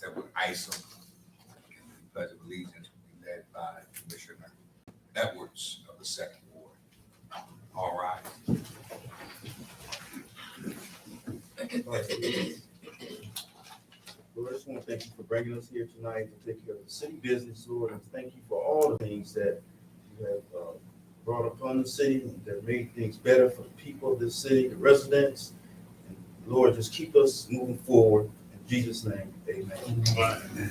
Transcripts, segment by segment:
Edward Isom. The Pledge of Allegiance will be led by Commissioner Edwards of the Second Ward. All right. Lord, I just want to thank you for bringing us here tonight to take care of the city business, Lord, and thank you for all the things that you have brought upon the city and that made things better for the people of this city, the residents. And Lord, just keep us moving forward. In Jesus' name, amen.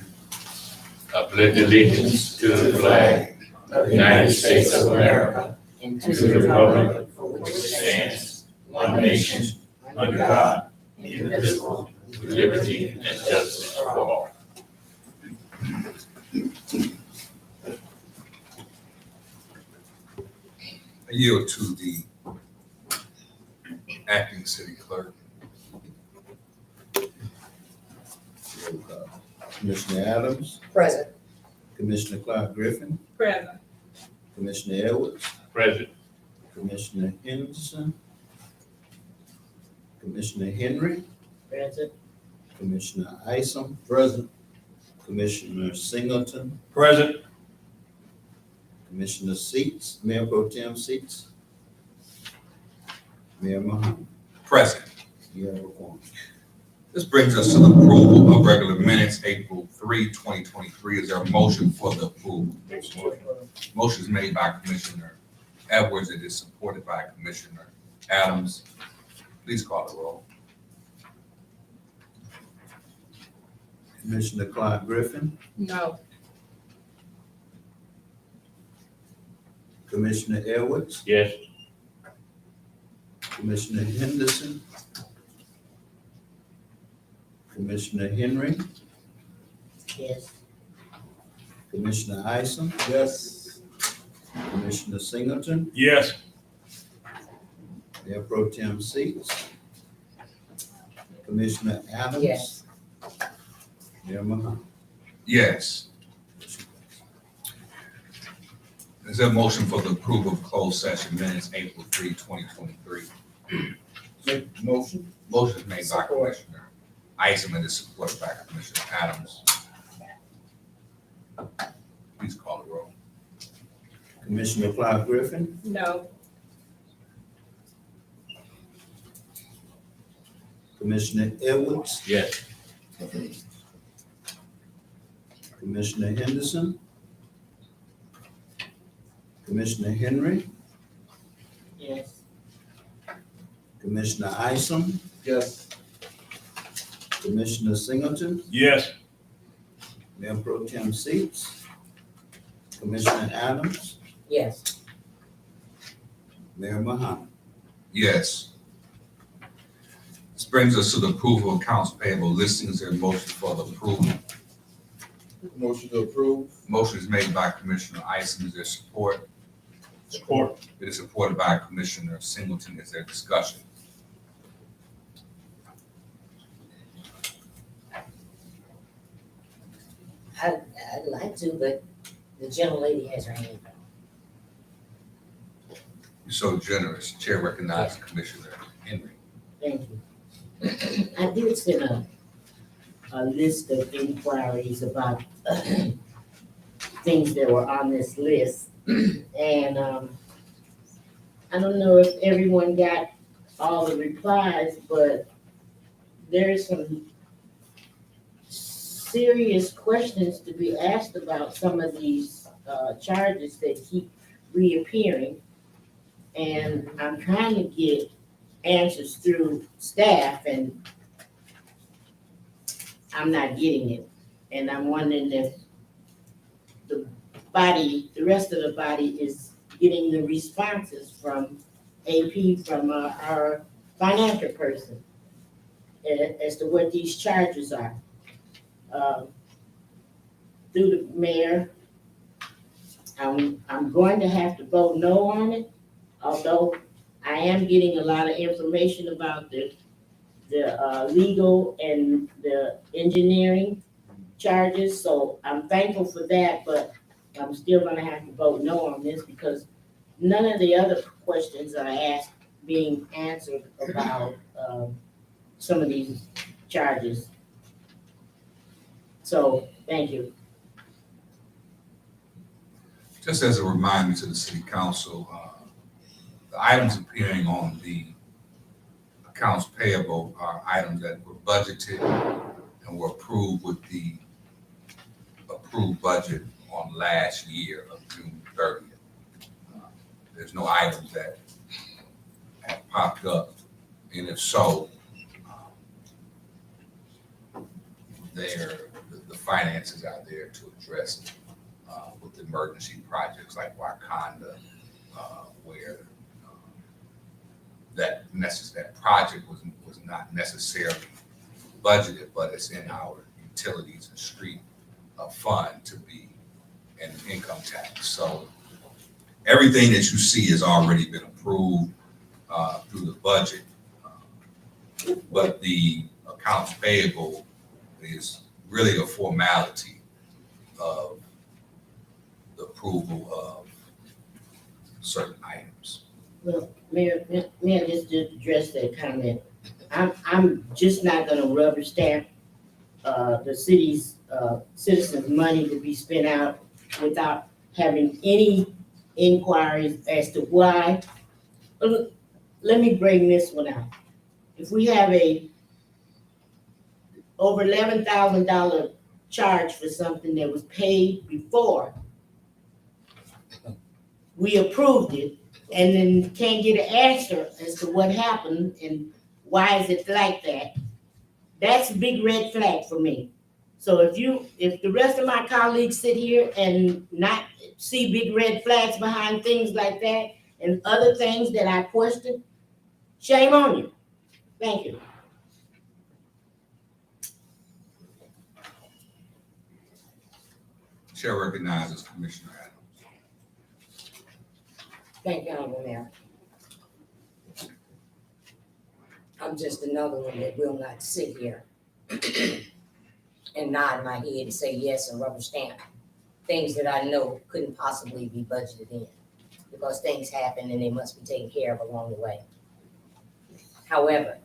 I pledge allegiance to the flag of the United States of America and to the republic for which it stands, one nation, under God, indivisible, with liberty and justice for all. I yield to the acting city clerk. Commissioner Adams, Present. Commissioner Clark Griffin, Present. Commissioner Edwards, Present. Commissioner Henderson, Commissioner Henry, Present. Commissioner Isom, present, Commissioner Singleton, Present. Commissioner Seats, Mayor Pro Tem Seats, Mayor Muhammad. Present. You have a quorum. This brings us to the approval of regular minutes, April 3, 2023. Is there a motion for the approval? Motion is made by Commissioner Edwards. It is supported by Commissioner Adams. Please call the roll. Commissioner Clark Griffin, No. Commissioner Edwards, Yes. Commissioner Henderson, Commissioner Henry, Yes. Commissioner Isom, Yes. Commissioner Singleton, Yes. Mayor Pro Tem Seats, Commissioner Adams. Yes. Mayor Muhammad. Yes. Is there a motion for the approval of closed session minutes, April 3, 2023? Make the motion. Motion is made by Support. Commissioner Isom and is supported by Commissioner Adams. Please call the roll. Commissioner Clark Griffin, No. Commissioner Edwards, Yes. Commissioner Henderson, Commissioner Henry, Yes. Commissioner Isom, Yes. Commissioner Singleton, Yes. Mayor Pro Tem Seats, Commissioner Adams, Yes. Mayor Muhammad. Yes. This brings us to the approval of accounts payable listings. There a motion for the approval. Motion to approve. Motion is made by Commissioner Isom. Is there support? Support. It is supported by Commissioner Singleton. Is there discussion? I'd like to, but the gentlelady has her hand up. You're so generous. Chair recognizes Commissioner Henry. Thank you. I did send a list of inquiries about things that were on this list. And I don't know if everyone got all the replies, but there's some serious questions to be asked about some of these charges that keep reappearing. And I'm trying to get answers through staff and I'm not getting it. And I'm wondering if the rest of the body is getting the responses from AP, from our financial person as to what these charges are. Through the mayor, I'm going to have to vote no on it, although I am getting a lot of information about the legal and the engineering charges, so I'm thankful for that, but I'm still gonna have to vote no on this because none of the other questions I asked being answered about some of these charges. So, thank you. Just as a reminder to the city council, the items appearing on the accounts payable are items that were budgeted and were approved with the approved budget on last year of June 30th. There's no items that have popped up, and if so, the finances are there to address it with emergency projects like Wakanda, where that project was not necessarily budgeted, but it's in our utilities and street fund to be an income tax. So everything that you see has already been approved through the budget, but the accounts payable is really a formality of the approval of certain items. Well, Mayor, just to address that comment, I'm just not gonna rubber stamp, the city's, citizens' money to be spent out without having any inquiries as to why. Let me bring this one out. If we have a over $11,000 charge for something that was paid before we approved it, and then can't get an answer as to what happened and why is it like that, that's a big red flag for me. So if the rest of my colleagues sit here and not see big red flags behind things like that and other things that I question, shame on you. Thank you. Chair recognizes Commissioner Adams. Thank you, Honorable Mayor. I'm just another one that will not sit here and nod my head and say yes and rubber stamp things that I know couldn't possibly be budgeted in, because things happen and they must be taken care of along the way. However,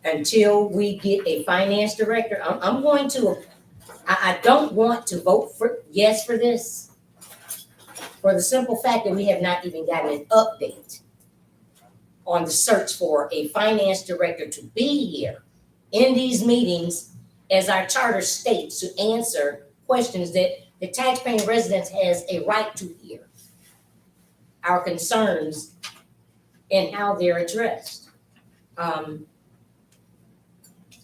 until we get a finance director, I'm going to, I don't want to vote for yes for this, for the simple fact that we have not even gotten an update on the search for a finance director to be here in these meetings, as our charter states, to answer questions that the taxpaying residents has a right to hear, our concerns and how they're addressed. An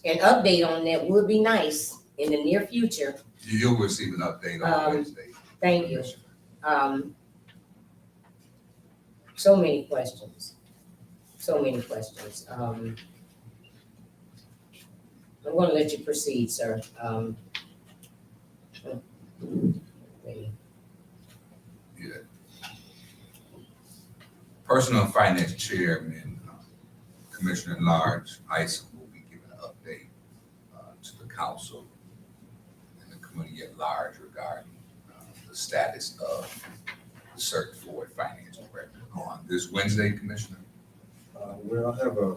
update on that would be nice in the near future. You'll receive an update on Wednesday. Thank you. So many questions. So many questions. I'm gonna let you proceed, sir. Yeah. Personal and Finance Chairman, Commissioner at Large Isom will be giving an update to the council and the committee at large regarding the status of the search for a finance director on this Wednesday, Commissioner. We'll have a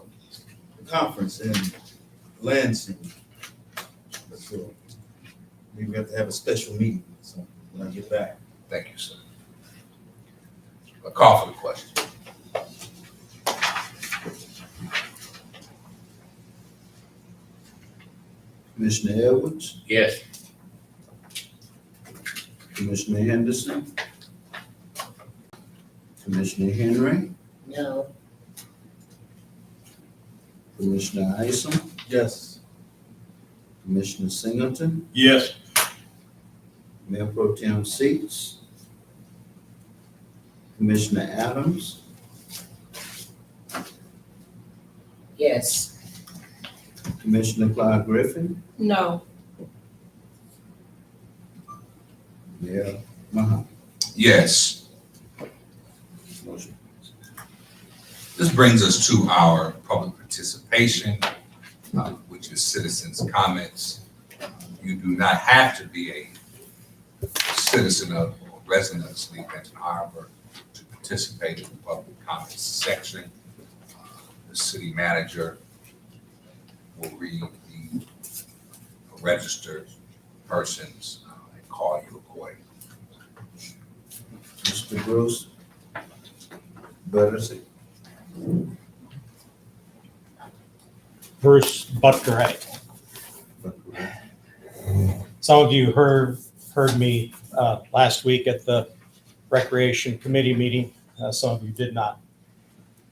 conference in Lansing. So we have to have a special meeting, so when I get back. Thank you, sir. A call for the question. Commissioner Edwards, Yes. Commissioner Henderson, Commissioner Henry, No, Commissioner Isom, Yes. Commissioner Singleton, Yes. Mayor Pro Tem Seats, Commissioner Adams, Yes. Commissioner Clark Griffin, No. Mayor Mahan. Yes. Motion. This brings us to our public participation, which is citizens' comments. You do not have to be a citizen of or resident of Sleep Benton Harbor to participate in the public comments section. The city manager will read the registered persons and call you accordingly. Mr. Bruce Butters. Bruce Butkerite. Some of you heard me last week at the Recreation Committee meeting. Some of you did not.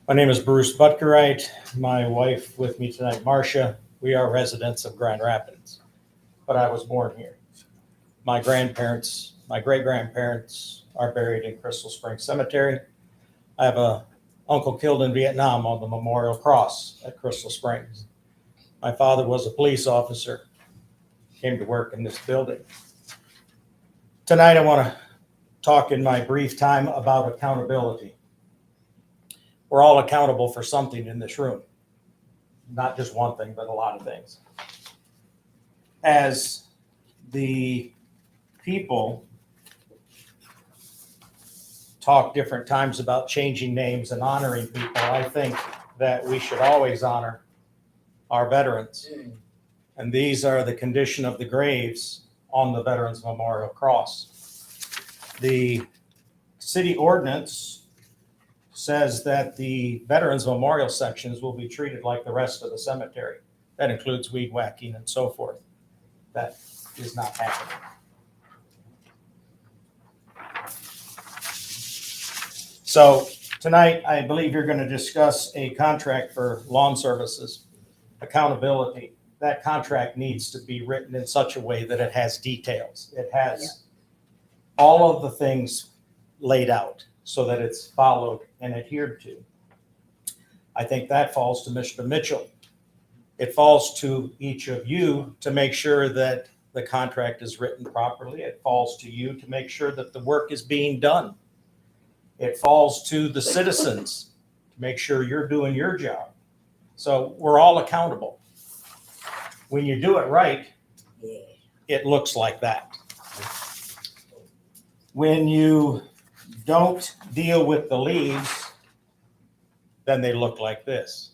My name is Bruce Butkerite. My wife with me tonight, Marcia. We are residents of Grand Rapids, but I was born here. My grandparents, my great-grandparents are buried in Crystal Springs Cemetery. I have a uncle killed in Vietnam on the Memorial Cross at Crystal Springs. My father was a police officer, came to work in this building. Tonight, I want to talk in my brief time about accountability. We're all accountable for something in this room. Not just one thing, but a lot of things. As the people talk different times about changing names and honoring people, I think that we should always honor our veterans. And these are the condition of the graves on the Veterans Memorial Cross. The city ordinance says that the Veterans Memorial sections will be treated like the rest of the cemetery. That includes weed whacking and so forth. That is not happening. So tonight, I believe you're going to discuss a contract for lawn services, accountability. That contract needs to be written in such a way that it has details. It has all of the things laid out so that it's followed and adhered to. I think that falls to Mr. Mitchell. It falls to each of you to make sure that the contract is written properly. It falls to you to make sure that the work is being done. It falls to the citizens to make sure you're doing your job. So we're all accountable. When you do it right, it looks like that. When you don't deal with the leaves, then they look like this.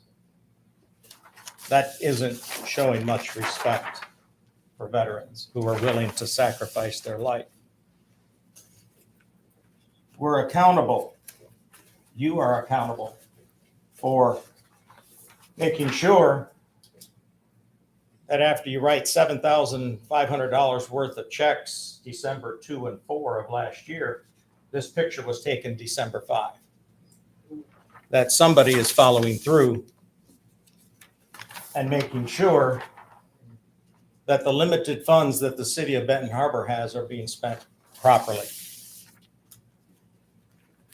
That isn't showing much respect for veterans who are willing to sacrifice their life. We're accountable. You are accountable for making sure that after you write $7,500 worth of checks December 2 and 4 of last year, this picture was taken December 5. That somebody is following through and making sure that the limited funds that the city of Benton Harbor has are being spent properly.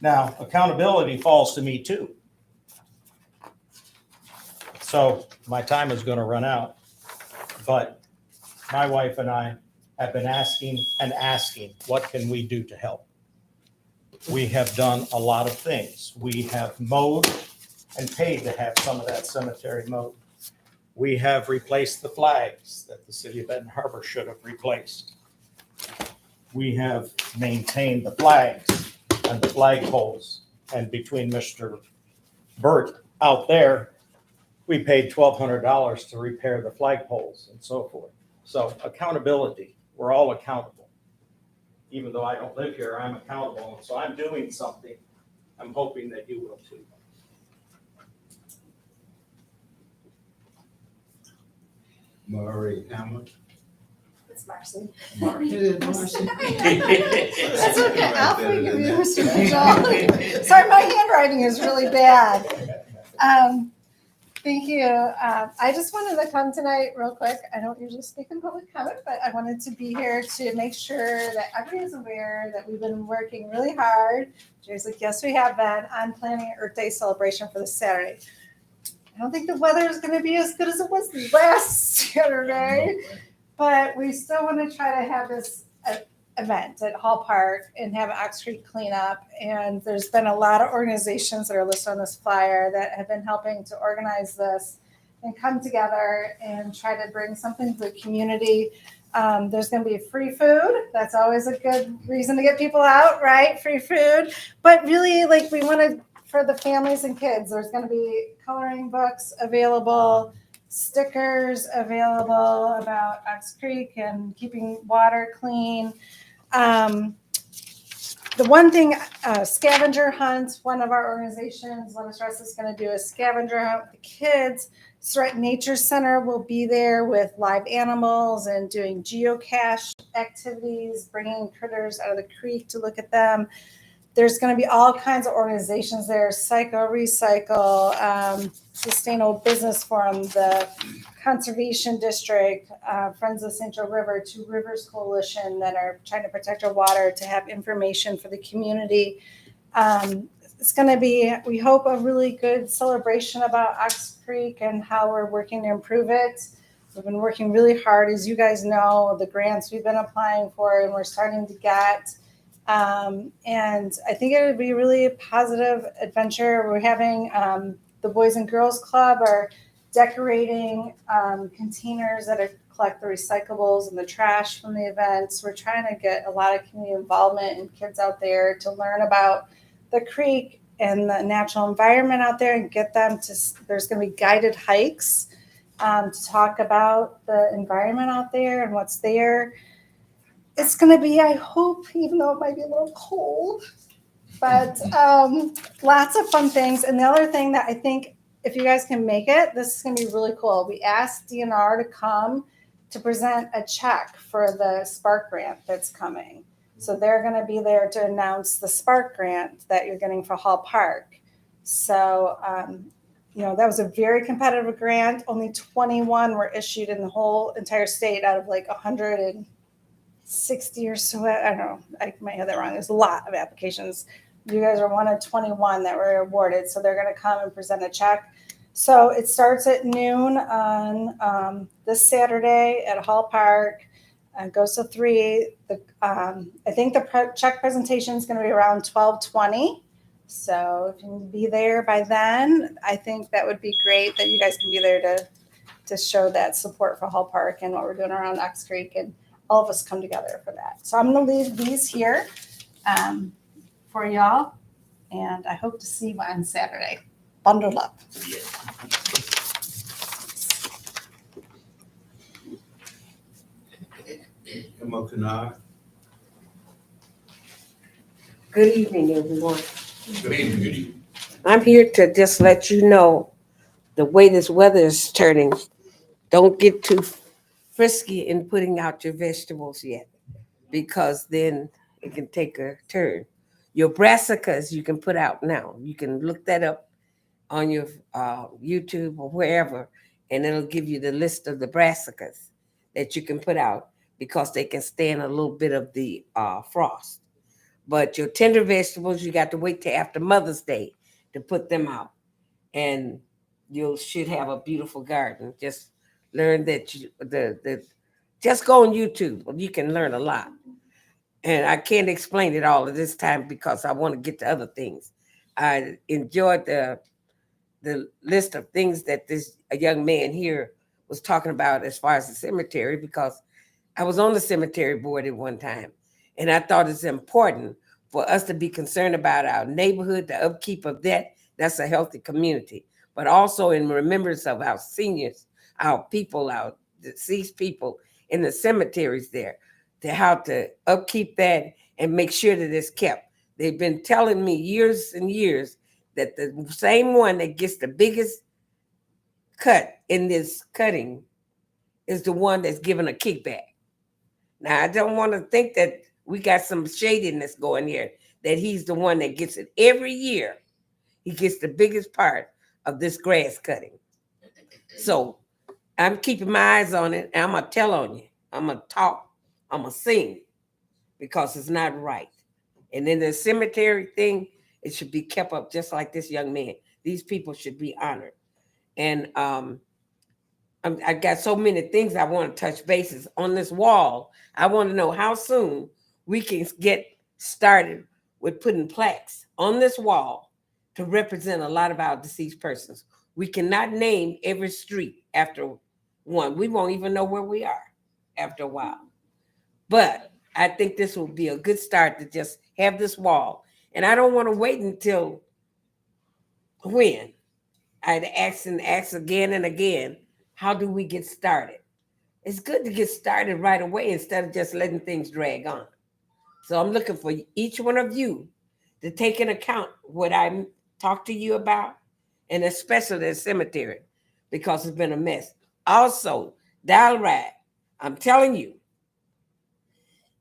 Now, accountability falls to me too. So my time is going to run out, but my wife and I have been asking, what can we do to help? We have done a lot of things. We have mowed and paid to have some of that cemetery mowed. We have replaced the flags that the city of Benton Harbor should have replaced. We have maintained the flags and the flagpoles. And between Mr. Burt out there, we paid $1,200 to repair the flagpoles and so forth. So accountability, we're all accountable. Even though I don't live here, I'm accountable. And so I'm doing something. I'm hoping that you will too. Murray Hammer. It's Marcy. Marcy. That's okay. I'll forgive you, Mr. Mitchell. Sorry, my handwriting is really bad. Thank you. I just wanted to come tonight real quick. I don't usually speak in public comment, but I wanted to be here to make sure that everybody is aware that we've been working really hard. Jerry's like, yes, we have been on planning Earth Day celebration for this Saturday. I don't think the weather is going to be as good as it was last Saturday, but we still want to try to have this event at Hall Park and have Ox Creek cleanup. And there's been a lot of organizations that are listed on this flyer that have been helping to organize this and come together and try to bring something to the community. There's going to be free food. That's always a good reason to get people out, right? Free food. But really, we want to, for the families and kids, there's going to be coloring books available. stickers available about Ox Creek and keeping water clean. The one thing, scavenger hunt, one of our organizations, Let Us Rest, is going to do a scavenger hunt with the kids. Surratt Nature Center will be there with live animals and doing geocache activities, bringing critters out of the creek to look at them. There's going to be all kinds of organizations there, Psycho Recycle, Sustainable Business Forum, the Conservation District, Friends of St. Joe River, Two Rivers Coalition that are trying to protect our water, to have information for the community. It's going to be, we hope, a really good celebration about Ox Creek and how we're working to improve it. We've been working really hard, as you guys know, the grants we've been applying for and we're starting to get. And I think it would be really a positive adventure. We're having the Boys and Girls Club are decorating containers that collect the recyclables and the trash from the events. We're trying to get a lot of community involvement and kids out there to learn about the creek and the natural environment out there and get them to, there's going to be guided hikes to talk about the environment out there and what's there. It's going to be, I hope, even though it might be a little cold, but lots of fun things. And the other thing that I think, if you guys can make it, this is going to be really cool. We asked DNR to come to present a check for the Spark grant that's coming. So they're going to be there to announce the Spark grant that you're getting for Hall Park. So, that was a very competitive grant. Only 21 were issued in the whole entire state out of like 160 or so. I don't know. I might have that wrong. There's a lot of applications. You guys are one of 21 that were awarded. So they're going to come and present a check. So it starts at noon on this Saturday at Hall Park. Goes to 3. I think the check presentation is going to be around 12:20. So if you can be there by then, I think that would be great that you guys can be there to show that support for Hall Park and what we're doing around Ox Creek, and all of us come together for that. So I'm going to leave these here for y'all, and I hope to see you on Saturday. Bundle up. Emma Kennard. Good evening, everyone. Good evening, good evening. I'm here to just let you know the way this weather is turning. Don't get too frisky in putting out your vegetables yet, because then it can take a turn. Your brassicas you can put out now. You can look that up on your YouTube or wherever, and it'll give you the list of the brassicas that you can put out, because they can stand a little bit of the frost. But your tender vegetables, you got to wait till after Mother's Day to put them out. And you should have a beautiful garden. Just learn that just go on YouTube. You can learn a lot. And I can't explain it all at this time because I want to get to other things. I enjoyed the list of things that a young man here was talking about as far as the cemetery, because I was on the cemetery board at one time. And I thought it's important for us to be concerned about our neighborhood, the upkeep of that. That's a healthy community. But also in remembrance of our seniors, our people, our deceased people in the cemeteries there, to how to upkeep that and make sure that it's kept. They've been telling me years and years that the same one that gets the biggest cut in this cutting is the one that's given a kickback. Now, I don't want to think that we got some shadiness going here, that he's the one that gets it. Every year, he gets the biggest part of this grass cutting. So I'm keeping my eyes on it, and I'm going to tell on you. I'm going to talk. I'm going to sing, because it's not right. And then the cemetery thing, it should be kept up just like this young man. These people should be honored. And I got so many things I want to touch bases on this wall. I want to know how soon we can get started with putting plaques on this wall to represent a lot of our deceased persons. We cannot name every street after one. We won't even know where we are after a while. But I think this will be a good start to just have this wall. And I don't want to wait until when. I'd ask again and again, how do we get started? It's good to get started right away instead of just letting things drag on. So I'm looking for each one of you to take into account what I talked to you about, and especially the cemetery, because it's been a mess. Also, Dalrad, I'm telling you,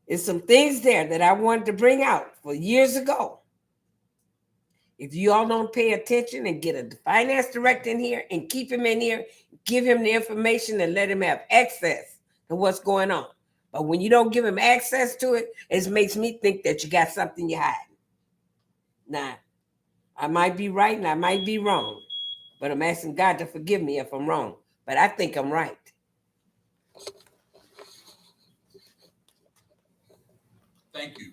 there's some things there that I wanted to bring out for years ago. If you all don't pay attention and get a finance director in here and keep him in here, give him the information and let him have access to what's going on. But when you don't give him access to it, it makes me think that you got something you're hiding. Now, I might be right and I might be wrong, but I'm asking God to forgive me if I'm wrong. But I think I'm right. Thank you.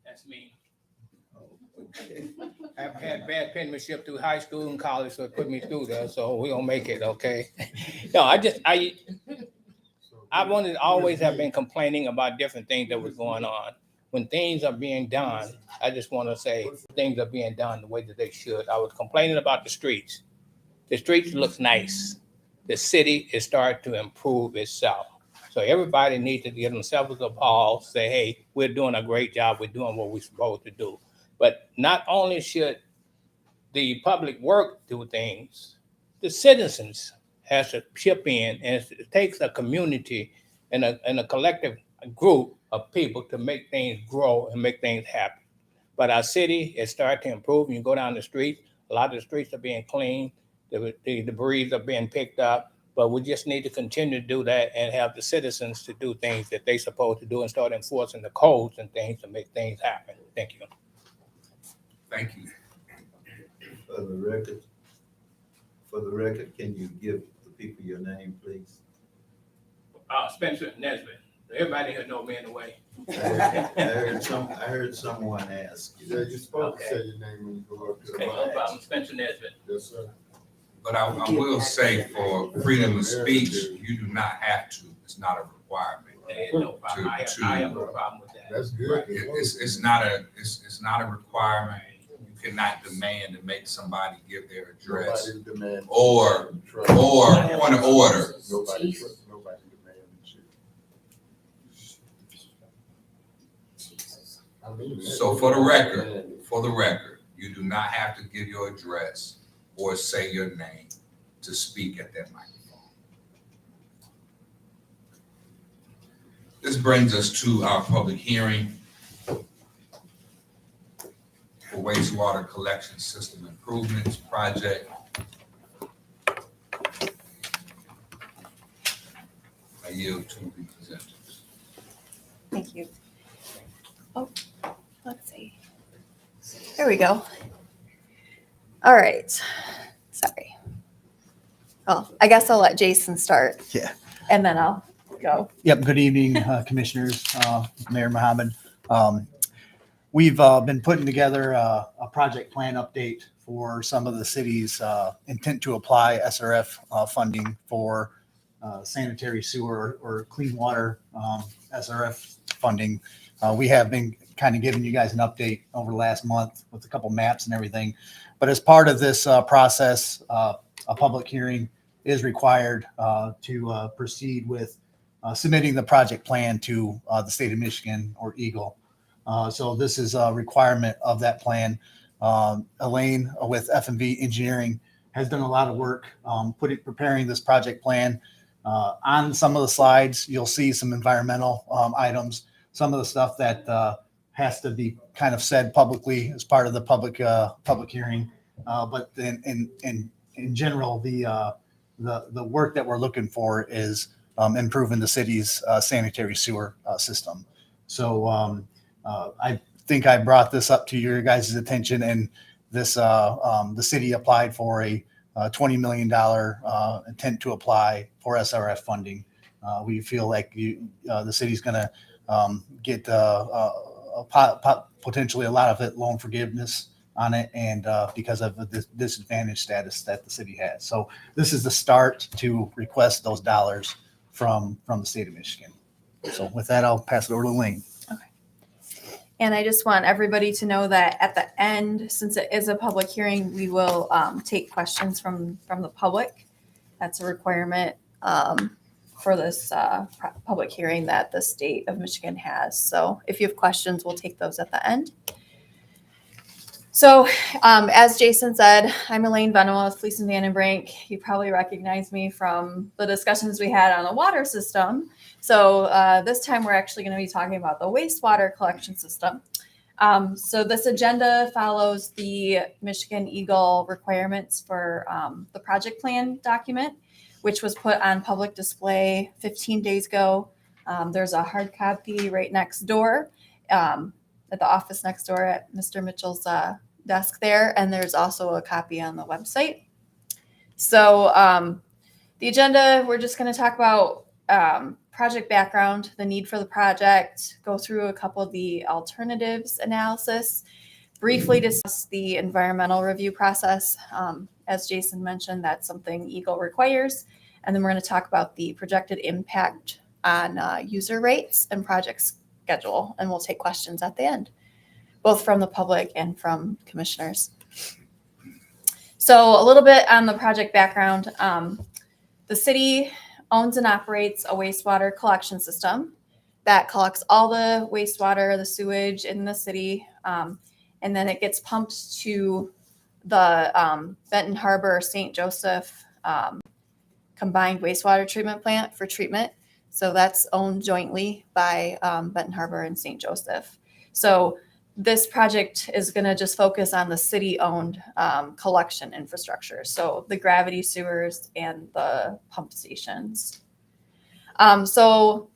That's me. I've had bad penmanship through high school and college, so it put me through there, so we gonna make it, okay? No, I wanted to always have been complaining about different things that was going on. When things are being done, I just want to say things are being done the way that they should. I was complaining about the streets. The streets look nice. The city is starting to improve itself. So everybody needs to give themselves a pause, say, hey, we're doing a great job. We're doing what we're supposed to do. But not only should the public work do things, the citizens has to chip in, and it takes a community and a collective group of people to make things grow and make things happen. But our city is starting to improve. You go down the street, a lot of the streets are being cleaned, the debris are being picked up, but we just need to continue to do that and have the citizens to do things that they're supposed to do and start enforcing the codes and things to make things happen. Thank you. Thank you. For the record, can you give the people your name, please? Spencer Nesbitt. Everybody here know me in a way. I heard someone ask. Yeah, you're supposed to Okay. say your name when you go up to the Okay, no mic. problem. Spencer Nesbitt. Yes, sir. But I will say for freedom of speech, you do not have to. It's not a requirement. There is no problem. I have no problem with that. That's good. It's not a requirement. You cannot demand to make somebody give their address Nobody demanding. or Trust. point of order. Nobody demanding shit. I mean, So for the record, you do not have to give your address or say your name to speak at that microphone. This brings us to our public hearing for wastewater collection system improvements project. I yield to the presenters. Thank you. Oh, let's see. There we go. All right. Sorry. Oh, I guess I'll let Jason start. Yeah. And then I'll go. Yep. Good evening, Commissioners, Mayor Mohammed. We've been putting together a project plan update for some of the city's intent to apply SRF funding for sanitary sewer or clean water SRF funding. We have been kind of giving you guys an update over the last month with a couple maps and everything. But as part of this process, a public hearing is required to proceed with submitting the project plan to the state of Michigan or Eagle. So this is a requirement of that plan. Elaine with F&V Engineering has done a lot of work preparing this project plan. On some of the slides, you'll see some environmental items, some of the stuff that has to be kind of said publicly as part of the public hearing. But in general, the work that we're looking for is improving the city's sanitary sewer system. So I think I brought this up to your guys' attention, and this the city applied for a $20 million intent to apply for SRF funding. We feel like the city's going to get potentially a lot of it loan forgiveness on it, and because of the disadvantaged status that the city has. So this is the start to request those dollars from the state of Michigan. So with that, I'll pass it over to Lane. And I just want everybody to know that at the end, since it is a public hearing, we will take questions from the public. That's a requirement for this public hearing that the state of Michigan has. So if you have questions, we'll take those at the end. So as Jason said, I'm Elaine Venema with Fleece and Vandenbrink. You probably recognize me from the discussions we had on the water system. So this time we're actually going to be talking about the wastewater collection system. So this agenda follows the Michigan Eagle requirements for the project plan document, which was put on public display 15 days ago. There's a hard copy right next door at the office next door at Mr. Mitchell's desk there. And there's also a copy on the website. So the agenda, we're just going to talk about project background, the need for the project, go through a couple of the alternatives analysis, briefly discuss the environmental review process. As Jason mentioned, that's something Eagle requires. And then we're going to talk about the projected impact on user rates and project schedule. And we'll take questions at the end, both from the public and from commissioners. So a little bit on the project background. The city owns and operates a wastewater collection system that collects all the wastewater, the sewage in the city, and then it gets pumped to the Benton Harbor St. Joseph combined wastewater treatment plant for treatment. So that's owned jointly by Benton Harbor and St. Joseph. So this project is going to just focus on the city-owned collection infrastructure, so the gravity sewers and the pump stations. So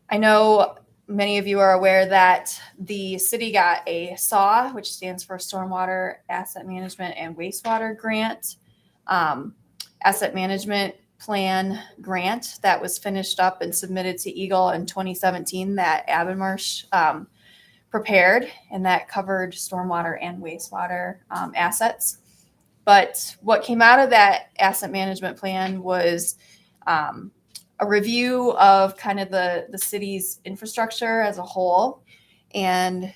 I know many of you are aware that the city got a SAW, which stands for Stormwater Asset Management and Wastewater Grant, asset management plan grant that was finished up and submitted to Eagle in 2017 that Abbenmarsh prepared, and that covered stormwater and wastewater assets. But what came out of that asset management plan was a review of kind of the city's infrastructure as a whole. And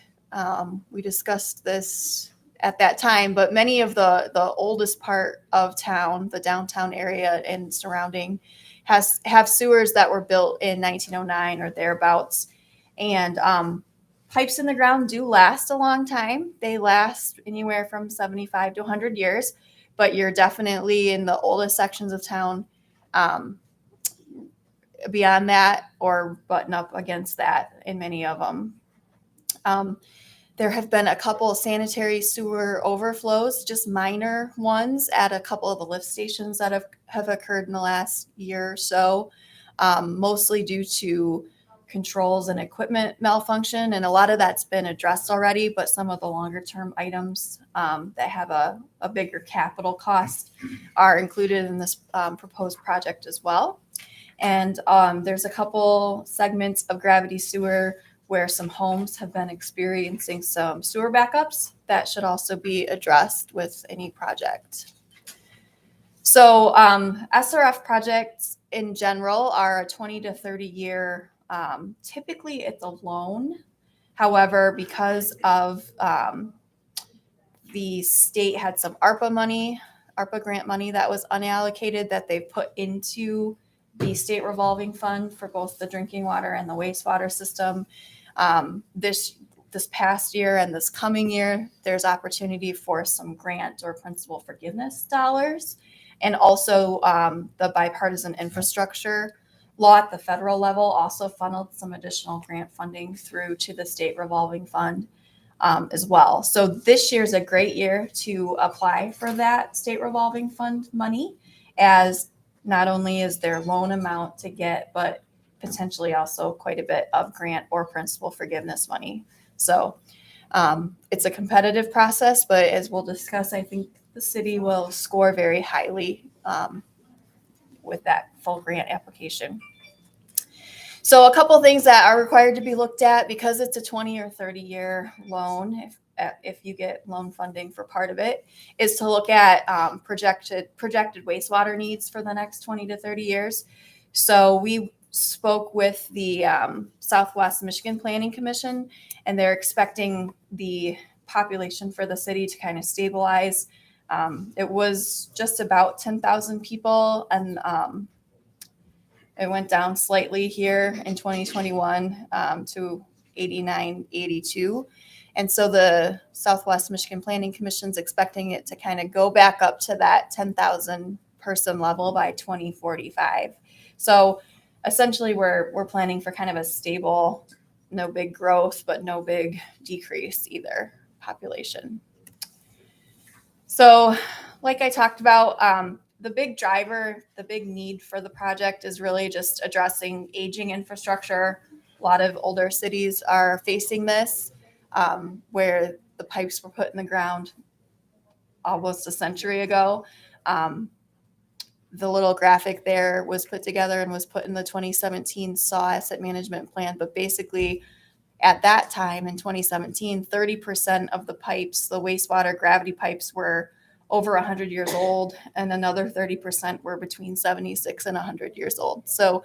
we discussed this at that time, but many of the oldest part of town, the downtown area and surrounding, have sewers that were built in 1909 or thereabouts. And pipes in the ground do last a long time. They last anywhere from 75 to 100 years, but you're definitely in the oldest sections of town beyond that or button up against that in many of them. There have been a couple of sanitary sewer overflows, just minor ones at a couple of the lift stations that have occurred in the last year or so, mostly due to controls and equipment malfunction. And a lot of that's been addressed already, but some of the longer term items that have a bigger capital cost are included in this proposed project as well. And there's a couple segments of gravity sewer where some homes have been experiencing some sewer backups that should also be addressed with any project. So SRF projects in general are a 20 to 30 year, typically it's a loan. However, because of the state had some ARPA grant money that was unallocated that they put into the state revolving fund for both the drinking water and the wastewater system. This past year and this coming year, there's opportunity for some grant or principal forgiveness dollars. And also the bipartisan infrastructure law at the federal level also funneled some additional grant funding through to the state revolving fund as well. So this year's a great year to apply for that state revolving fund money, as not only is there loan amount to get, but potentially also quite a bit of grant or principal forgiveness money. So it's a competitive process, but as we'll discuss, I think the city will score very highly with that full grant application. So a couple things that are required to be looked at because it's a 20 or 30 year loan, if you get loan funding for part of it, is to look at projected wastewater needs for the next 20 to 30 years. So we spoke with the Southwest Michigan Planning Commission, and they're expecting the population for the city to kind of stabilize. It was just about 10,000 people, and it went down slightly here in 2021 to 82. And so the Southwest Michigan Planning Commission's expecting it to kind of go back up to that 10,000 person level by 2045. So essentially we're planning for kind of a stable, no big growth, but no big decrease either population. So like I talked about, the big driver, the big need for the project is really just addressing aging infrastructure. A lot of older cities are facing this, where the pipes were put in the ground almost a century ago. The little graphic there was put together and was put in the 2017 SAW Asset Management Plan. But basically, at that time in 2017, 30% of the pipes, the wastewater gravity pipes, were over 100 years old, and another 30% were between 76 and 100 years old. So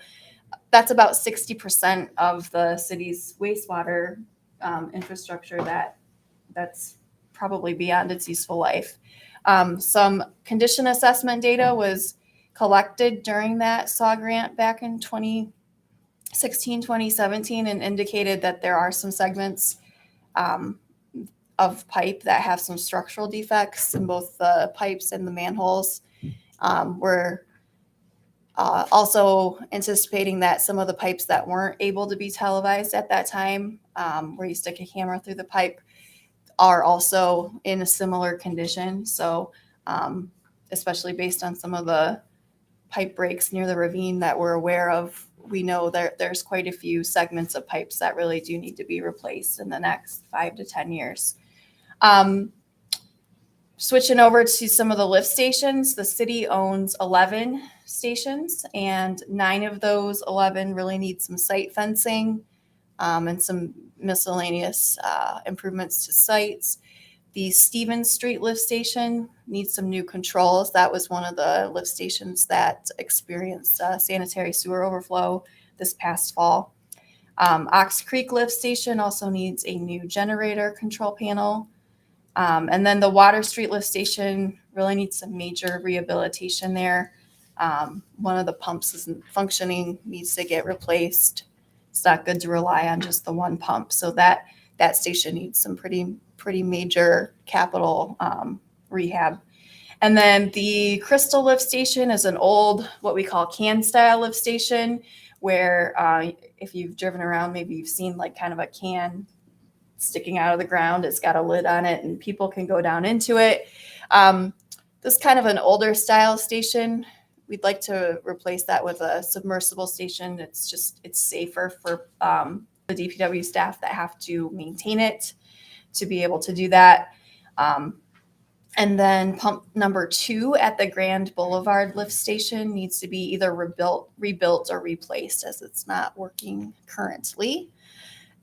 that's about 60% of the city's wastewater infrastructure that's probably beyond its useful life. Some condition assessment data was collected during that SAW grant back in 2016, 2017, and indicated that there are some segments of pipe that have some structural defects in both the pipes and the manholes. We're also anticipating that some of the pipes that weren't able to be televised at that time, where you stick a camera through the pipe, are also in a similar condition. So especially based on some of the pipe breaks near the ravine that we're aware of, we know that there's quite a few segments of pipes that really do need to be replaced in the next 5 to 10 years. Switching over to some of the lift stations, the city owns 11 stations, and 9 of those 11 really need some site fencing and some miscellaneous improvements to sites. The Stevens Street lift station needs some new controls. That was one of the lift stations that experienced sanitary sewer overflow this past fall. Ox Creek lift station also needs a new generator control panel. And then the Water Street lift station really needs some major rehabilitation there. One of the pumps isn't functioning, needs to get replaced. It's not good to rely on just the one pump. So that station needs some pretty major capital rehab. And then the Crystal lift station is an old, what we call can style lift station, where if you've driven around, maybe you've seen like kind of a can sticking out of the ground. It's got a lid on it and people can go down into it. This is kind of an older style station. We'd like to replace that with a submersible station. It's safer for the DPW staff that have to maintain it to be able to do that. And then pump number 2 at the Grand Boulevard lift station needs to be either rebuilt or replaced, as it's not working currently.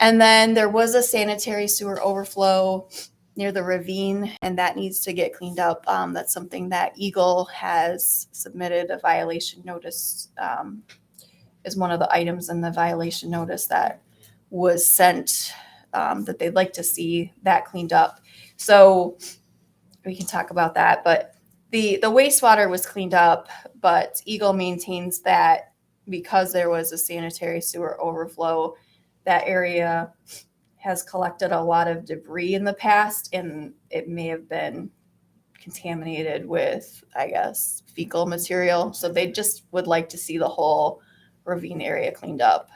And then there was a sanitary sewer overflow near the ravine, and that needs to get cleaned up. That's something that Eagle has submitted a violation notice, is one of the items in the violation notice that was sent, that they'd like to see that cleaned up. So we can talk about that, but the wastewater was cleaned up, but Eagle maintains that because there was a sanitary sewer overflow, that area has collected a lot of debris in the past, and it may have been contaminated with, I guess, fecal material. So they just would like to see the whole ravine area cleaned up.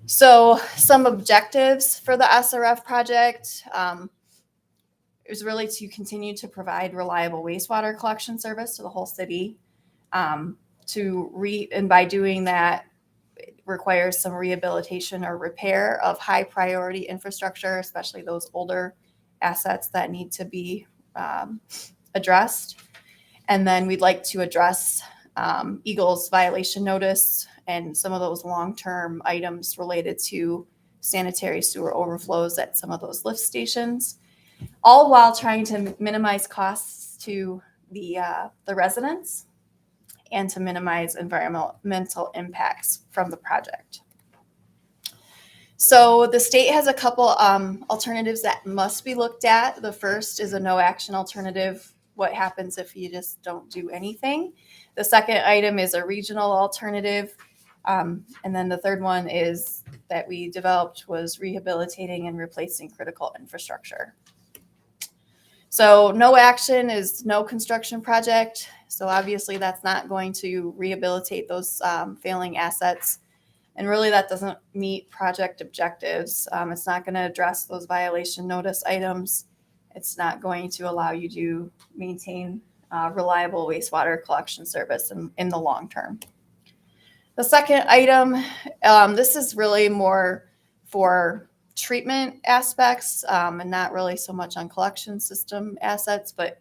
So some objectives for the SRF project is really to continue to provide reliable wastewater collection service to the whole city. And by doing that, requires some rehabilitation or repair of high priority infrastructure, especially those older assets that need to be addressed. And then we'd like to address Eagle's violation notice and some of those long-term items related to sanitary sewer overflows at some of those lift stations, all while trying to minimize costs to the residents and to minimize environmental impacts from the project. So the state has a couple alternatives that must be looked at. The first is a no action alternative. What happens if you just don't do anything? The second item is a regional alternative. And then the third one is that we developed was rehabilitating and replacing critical infrastructure. So no action is no construction project. So obviously that's not going to rehabilitate those failing assets. And really that doesn't meet project objectives. It's not going to address those violation notice items. It's not going to allow you to maintain reliable wastewater collection service in the long term. The second item, this is really more for treatment aspects and not really so much on collection system assets, but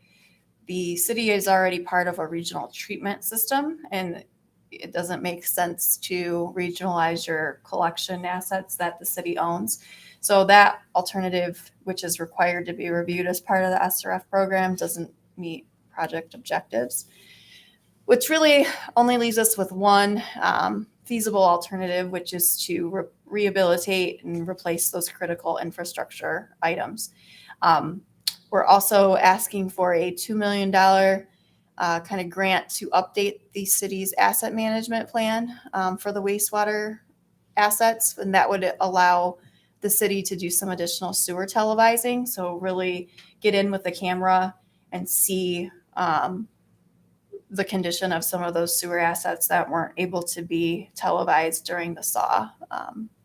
the city is already part of a regional treatment system, and it doesn't make sense to regionalize your collection assets that the city owns. So that alternative, which is required to be reviewed as part of the SRF program, doesn't meet project objectives, which really only leaves us with one feasible alternative, which is to rehabilitate and replace those critical infrastructure items. We're also asking for a $2 million kind of grant to update the city's asset management plan for the wastewater assets, and that would allow the city to do some additional sewer televising. So really get in with the camera and see the condition of some of those sewer assets that weren't able to be televised during the SAW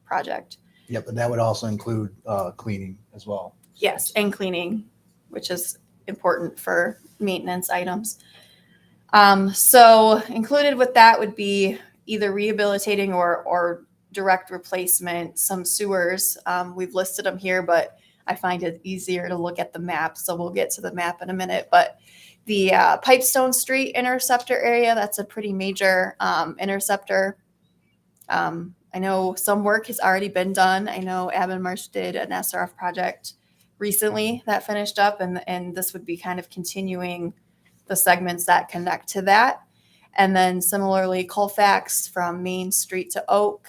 project. Yep, and that would also include cleaning as well. Yes, and cleaning, which is important for maintenance items. So included with that would be either rehabilitating or direct replacement, some sewers. We've listed them here, but I find it easier to look at the map. So we'll get to the map in a minute. But the Pipestone Street interceptor area, that's a pretty major interceptor. I know some work has already been done. I know Abbenmarsh did an SRF project recently that finished up, and this would be kind of continuing the segments that connect to that. And then similarly, Colfax from Main Street to Oak,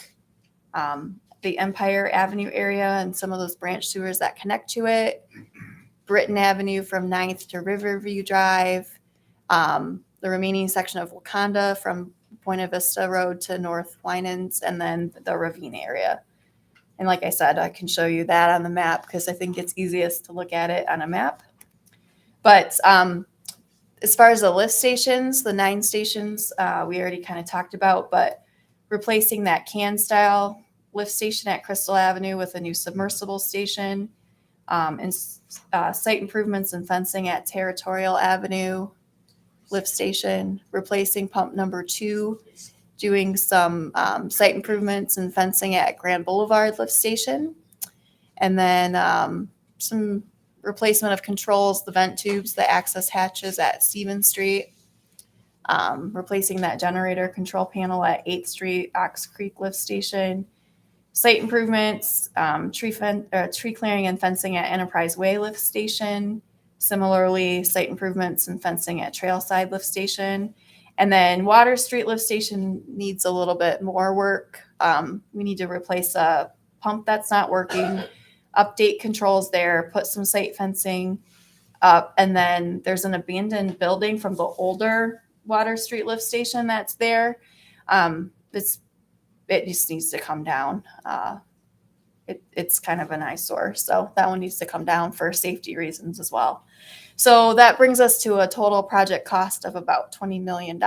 the Empire Avenue area and some of those branch sewers that connect to it, Britton Avenue from 9th to Riverview Drive, the remaining section of Wakanda from Buena Vista Road to North Winans, and then the Ravine area. And like I said, I can show you that on the map because I think it's easiest to look at it on a map. But as far as the lift stations, the 9 stations we already kind of talked about, but replacing that can style lift station at Crystal Avenue with a new submersible station, and site improvements and fencing at Territorial Avenue lift station, replacing pump number 2, doing some site improvements and fencing at Grand Boulevard lift station, and then some replacement of controls, the vent tubes, the access hatches at Stevens Street, replacing that generator control panel at 8th Street, Ox Creek lift station, site improvements, tree clearing and fencing at Enterprise Way lift station, similarly site improvements and fencing at Trailside lift station. And then Water Street lift station needs a little bit more work. We need to replace a pump that's not working, update controls there, put some site fencing up, and then there's an abandoned building from the older Water Street lift station that's there. It just needs to come down. It's kind of an eyesore, so that one needs to come down for safety reasons as well. So that brings us to a total project cost of about $20 million.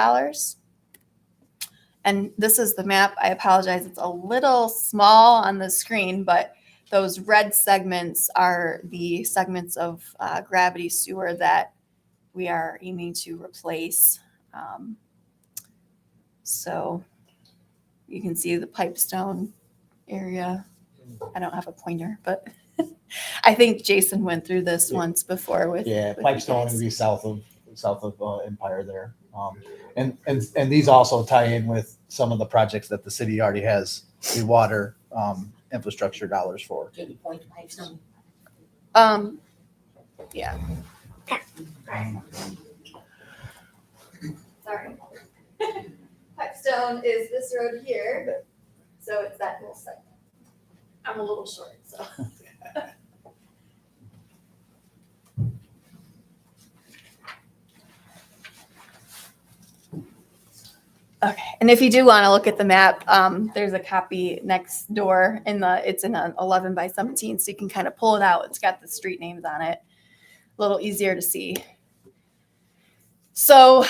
And this is the map. I apologize, it's a little small on the screen, but those red segments are the segments of gravity sewer that we are aiming to replace. So you can see the Pipestone area. I don't have a pointer, but I think Jason went through this once before with Pipestone would be south of Empire there, and these also tie in with some of the projects that the city already has the water infrastructure dollars for. Can you point to Pipestone? Yeah. Sorry. Stone is this road here. So it's that little segment. I'm a little short, so. Okay, and if you do want to look at the map, there's a copy next door it's in an 11 by 17, so you can kind of pull it out. It's got the street names on it. A little easier to see. So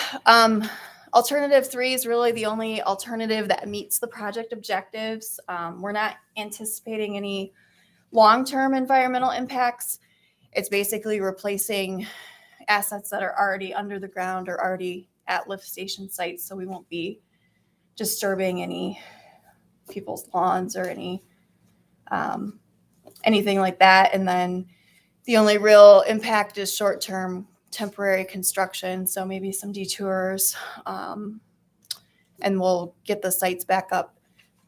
alternative 3 is really the only alternative that meets the project objectives. We're not anticipating any long-term environmental impacts. It's basically replacing assets that are already under the ground or already at lift station sites, so we won't be disturbing any people's lawns or anything like that. And then the only real impact is short-term temporary construction, so maybe some detours, and we'll get the sites back up,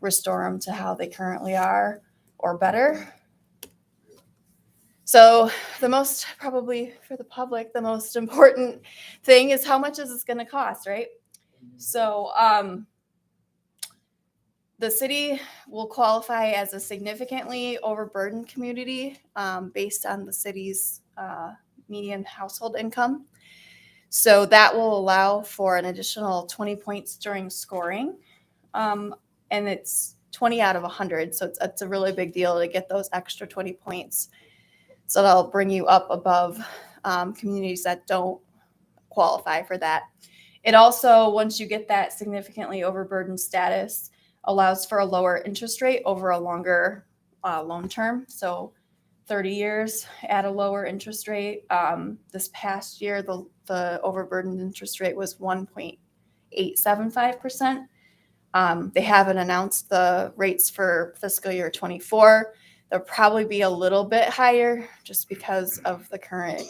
restore them to how they currently are or better. So the most, probably for the public, the most important thing is how much is this going to cost, right? So the city will qualify as a significantly overburdened community based on the city's median household income. So that will allow for an additional 20 points during scoring. And it's 20 out of 100. So it's a really big deal to get those extra 20 points. So that'll bring you up above communities that don't qualify for that. It also, once you get that significantly overburdened status, allows for a lower interest rate over a longer loan term. So 30 years at a lower interest rate. This past year, the overburdened interest rate was 1.875%. They haven't announced the rates for fiscal year 24. They'll probably be a little bit higher just because of the current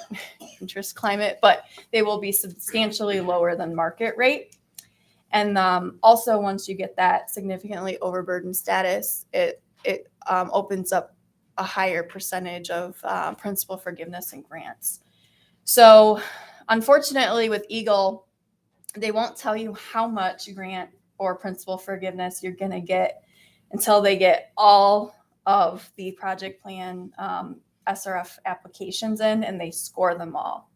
interest climate, but they will be substantially lower than market rate. And also, once you get that significantly overburdened status, it opens up a higher percentage of principal forgiveness and grants. So unfortunately with Eagle, they won't tell you how much grant or principal forgiveness you're going to get until they get all of the project plan SRF applications in and they score them all.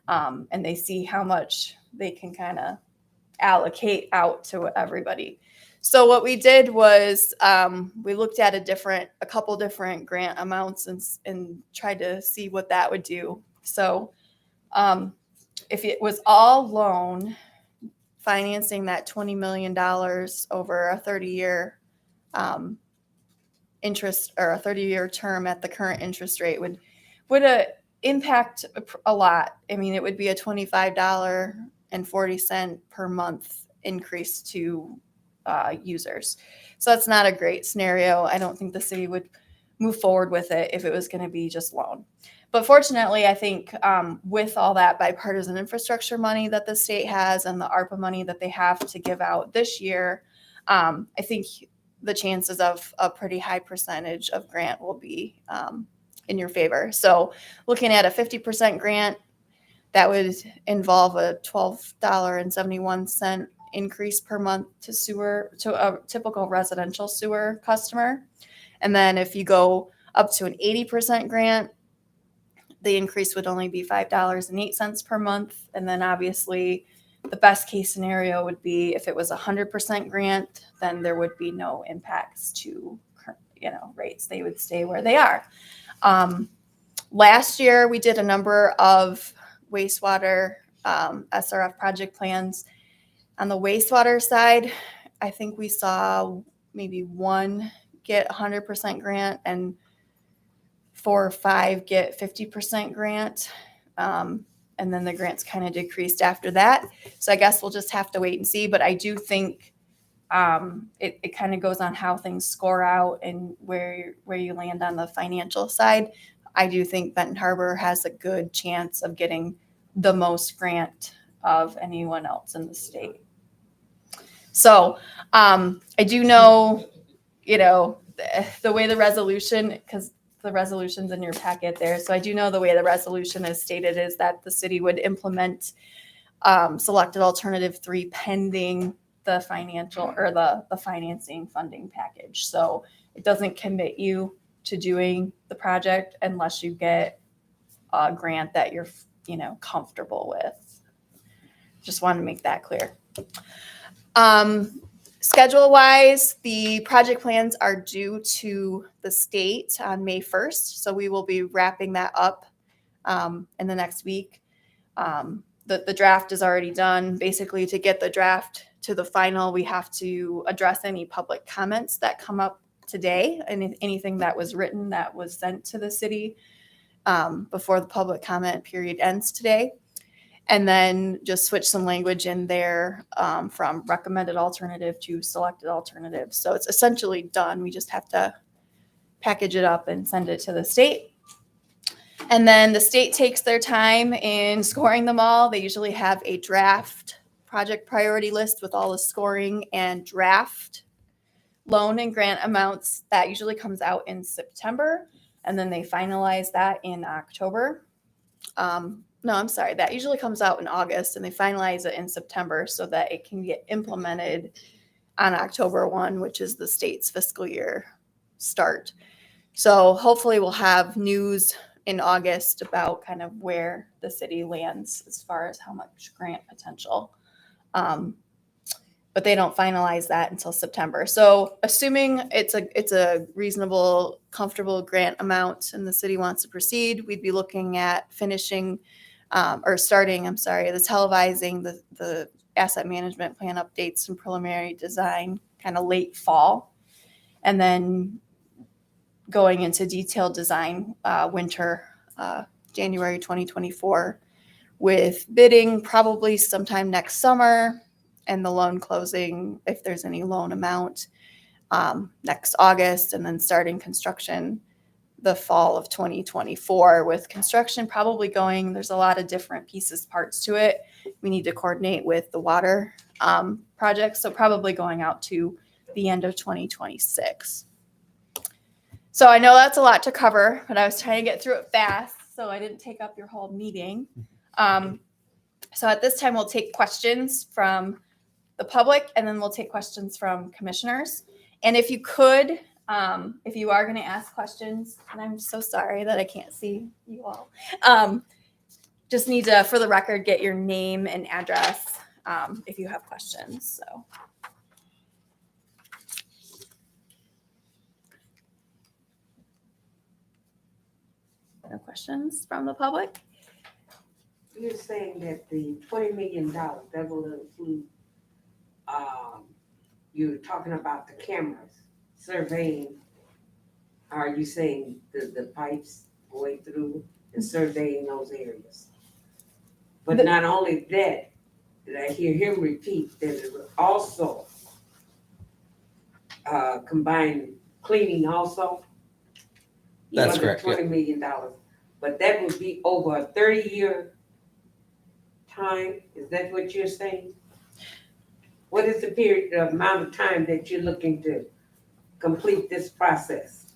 And they see how much they can kind of allocate out to everybody. So what we did was we looked at a couple different grant amounts and tried to see what that would do. So if it was all loan financing that $20 million over a 30-year interest or a 30-year term at the current interest rate would impact a lot. I mean, it would be a $25.40 per month increase to users. So that's not a great scenario. I don't think the city would move forward with it if it was going to be just loan. But fortunately, I think with all that bipartisan infrastructure money that the state has and the ARPA money that they have to give out this year, I think the chances of a pretty high percentage of grant will be in your favor. So looking at a 50% grant, that would involve a $12.71 increase per month to a typical residential sewer customer. And then if you go up to an 80% grant, the increase would only be $5.08 per month. And then obviously the best case scenario would be if it was 100% grant, then there would be no impacts to rates. They would stay where they are. Last year, we did a number of wastewater SRF project plans. On the wastewater side, I think we saw maybe one get 100% grant and 4 or 5 get 50% grant. And then the grants kind of decreased after that. So I guess we'll just have to wait and see. But I do think it kind of goes on how things score out and where you land on the financial side. I do think Benton Harbor has a good chance of getting the most grant of anyone else in the state. So I do know, the way the resolution, because the resolution's in your packet there. So I do know the way the resolution is stated is that the city would implement selected alternative 3 pending the financial or the financing funding package. So it doesn't commit you to doing the project unless you get a grant that you're, comfortable with. Just want to make that clear. Schedule wise, the project plans are due to the state on May 1st. So we will be wrapping that up in the next week. The draft is already done. Basically, to get the draft to the final, we have to address any public comments that come up today and anything that was written that was sent to the city before the public comment period ends today. And then just switch some language in there from recommended alternative to selected alternative. So it's essentially done. We just have to package it up and send it to the state. And then the state takes their time in scoring them all. They usually have a draft project priority list with all the scoring and draft loan and grant amounts. That usually comes out in September. And then they finalize that in October. No, I'm sorry. That usually comes out in August and they finalize it in September so that it can get implemented on October 1, which is the state's fiscal year start. So hopefully we'll have news in August about kind of where the city lands as far as how much grant potential. But they don't finalize that until September. So assuming it's a reasonable, comfortable grant amount and the city wants to proceed, we'd be looking at finishing starting the televising, the asset management plan updates and preliminary design kind of late fall. And then going into detailed design winter, January 2024, with bidding probably sometime next summer and the loan closing, if there's any loan amount, next August, and then starting construction the fall of 2024, with construction probably going, there's a lot of different parts to it. We need to coordinate with the water project, so probably going out to the end of 2026. So I know that's a lot to cover, but I was trying to get through it fast, so I didn't take up your whole meeting. So at this time, we'll take questions from the public, and then we'll take questions from commissioners. And if you could, if you are going to ask questions, and I'm so sorry that I can't see you all, just need to, for the record, get your name and address if you have questions. So. No questions from the public? You're saying that the $20 million, that will include, you're talking about the cameras, surveying. Are you saying the pipes going through and surveying those areas? But not only that, did I hear him repeat that it would also combine cleaning also? That's For the correct, yeah. $20 million, but that would be over a 30-year time. Is that what you're saying? What is the amount of time that you're looking to complete this process?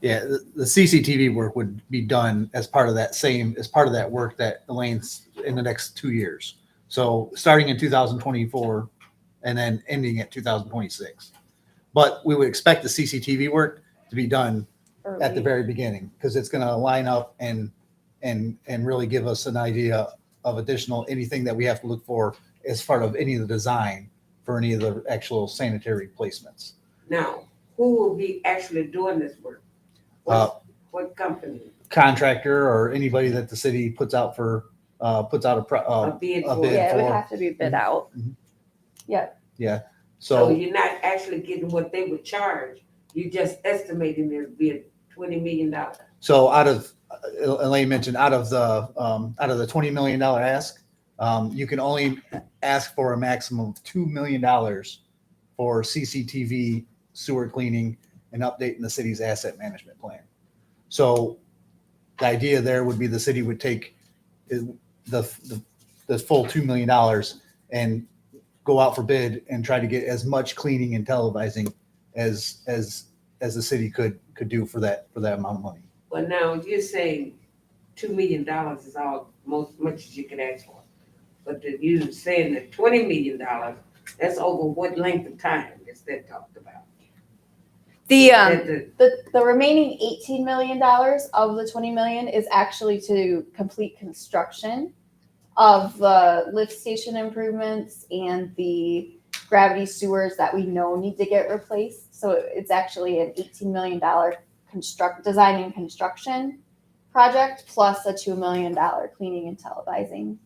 Yeah, the CCTV work would be done as part of that work that Elaine's in the next 2 years. So starting in 2024 and then ending at 2026. But we would expect the CCTV work to be done at the very beginning, because it's going to line up and really give us an idea of anything that we have to look for as part of any of the design for any of the actual sanitary placements. Now, who will be actually doing this work? What company? Contractor or anybody that the city puts out a bid for. Yeah, it would for. have to be bid out. Mhm. Yeah. Yeah. So So you're not actually getting what they would charge. You just estimating it would be $20 million. So Elaine mentioned out of the $20 million ask, you can only ask for a maximum of $2 million for CCTV, sewer cleaning, and updating the city's asset management plan. So the idea there would be the city would take the full $2 million and go out for bid and try to get as much cleaning and televising as the city could do for that amount of money. But now you're saying $2 million is all much as you could ask for. But you're saying that $20 million That's over what length of time is that talked about? The That remaining $18 million of the 20 million is actually to complete construction of the lift station improvements and the gravity sewers that we know need to get replaced. So it's actually an $18 million design and construction project plus a $2 million cleaning and televising.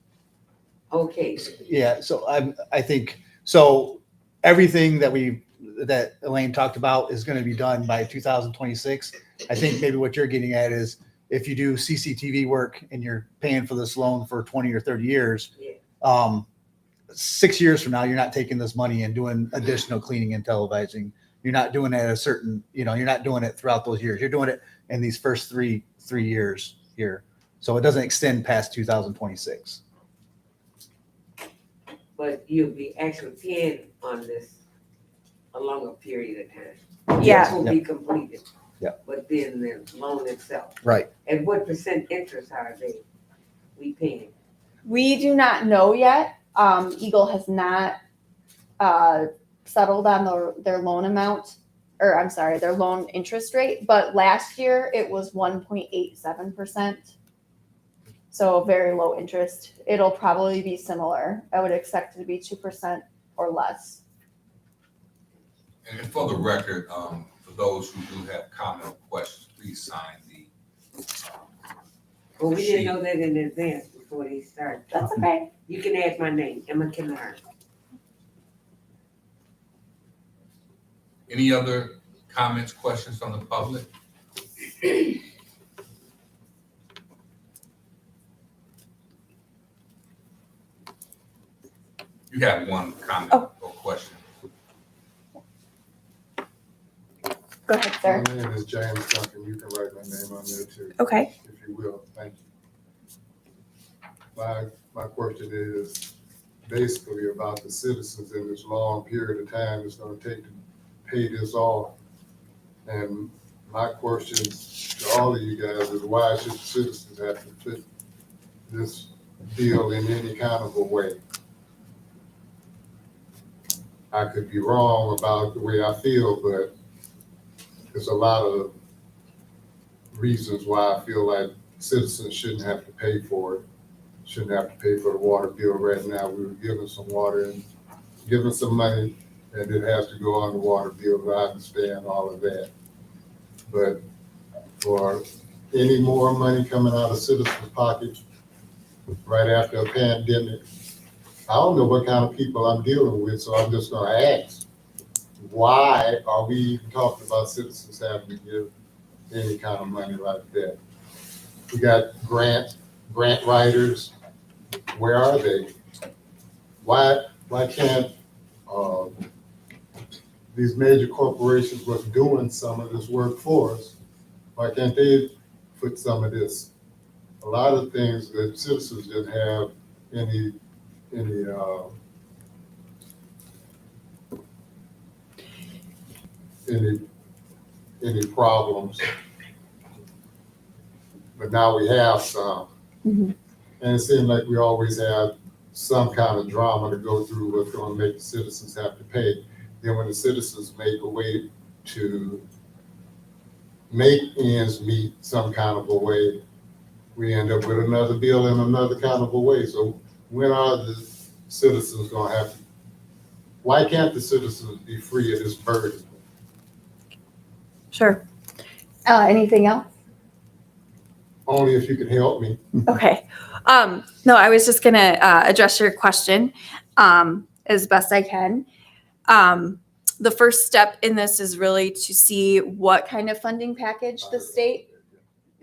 Okay, Yeah, so I think, so everything that Elaine talked about is gonna be done by 2026. I think maybe what you're getting at is if you do CCTV work and you're paying for this loan for 20 or 30 years, Yeah. 6 years from now, you're not taking this money and doing additional cleaning and televising. You're not doing it at a certain, you're not doing it throughout those years. You're doing it in these first three years here. So it doesn't extend past 2026. but you'll be actually paying on this a longer period of time. Yeah. This will be completed. Yeah. But then the loan itself. Right. And what percent interest are we paying? We do not know yet. Eagle has not settled on their loan amount, or I'm sorry, their loan interest rate. But last year it was 1.87%. So very low interest. It'll probably be similar. I would expect it to be 2% or less. And for the record, for those who do have comment or questions, please sign the. Well, we sheet. didn't know that in advance before they started. That's okay. You can add my name, Emma Kennard. Any other comments, questions from the public? You have one comment or question. Go ahead, sir. My name is James Duncan. You can write my name on there too, Okay. if you will. Thank you. My question is basically about the citizens in this long period of time it's gonna take to pay this off. And my question to all of you guys is why should the citizens have to fit this deal in any kind of a way? I could be wrong about the way I feel, but there's a lot of reasons why I feel like citizens shouldn't have to pay for it, shouldn't have to pay for the water bill right now. We were given some water and given some money, and it has to go on the water bill. I understand all of that. But for any more money coming out of citizens' pockets right after a pandemic, I don't know what kind of people I'm dealing with, so I'm just gonna ask, why are we even talking about citizens having to give any kind of money like that? We got grant writers, where are they? Why can't these major corporations what's doing some of this work for us, why can't they put some of this? A lot of things that citizens didn't have any problems. But now we have some. Mhm. And it seems like we always have some kind of drama to go through what's going to make the citizens have to pay. Then when the citizens make a way to make ends meet some kind of a way, we end up with another bill in another kind of a way. So when are the citizens going to have to, why can't the citizens be free of this burden? Sure. Anything else? Only if you can help me. Okay. No, I was just gonna address your question as best I can. The first step in this is really to see what kind of funding package the state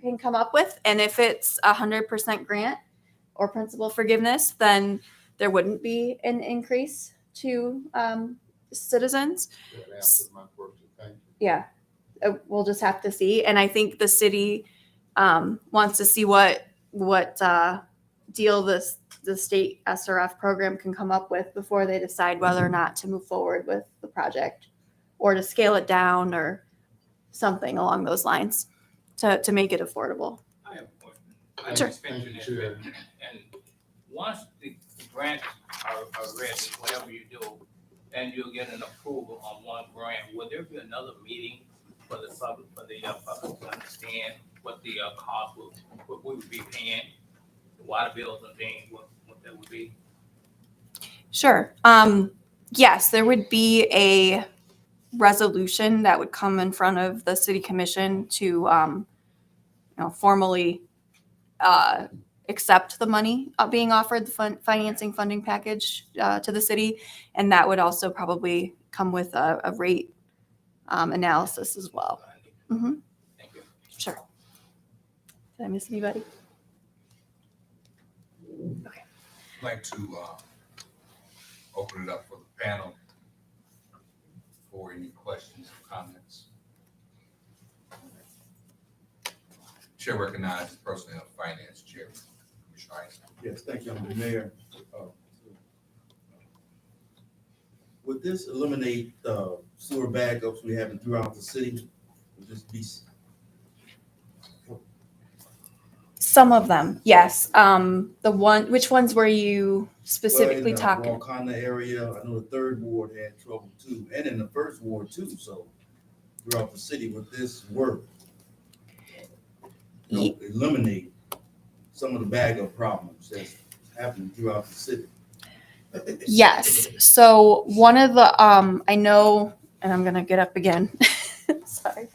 can come up with. And if it's 100% grant or principal forgiveness, then there wouldn't be an increase to citizens. That answers my question. Thank you. Yeah, we'll just have to see. And I think the city wants to see what deal the state SRF program can come up with before they decide whether or not to move forward with the project or to scale it down or something along those lines to make it affordable. I have a question. I Sure. just mentioned Thank you, it, Chair. and once the grants are ready, whatever you do, and you'll get an approval on one grant, will there be another meeting for the public, to understand what the cost will, what we would be paying, the water bills and things, what that would be? Sure. Yes, there would be a resolution that would come in front of the city commission to, formally accept the money being offered, the financing funding package to the city. And that would also probably come with a rate analysis as well. Mhm. Thank you. Sure. Did I miss anybody? I'd like to open it up for the panel for any questions or comments. Chair recognizes Personnel Finance Chair, Commissioner Ice. Yes, thank you, Mr. Mayor. Would this eliminate sewer backups we have throughout the city? Would this be? Some of them, yes. Which ones were you specifically talking? In the Wakanda area, I know the third ward had trouble too, and in the first ward too, so throughout the city, would this work? Eliminate some of the backup problems that's happening throughout the city. Yes. So one of the, I know, and I'm going to get up again. Sorry.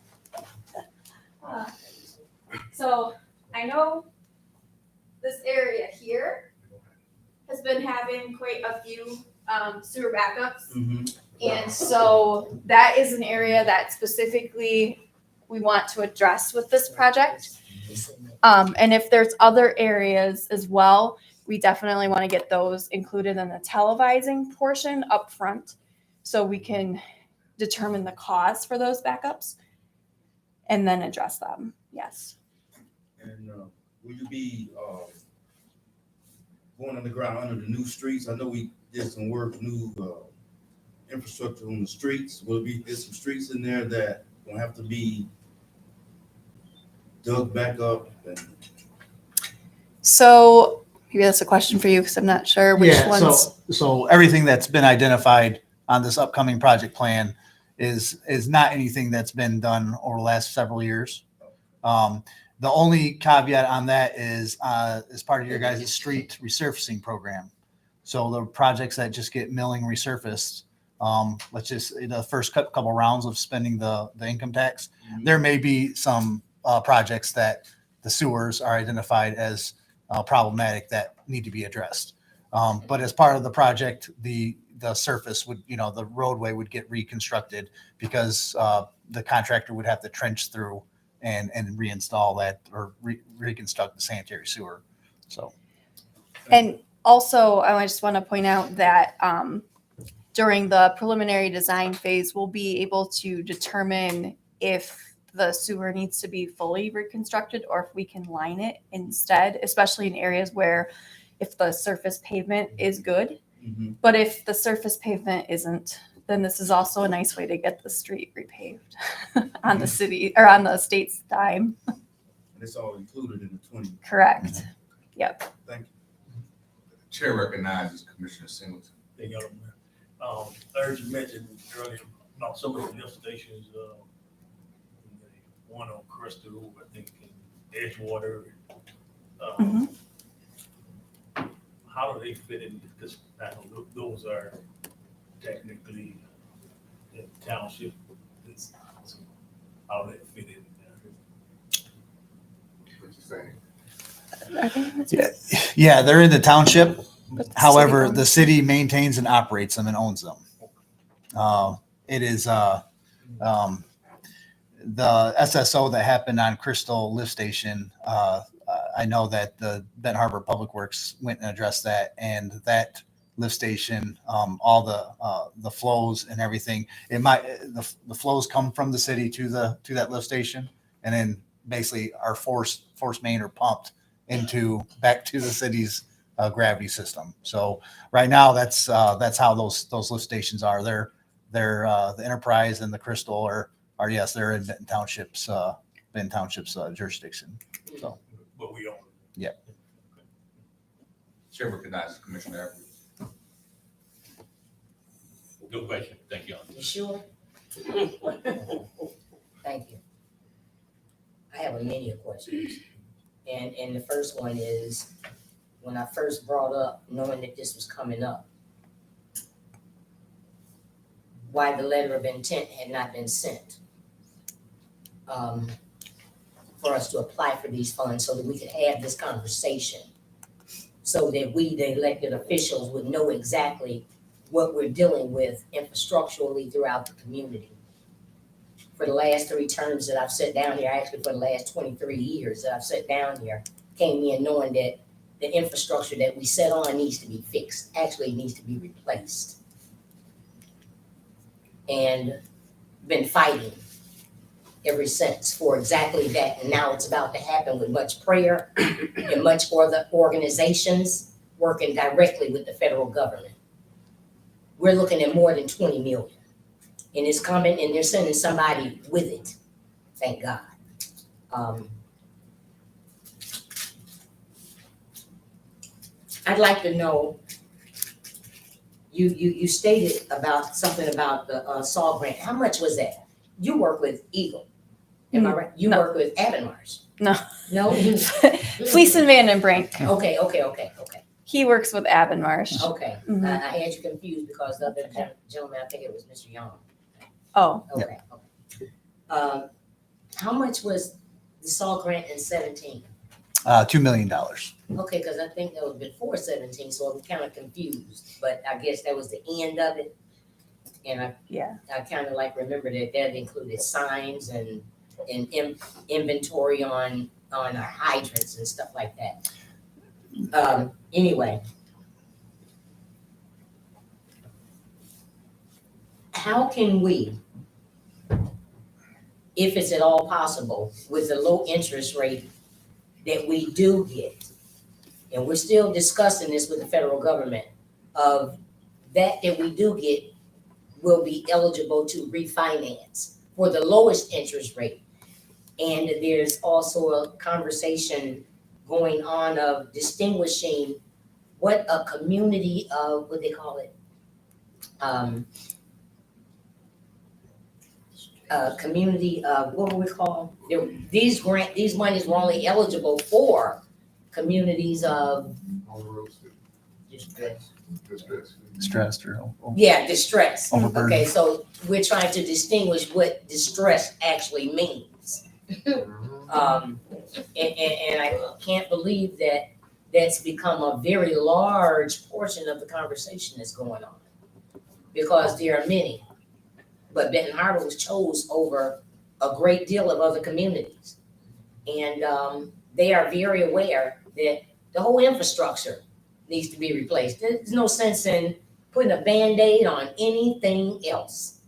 So I know this area here has been having quite a few sewer backups. Mm-hmm. And so that is an area that specifically we want to address with this project. And if there's other areas as well, we definitely want to get those included in the televising portion up front so we can determine the cause for those backups and then address them. Yes. And will you be going underground under the new streets? I know we did some work, new infrastructure on the streets. Will be there's some streets in there that will have to be dug back up? So maybe that's a question for you because I'm not sure which ones. So everything that's been identified on this upcoming project plan is not anything that's been done over the last several years. The only caveat on that is as part of your guys' street resurfacing program. So the projects that just get milling resurfaced, let's just the first couple rounds of spending the income tax, there may be some projects that the sewers are identified as problematic that need to be addressed. But as part of the project, the surface would, the roadway would get reconstructed because the contractor would have to trench through and reinstall that or reconstruct the sanitary sewer. So. And also, I just want to point out that during the preliminary design phase, we'll be able to determine if the sewer needs to be fully reconstructed or if we can line it instead, especially in areas where if the surface pavement is good. Mm-hmm. But if the surface pavement isn't, then this is also a nice way to get the street repaved on the city or on the state's dime. And it's all included in the 20. Correct. Yep. Thank you. Chair recognizes Commissioner Singleton. Thank you, I heard you mention earlier about some of the lift stations, one on Crystal, I think in Edgewater. How do they fit in? Because I know those are technically in township. How do they fit in there? What you saying? Yeah, they're in the township. But the However, city the city maintains and operates them and owns them. It is the SSO that happened on Crystal Lift Station. I know that the Benton Harbor Public Works went and addressed that, and that lift station, all the flows and everything. The flows come from the city to that lift station, and then basically are force main or pumped back to the city's gravity system. So right now, that's how those lift stations are. They're the Enterprise and the Crystal are yes, they're in Benton Township's jurisdiction. So, But we own it. Yeah. Chair recognizes Commissioner Edwards. No question. Thank you. You sure? Thank you. I have a many of questions. And the first one is, when I first brought up, knowing that this was coming up, why the letter of intent had not been sent for us to apply for these funds so that we could have this conversation, so that we, the elected officials, would know exactly what we're dealing with infrastructurally throughout the community. For the last 3 terms that I've sat down here, actually for the last 23 years that I've sat down here, came in knowing that the infrastructure that we set on needs to be fixed, actually needs to be replaced. And been fighting ever since for exactly that. And now it's about to happen with much prayer and much other organizations working directly with the federal government. We're looking at more than 20 million. And it's coming, and they're sending somebody with it. Thank God. I'd like to know, you stated about something about the SAW grant. How much was that? You work with Eagle, am I right? You No. work with Avonmars. No. No? Fleece Van den Brink. Okay. He works with Avonmarsh. Okay, Mhm. I had you confused because the other gentleman, I think it was Mr. Young. Oh, Okay. How much was the SAW grant in 17? $2 million. Okay, because I think that was before 17, so I'm kind of confused, but I guess that was the end of it. And I kind of like remember that included signs and inventory on our hydrants and stuff like that. Anyway. How can we, if it's at all possible, with the low interest rate that we do get, and we're still discussing this with the federal government, of that we do get will be eligible to refinance for the lowest interest rate. And there's also a conversation going on of distinguishing what a community of, what they call it, community of, what would we call, these monies were only eligible for communities of distress. Stressed or Yeah, distress. overburdened. Okay, so we're trying to distinguish what distress actually means. And I can't believe that that's become a very large portion of the conversation that's going on. Because there are many, but Benton Harbor was chose over a great deal of other communities. And they are very aware that the whole infrastructure needs to be replaced. There's no sense in putting a Band-Aid on anything else.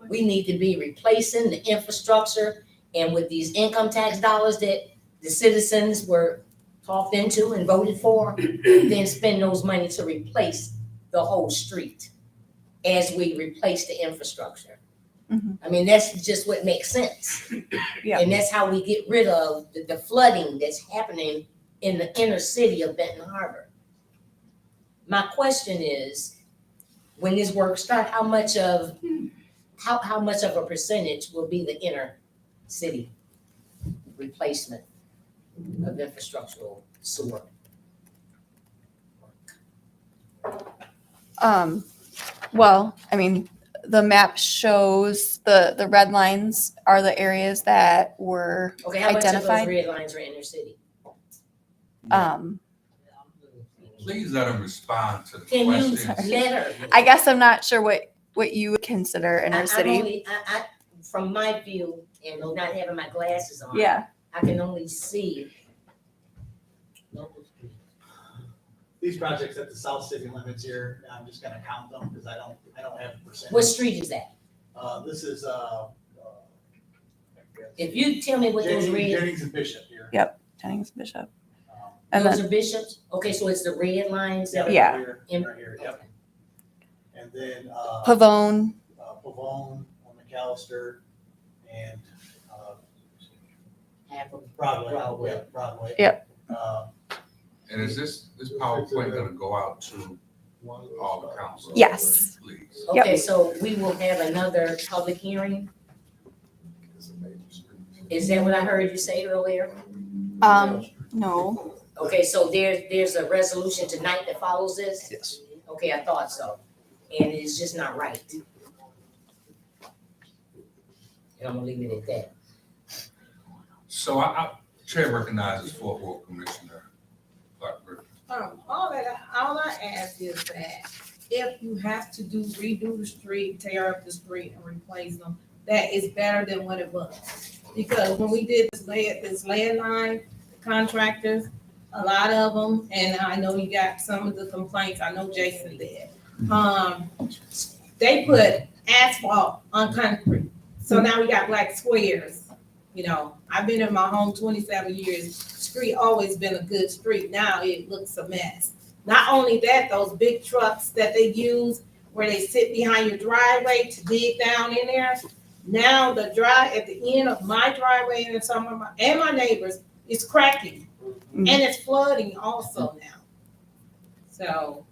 We need to be replacing the infrastructure, and with these income tax dollars that the citizens were talked into and voted for, then spend those money to replace the whole street as we replace the infrastructure. Mhm. I mean, that's just what makes sense. Yeah. And that's how we get rid of the flooding that's happening in the inner city of Benton Harbor. My question is, when this work starts, how much of a percentage will be the inner city replacement of infrastructural sewer? Well, I mean, the map shows the red lines are the areas that were Okay, how much of those identified. red lines are inner city? Please let them respond to the Can you questions. let her? I guess I'm not sure what you would consider inner I'm city. only, from my view, and not having my glasses on. Yeah. I can only see. These projects at the south city limits here, I'm just gonna count them because I don't have a percentage. What street is that? This is, If you tell me what those red, Jennings and Bishop here. Yep, Jennings Bishop. And those then, are bishops? Okay, so it's the red lines that are. Yeah. Right here, yep. And then, Pavone, Pavone, McAllister, and, Half of Broadway. Broadway. Yeah, Broadway. Yep. And is this power plant gonna go out to all the council. Yes. Please. Yep. Okay, so we will have another public hearing? Is that what I heard you say earlier? No. Okay, so there's a resolution tonight that follows this? Yes. Okay, I thought so. And it's just not right. And I'm gonna leave it at that. So Chair recognizes Fourth Ward Commissioner Clark Griffin. All I ask is that if you have to redo the street, tear up the street and replace them, that is better than what it was. Because when we did this landline, contractors, a lot of them, and I know you got some of the complaints, I know Jason did. They put asphalt on concrete, so now we got black squares. You know, I've been in my home 27 years, street always been a good street, now it looks a mess. Not only that, those big trucks that they use where they sit behind your driveway to dig down in there, now the at the end of my driveway and some of my neighbors, it's cracking. And it's flooding also now. So,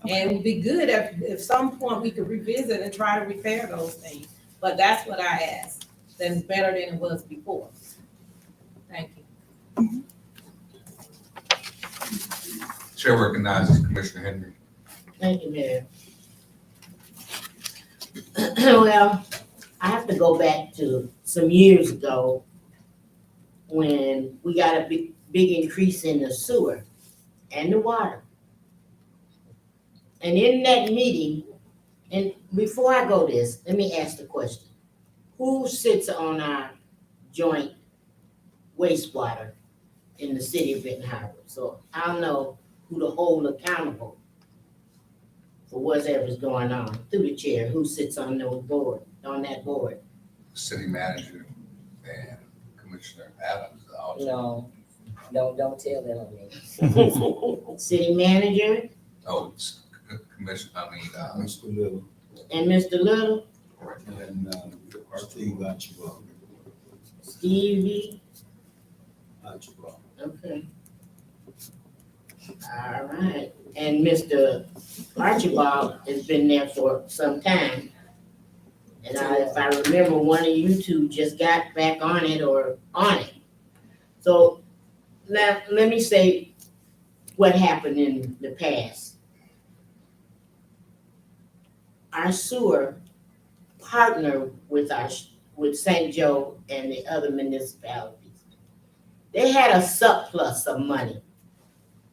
and it would be good if some point we could revisit and try to repair those things. But that's what I asked. That's better than it was before. Thank you. Chair recognizes Commissioner Henry. Thank you, Mayor. Well, I have to go back to some years ago when we got a big increase in the sewer and the water. And in that meeting, and before I go this, let me ask the question. Who sits on our joint wastewater in the city of Benton Harbor? So I'll know who to hold accountable for whatever's going on through the chair, who sits on that board. City Manager and Commissioner Adams. No, don't tell that on me. City Manager Oh, it's Commissioner, Mr. Little and Mr. Little, and Steve Archibald. Stevie, Archibald. okay. All right, and Mr. Archibald has been there for some time. And if I remember, one of you two just got back on it or on it. So now, let me say what happened in the past. Our sewer partnered with St. Joe and the other municipalities. They had a surplus of money.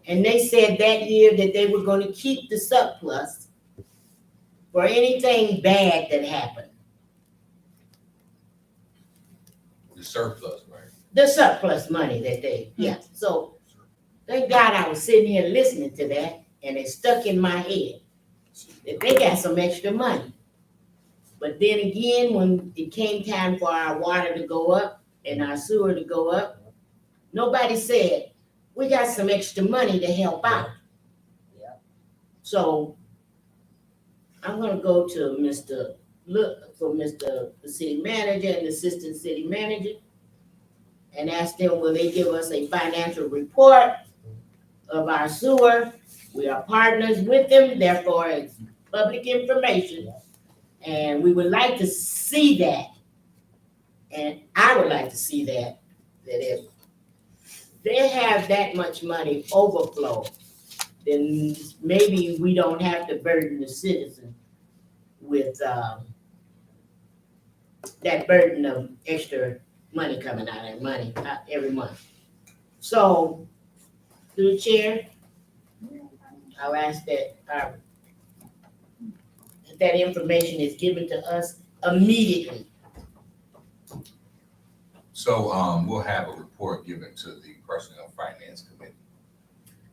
And they said that year that they were going to keep the surplus for anything bad that happened. the surplus, right? The surplus money that yeah. So thank God I was sitting here listening to that and it stuck in my head that they got some extra money. But then again, when it came time for our water to go up and our sewer to go up, nobody said, we got some extra money to help out. Yeah. So I'm gonna go to the city manager and the assistant city manager and ask them, will they give us a financial report of our sewer? We are partners with them, therefore it's public information. And we would like to see that. And I would like to see that if they have that much money overflow, then maybe we don't have to burden the citizen with that burden of extra money coming out of money every month. So, through the chair, I'll ask that that information is given to us immediately. So, we'll have a report given to the Personnel Finance Committee.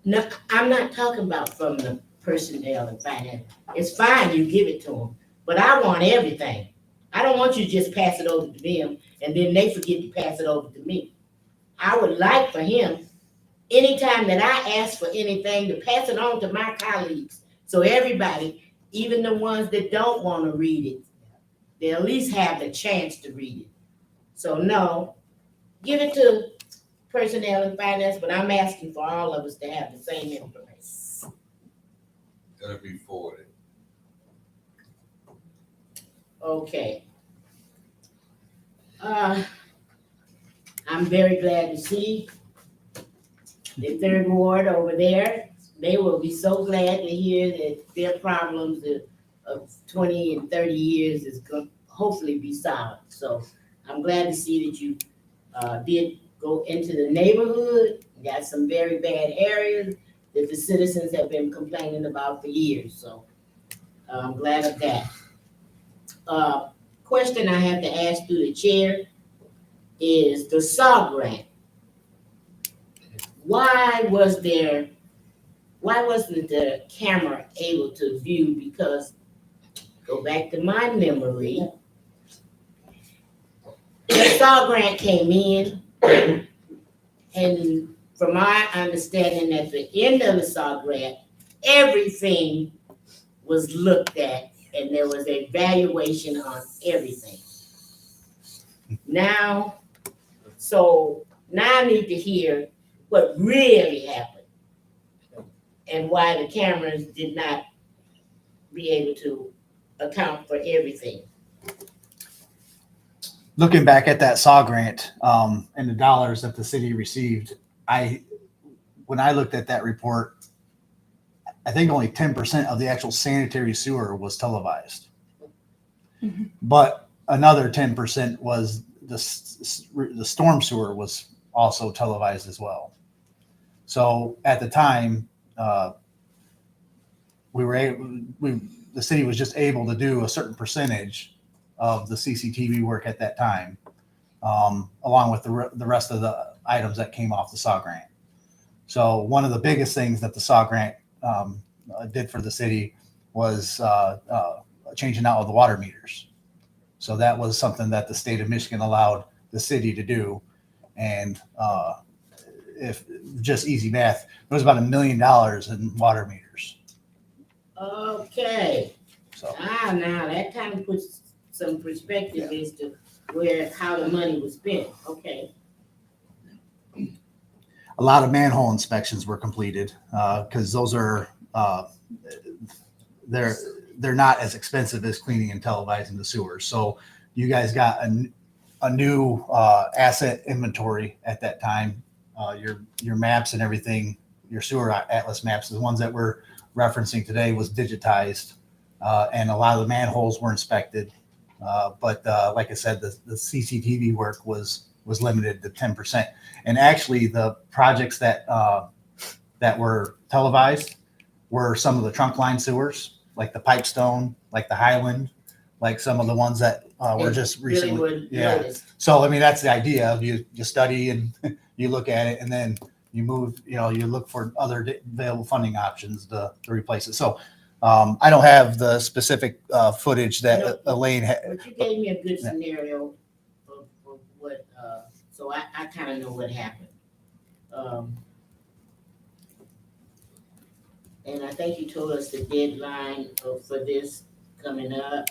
No, I'm not talking about from the personnel and finance. It's fine, you give it to them, but I want everything. I don't want you to just pass it over to them and then they forget to pass it over to me. I would like for him, anytime that I ask for anything, to pass it on to my colleagues. So everybody, even the ones that don't want to read it, they at least have the chance to read it. So no, give it to personnel and finance, but I'm asking for all of us to have the same information. It'll be forwarded. Okay. I'm very glad to see the third ward over there. They will be so glad to hear that their problems of 20 and 30 years is going hopefully be solved. So I'm glad to see that you did go into the neighborhood, got some very bad areas that the citizens have been complaining about for years. So I'm glad of that. Question I have to ask through the chair is the SAW grant. Why wasn't the camera able to view? Because go back to my memory, the SAW grant came in, and from my understanding, at the end of the SAW grant, everything was looked at and there was a valuation on everything. Now I need to hear what really happened and why the cameras did not be able to account for everything. Looking back at that SAW grant, and the dollars that the city received, when I looked at that report, I think only 10% of the actual sanitary sewer was televised. Mm-hmm. But another 10% was the storm sewer was also televised as well. So at the time, the city was just able to do a certain percentage of the CCTV work at that time, along with the rest of the items that came off the SAW grant. So one of the biggest things that the SAW grant did for the city was changing out of the water meters. So that was something that the state of Michigan allowed the city to do. And if just easy math, it was about $1 million in water meters. Okay. So now that kind of puts some perspective as to how the money was spent. Okay. a lot of manhole inspections were completed because those are they're not as expensive as cleaning and televising the sewers. So you guys got a new asset inventory at that time. Your maps and everything, your sewer atlas maps, the ones that we're referencing today, was digitized, and a lot of the manholes were inspected. But like I said, the CCTV work was limited to 10%. And actually, the projects that were televised were some of the trunk line sewers, like the Pipestone, like the Highland, like some of the ones that were just recently. Yeah. So I mean, that's the idea of you study and you look at it, and then you move. You look for other available funding options to replace it. So I don't have the specific footage that Elaine had. But you gave me a good scenario of what, so I kind of know what happened. And I think you told us the deadline for this coming up.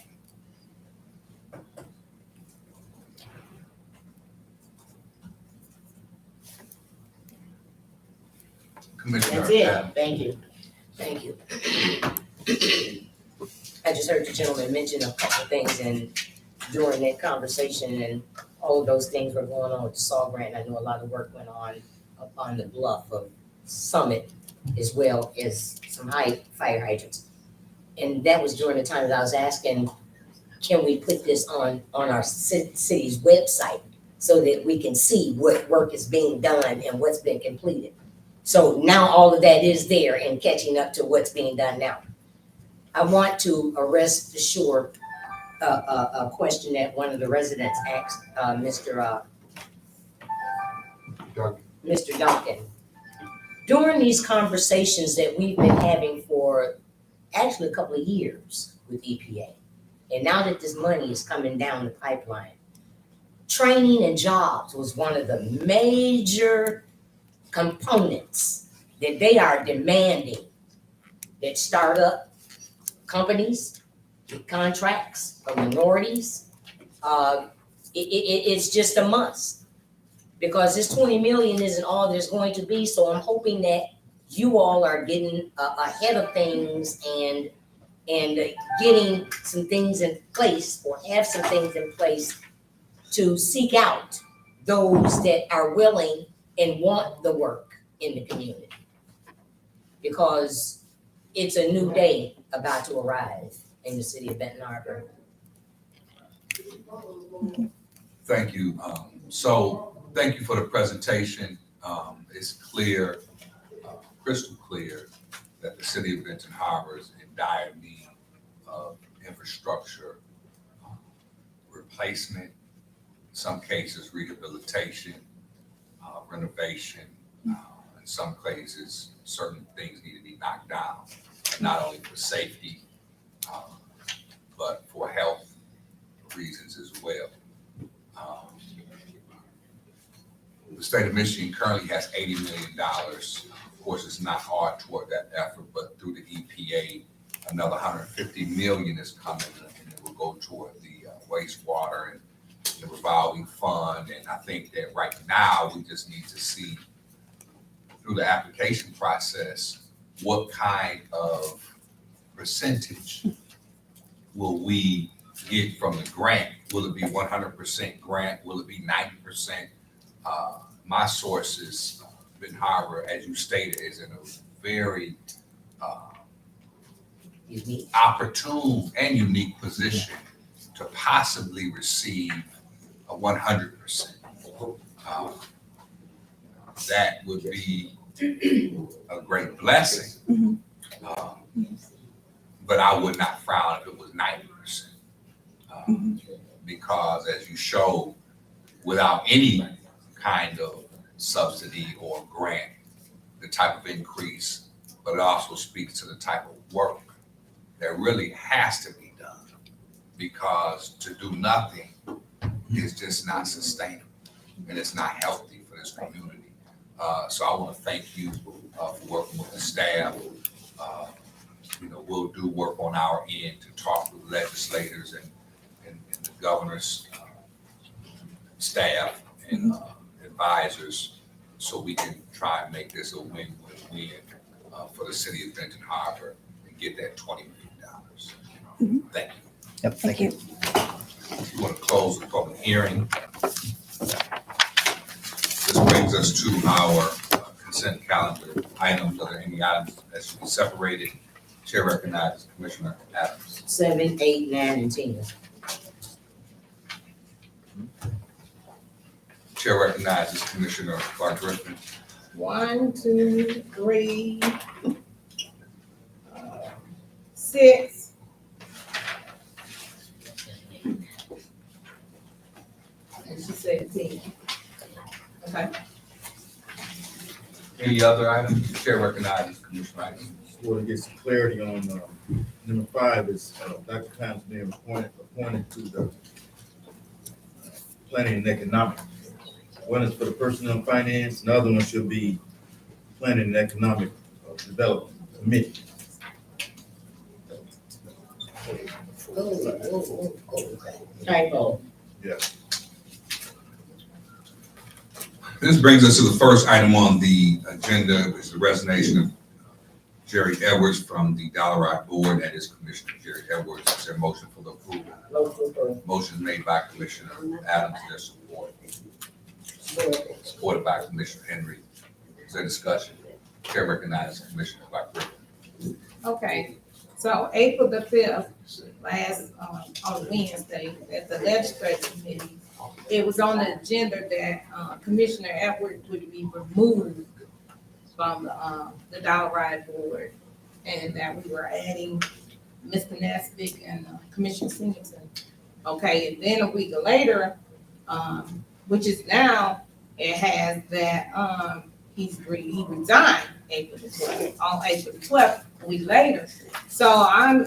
Commissioner. That's it. Thank you. Thank you. I just heard the gentleman mention a couple of things, and during that conversation, and all of those things were going on with the SAW grant. I know a lot of work went on up on the bluff of Summit, as well as some high fire hydrants. And that was during the time that I was asking, can we put this on our city's website so that we can see what work is being done and what's been completed? So now all of that is there and catching up to what's being done now. I want to rest assured a question that one of the residents asked Mr. Duncan. During these conversations that we've been having for actually a couple of years with EPA, and now that this money is coming down the pipeline, training and jobs was one of the major components that they are demanding that startup companies get contracts for minorities. It's just a must, because this 20 million isn't all there's going to be. So I'm hoping that you all are getting ahead of things and getting some things in place or have some things in place to seek out those that are willing and want the work in the community. Because it's a new day about to arrive in the city of Benton Harbor. Thank you. So thank you for the presentation. It's clear, crystal clear, that the city of Benton Harbor is in dire need of infrastructure replacement, in some cases rehabilitation, renovation. In some cases, certain things need to be knocked down, not only for safety, but for health reasons as well. The state of Michigan currently has $80 million. Of course, it's not hard toward that effort, but through the EPA, another $150 million is coming, and it will go toward the wastewater and the revolving fund. And I think that right now, we just need to see through the application process, what kind of percentage will we get from the grant? Will it be 100% grant? Will it be 90%? My sources, Benton Harbor, as you stated, is in a very opportune and unique position to possibly receive a 100%. That would be a great blessing. But I would not frown if it was 90%. Because as you show, without any kind of subsidy or grant, the type of increase, but it also speaks to the type of work that really has to be done. Because to do nothing is just not sustainable, and it's not healthy for this community. So I want to thank you for working with the staff. We'll do work on our end to talk with legislators and the governor's staff and advisors, so we can try and make this a win-win-win for the city of Benton Harbor and get that $20 million. Thank you. Yep, thank you. You want to close the public hearing? This brings us to our consent calendar items. Are there any items that should be separated? Chair recognizes Commissioner Adams. 7, 8, 9, and 10. Chair recognizes Commissioner Clark Griffin. 1, 2, 3, 6. And she said 10. Okay. Any other items? Chair recognizes Commissioner Rice. Just want to get some clarity on number 5 is Dr. Thomas being appointed to the planning and economic. One is for the personnel and finance, and the other one should be planning and economic development committee. Typo. Yes. This brings us to the first item on the agenda, which is the resignation of Jerry Edwards from the Dollaride Board. That is Commissioner Jerry Edwards. Is there a motion for the approval? Motion approved. Motion made by Commissioner Adams. Is there support? Supported by Commissioner Henry. Is there discussion? Chair recognizes Commissioner Clark Griffin. Okay, so April the 5th, last, on Wednesday, at the legislative committee, it was on the agenda that, Commissioner Edwards would be removed from the Dollaride Board, and that we were adding Mr. Nesbitt and Commissioner Singleton. Okay, and then a week later, which is now, it has that, he resigned April the 12th, on April the 12th, a week later. So I'm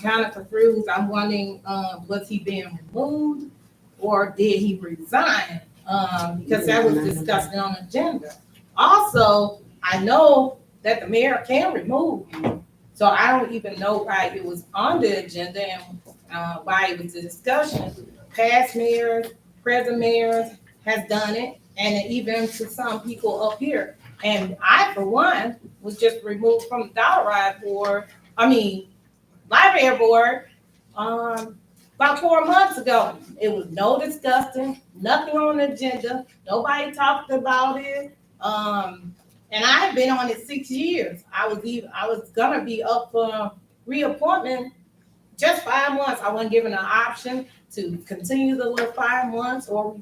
kind of confused. I'm wondering, was he being removed or did he resign? Because that was discussed on the agenda. Also, I know that the mayor can remove you. So I don't even know why it was on the agenda and why it was a discussion. Past mayors, present mayors has done it, and even to some people up here. And I, for one, was just removed from the library board, about 4 months ago. It was no discussing, nothing on the agenda, nobody talked about it. And I have been on it 6 years. I was gonna be up for reappointment just 5 months. I wasn't given an option to continue the little 5 months or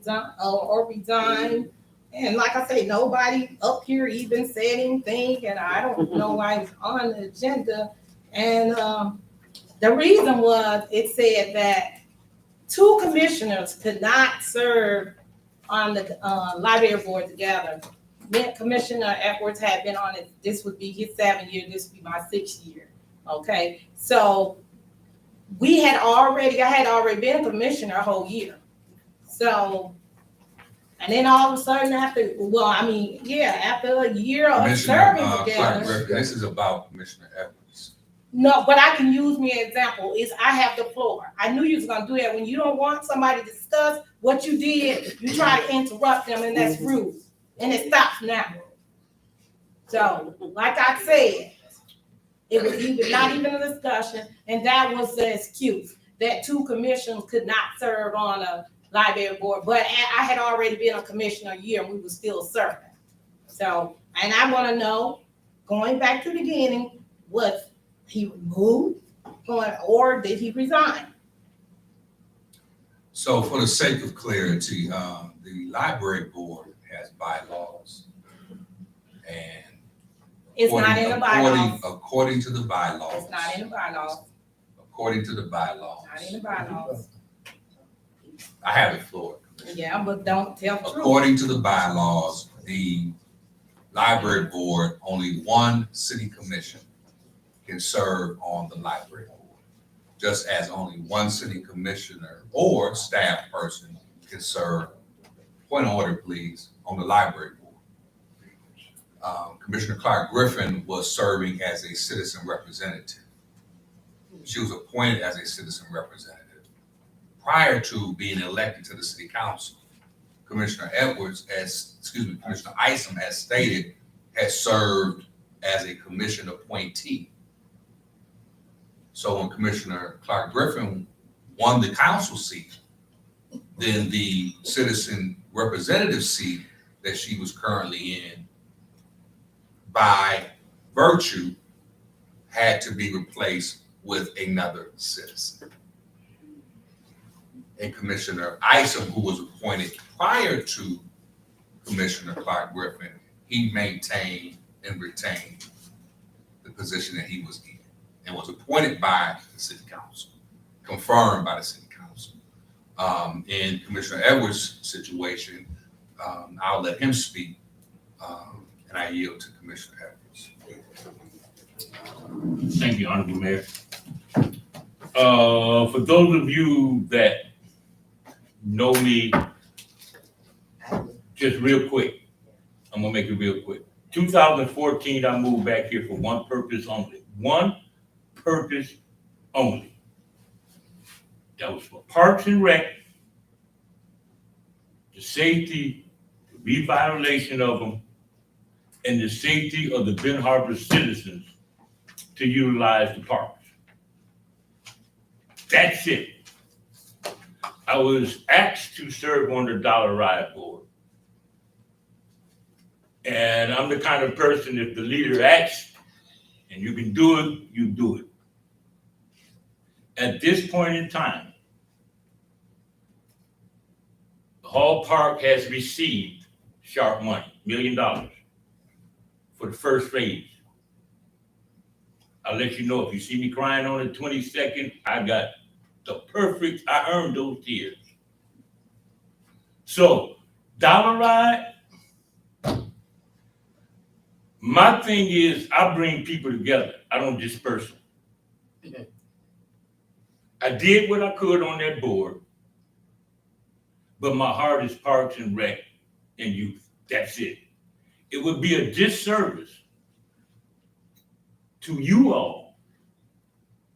resign. And like I say, nobody up here even said anything, and I don't know why it's on the agenda. And the reason was, it said that 2 commissioners could not serve on the library board together. Commissioner Edwards had been on it. This would be his 7th year. This would be my 6th year. Okay, so I had already been a commissioner a whole year. So, and then all of a sudden after a year of Commissioner serving Clark together. Griffin, this is about Commissioner Edwards. No, but I can use me as example is I have the floor. I knew you was gonna do that. When you don't want somebody to discuss what you did, you try to interrupt them, and that's rude. And it stops now. So, like I said, it was not even a discussion, and that was the excuse that 2 commissioners could not serve on a library board. But I had already been a commissioner a year, and we were still serving. So, and I want to know, going back to the beginning, was he removed, or did he resign? So for the sake of clarity, the library board has bylaws. And It's not in the bylaws. according to the bylaws. It's not in the bylaws. According to the bylaws. Not in the bylaws. I have it, Floyd. Yeah, but don't tell the truth. According to the bylaws, the library board, only 1 city commission can serve on the library board. Just as only 1 city commissioner or staff person can serve, point of order, please, on the library board. Commissioner Clark Griffin was serving as a citizen representative. She was appointed as a citizen representative prior to being elected to the city council. Commissioner Commissioner Isom has stated, has served as a commission appointee. So when Commissioner Clark Griffin won the council seat, then the citizen representative seat that she was currently in, by virtue, had to be replaced with another citizen. And Commissioner Isom, who was appointed prior to Commissioner Clark Griffin, he maintained and retained the position that he was in and was appointed by the city council, confirmed by the city council. In Commissioner Edwards' situation, I'll let him speak, and I yield to Commissioner Edwards. Thank you, Honorable Mayor. For those of you that know me, just real quick, I'm gonna make it real quick. 2014, I moved back here for one purpose only. One purpose only. That was for Parks and Rec, the safety, the revitalization of them, and the safety of the Ben Harbor citizens to utilize the parks. That's it. I was asked to serve on the Dollar Ride Board. And I'm the kind of person, if the leader asks and you can do it, you do it. At this point in time, the Hall Park has received sharp money, $1 million, for the first phase. I'll let you know, if you see me crying on the 22nd, I earned those tears. So, Dollar Ride, my thing is I bring people together. I don't disperse them. I did what I could on that board, but my heart is Parks and Rec and youth. That's it. It would be a disservice to you all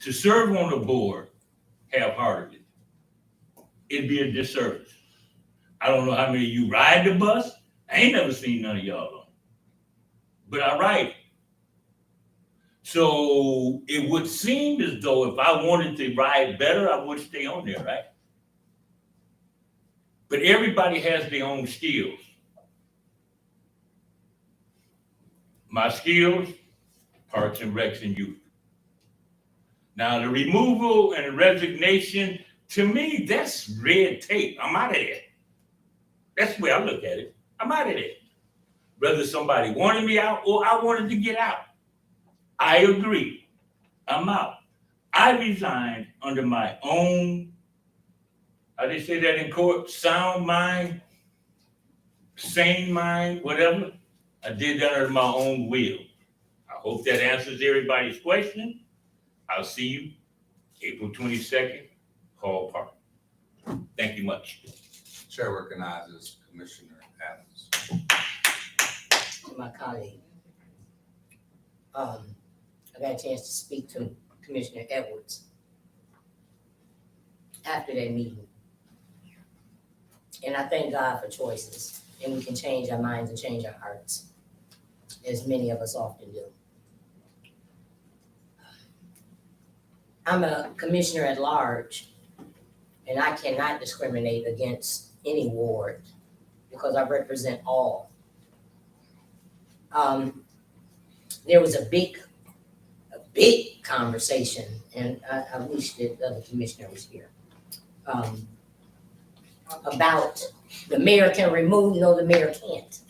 to serve on the board half-heartedly. It'd be a disservice. I don't know how many of you ride the bus. I ain't never seen none of y'all on. but I write it. So it would seem as though if I wanted to ride better, I would stay on there, right? But everybody has their own skills. My skills, Parks and Recs and youth. Now the removal and the resignation, to me, that's red tape. I'm out of there. That's the way I look at it. I'm out of there. Whether somebody wanted me out or I wanted to get out. I agree. I'm out. I resigned under my own, how they say that in court, sound mind, sane mind, whatever. I did that under my own will. I hope that answers everybody's question. I'll see you April 22nd, Hall Park. Thank you much. Chair recognizes Commissioner Adams. My colleague. I got a chance to speak to Commissioner Edwards after that meeting. And I thank God for choices, and we can change our minds and change our hearts, as many of us often do. I'm a commissioner at large, and I cannot discriminate against any ward because I represent all. There was a big conversation, and I wish that the other commissioner was here, about the mayor can remove, no, the mayor can't.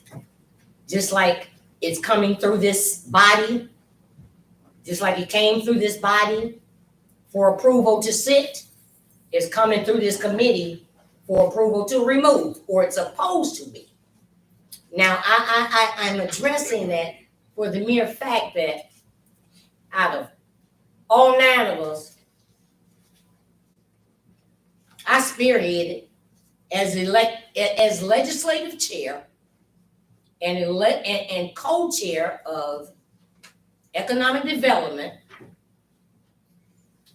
Just like it's coming through this body, just like it came through this body for approval to sit, it's coming through this committee for approval to remove, or it's supposed to be. Now, I'm addressing that for the mere fact that out of all 9 of us, I spearheaded as legislative chair and co-chair of economic development.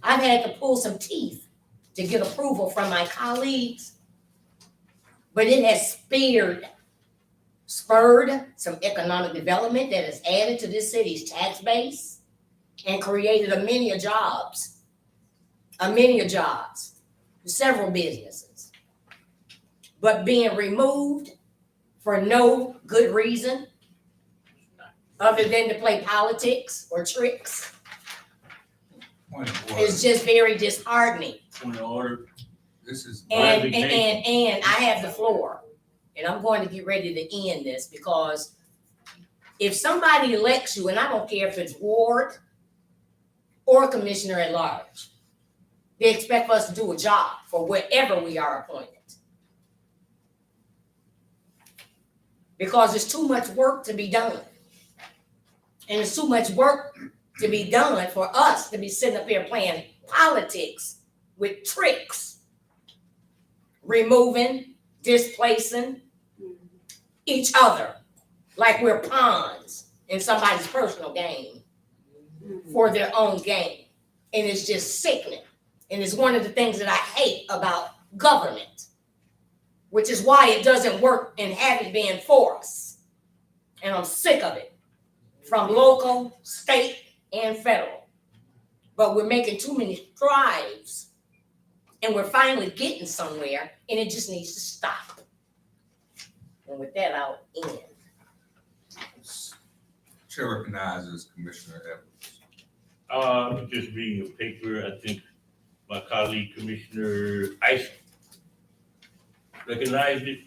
I've had to pull some teeth to get approval from my colleagues, but it has spurred some economic development that has added to this city's tax base and created a many of jobs, several businesses. But being removed for no good reason other than to play politics or tricks Point of order. is just very disheartening. Point of order. This is. And I have the floor, and I'm going to get ready to end this, because if somebody elects you, and I don't care if it's ward or commissioner at large, they expect us to do a job for wherever we are appointed. Because there's too much work to be done. And there's too much work to be done for us to be sitting up here playing politics with tricks, removing, displacing each other like we're pawns in somebody's personal game for their own gain. And it's just sickening. And it's one of the things that I hate about government, which is why it doesn't work and haven't been for us. And I'm sick of it, from local, state, and federal. But we're making too many strides, and we're finally getting somewhere, and it just needs to stop. And with that, I'll end. Chair recognizes Commissioner Edwards. I'm just reading a paper. I think my colleague Commissioner Ice recognized it.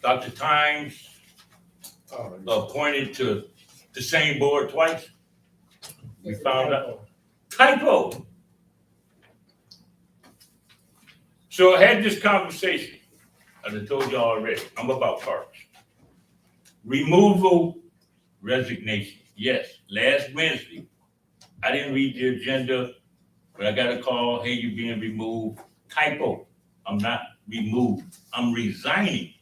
Dr. Times appointed to the same board twice. We found out. Typo. So I had this conversation, as I told you already, I'm about parks. Removal, resignation. Yes, last Wednesday, I didn't read the agenda, but I got a call, hey, you're being removed. Typo, I'm not removed, I'm resigning.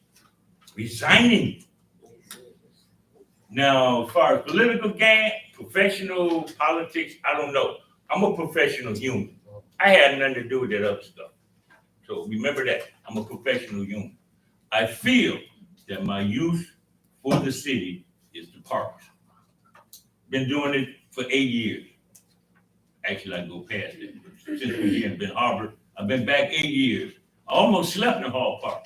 Now, as far as political gain, professional politics, I don't know. I'm a professional human. I had nothing to do with that other stuff. So remember that, I'm a professional human. I feel that my use for the city is the parks. Been doing it for 8 years. Actually, I go past it. Since we're here in Ben Harbor, I've been back 8 years. I almost slept in Hall Park.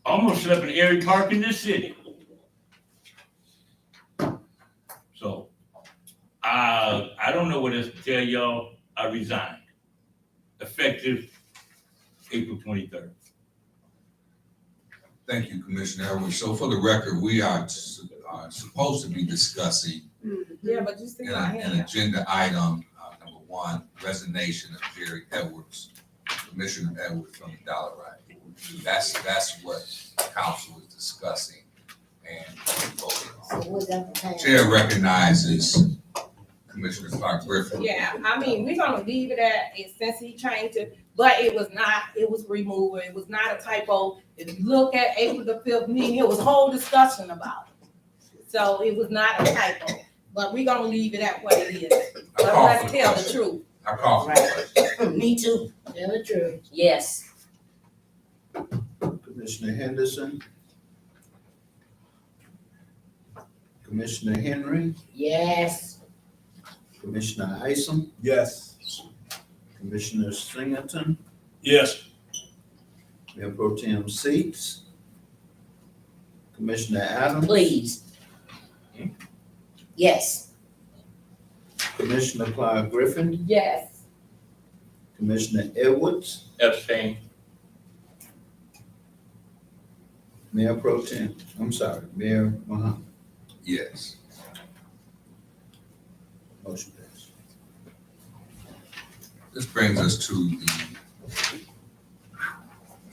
Almost slept in every park in this city. So, I don't know what else to tell y'all. I resigned. Effective April 23rd. Thank you, Commissioner Edwards. So for the record, we are supposed to be discussing Yeah, but you see my an hand. agenda item, number one, resignation of Jerry Edwards, Commissioner Edwards from the Dollar Ride. That's what council is discussing and voting on. So what's that for time? Chair recognizes Commissioner Clark Griffin. Yeah, I mean, we're gonna leave it at, it since he changed it, but it was not, it was removed, it was not a typo. If you look at April the 5th meeting, it was a whole discussion about it. So it was not a typo, but we're gonna leave it at what it is. But I call let's for the tell the question. truth. I call for the question. Me too. Tell the truth. Yes. Commissioner Henderson. Commissioner Henry, Yes. Commissioner Isom, Yes. Commissioner Singleton, Yes. Mayor Pro Tem Seats, Commissioner Adams. Please. Yes. Commissioner Clark Griffin, Yes. Commissioner Edwards, Abstain. Mayor Pro Tem, Mayor Muhammad. Yes. Motion passed. This brings us to the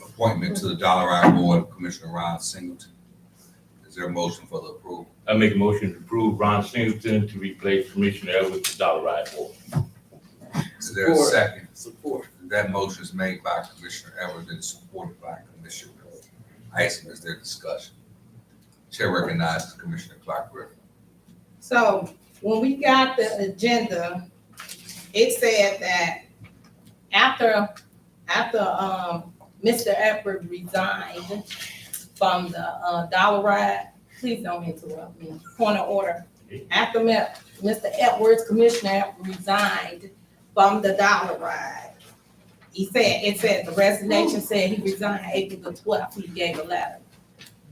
appointment to the Dollar Ride Board of Commissioner Ron Singleton. Is there a motion for the approval? I make a motion to approve Ron Singleton to replace Commissioner Edwards to Dollar Ride Board. Is there a second? Support. That motion is made by Commissioner Edwards and supported by Commissioner Isom. Is there discussion? Chair recognizes Commissioner Clark Griffin. So when we got the agenda, it said that after Mr. Edwards resigned from the Dollar Ride, please don't interrupt me, point of order. After Mr. Edwards, Commissioner resigned from the Dollar Ride, it said the resignation said he resigned April the 12th, he gave a letter.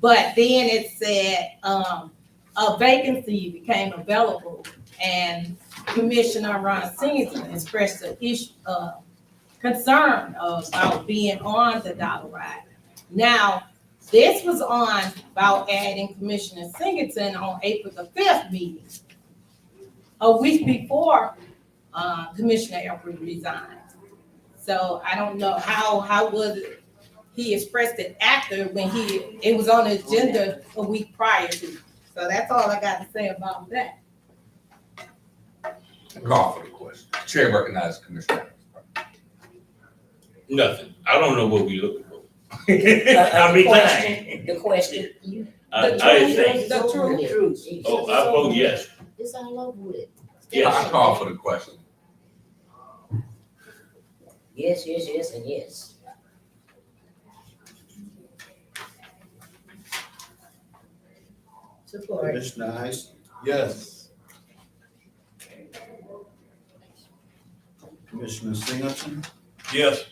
But then it said, a vacancy became available and Commissioner Ron Singleton expressed an issue, concern about being on the Dollar Ride. Now, this was on about adding Commissioner Singleton on April the 5th meeting, a week before, Commissioner Edwards resigned. So I don't know how was it, he expressed it after when it was on the agenda a week prior to. So that's all I got to say about that. Call for the question. Chair recognizes Commissioner Edwards. Nothing. I don't know what we looking for. I resign. The question. I The say, truth. oh, I vote yes. It's all over with. I call for the question. Yes, yes, yes, and yes. Support. Commissioner Isom, Yes. Commissioner Singleton, Yes.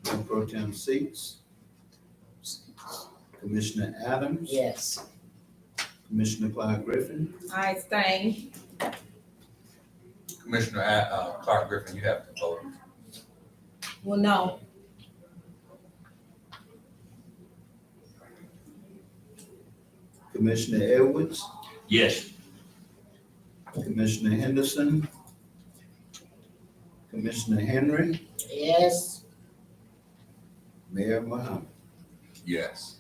Mayor Pro Tem Seats, Commissioner Adams. Yes. Commissioner Clark Griffin, I abstain. Commissioner Clark Griffin, you have to vote. Well, no. Commissioner Edwards, Yes. Commissioner Henderson, Commissioner Henry, Yes. Mayor Muhammad. Yes.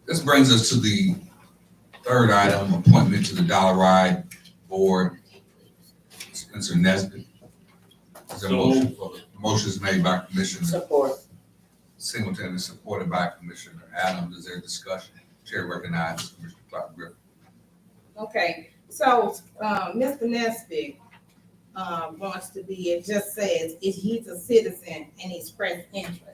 This brings us to the third item, appointment to the Dollar Ride Board. Spencer Nesbitt. Is there a motion for the motion is made by Commissioner Support. Singleton and supported by Commissioner Adams. Is there discussion? Chair recognizes Commissioner Clark Griffin. Okay, so, Mr. Nesbitt, wants to be, it just says, if he's a citizen and express interest.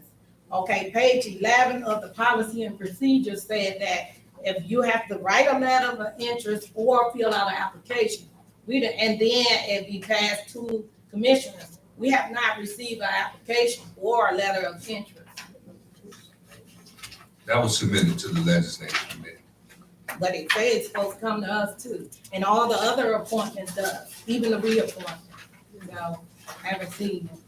Okay, page 11 of the policy and procedure said that if you have to write a letter of interest or fill out an application, and then if you pass 2 commissioners, we have not received an application or a letter of interest. That was submitted to the legislative committee. But it says it's supposed to come to us too, and all the other appointments does, even the reappointment. I haven't seen it.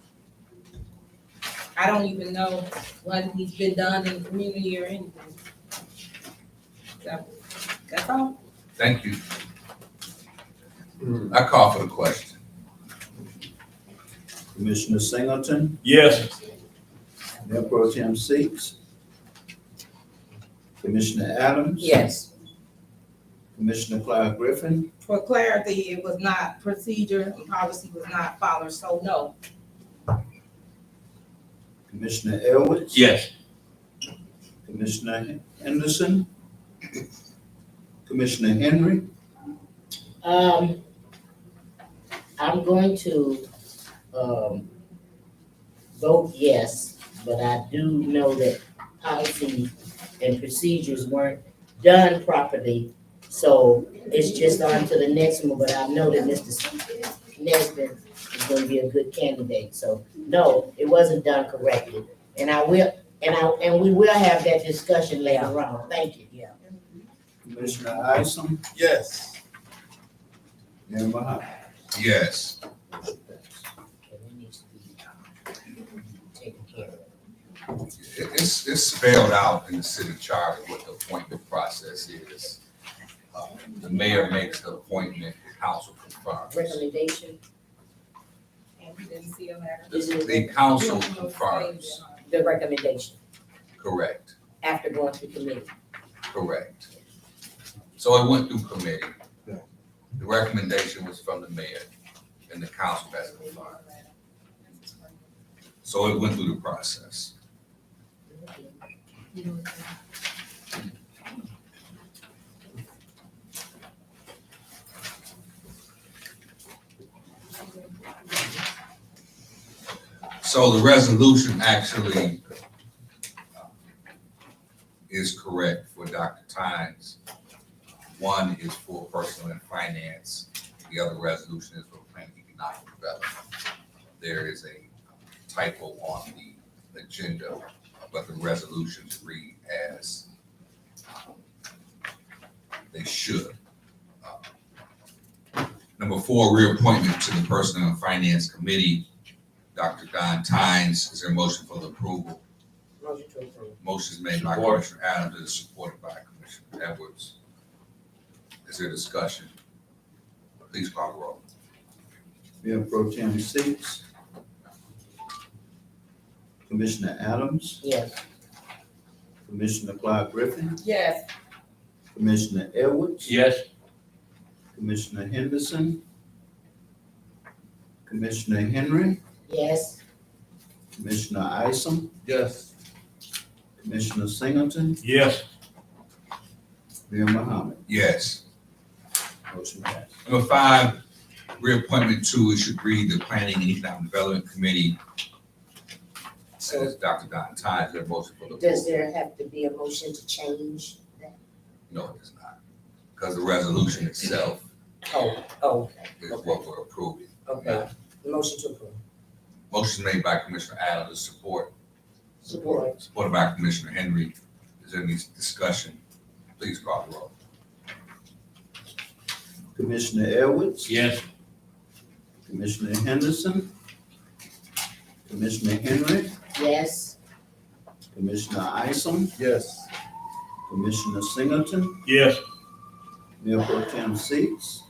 I don't even know what he's been done in the community or anything. So, that's all. Thank you. I call for the question. Commissioner Singleton, Yes. Mayor Pro Tem Seats, Commissioner Adams. Yes. Commissioner Clyde Griffin, For clarity, it was not procedure and policy was not followed, so no. Commissioner Elwood. Yes. Commissioner Henderson, Commissioner Henry, I'm going to, vote yes, but I do know that policy and procedures weren't done properly. So it's just on to the next one, but I know that Mr. Nesbitt is gonna be a good candidate. So, no, it wasn't done correctly. And we will have that discussion later on. Thank you. Yeah. Commissioner Isom, Yes. Mayor Muhammad. Yes. It's spelled out in the city charter what the appointment process is. The mayor makes the appointment, the council confirms. Recommendation, And we didn't see a letter. The council confirms, the recommendation correct, after going to committee. correct. So it went through committee. The recommendation was from the mayor and the council has confirmed. So it went through the process. So the resolution actually is correct for Dr. Tynes. One is for personal and finance. The other resolution is for planning and economic development. There is a typo on the agenda, but the resolutions read as they should. Number 4, reappointment to the Personnel and Finance Committee. Dr. Don Tynes, is there a motion for the approval? Motion to approve. Motion is made by Support. Commissioner Adams and supported by Commissioner Edwards. Is there discussion? Please call the roll. Mayor Pro Tem Seats, Commissioner Adams, Yes. Commissioner Clyde Griffin, Yes. Commissioner Edwards. Yes. Commissioner Henderson, Commissioner Henry, Yes. Commissioner Isom, Yes. Commissioner Singleton, Yes. Mayor Muhammad. Yes. Motion passed. Number 5, reappointment to, it should read the Planning and Economic Development Committee. Says Dr. Don Tynes, is there a motion for the Does approval? there have to be a motion to change that? No, it does not. Because the resolution itself Okay, is what we're approving. okay. Motion to approve. Motion made by Commissioner Adams, support, Support. supported by Commissioner Henry. Is there any discussion? Please call the roll. Commissioner Edwards. Yes. Commissioner Henderson, Commissioner Henry, Yes. Commissioner Isom, Yes. Commissioner Singleton, Yes. Mayor Pro Tem Seats,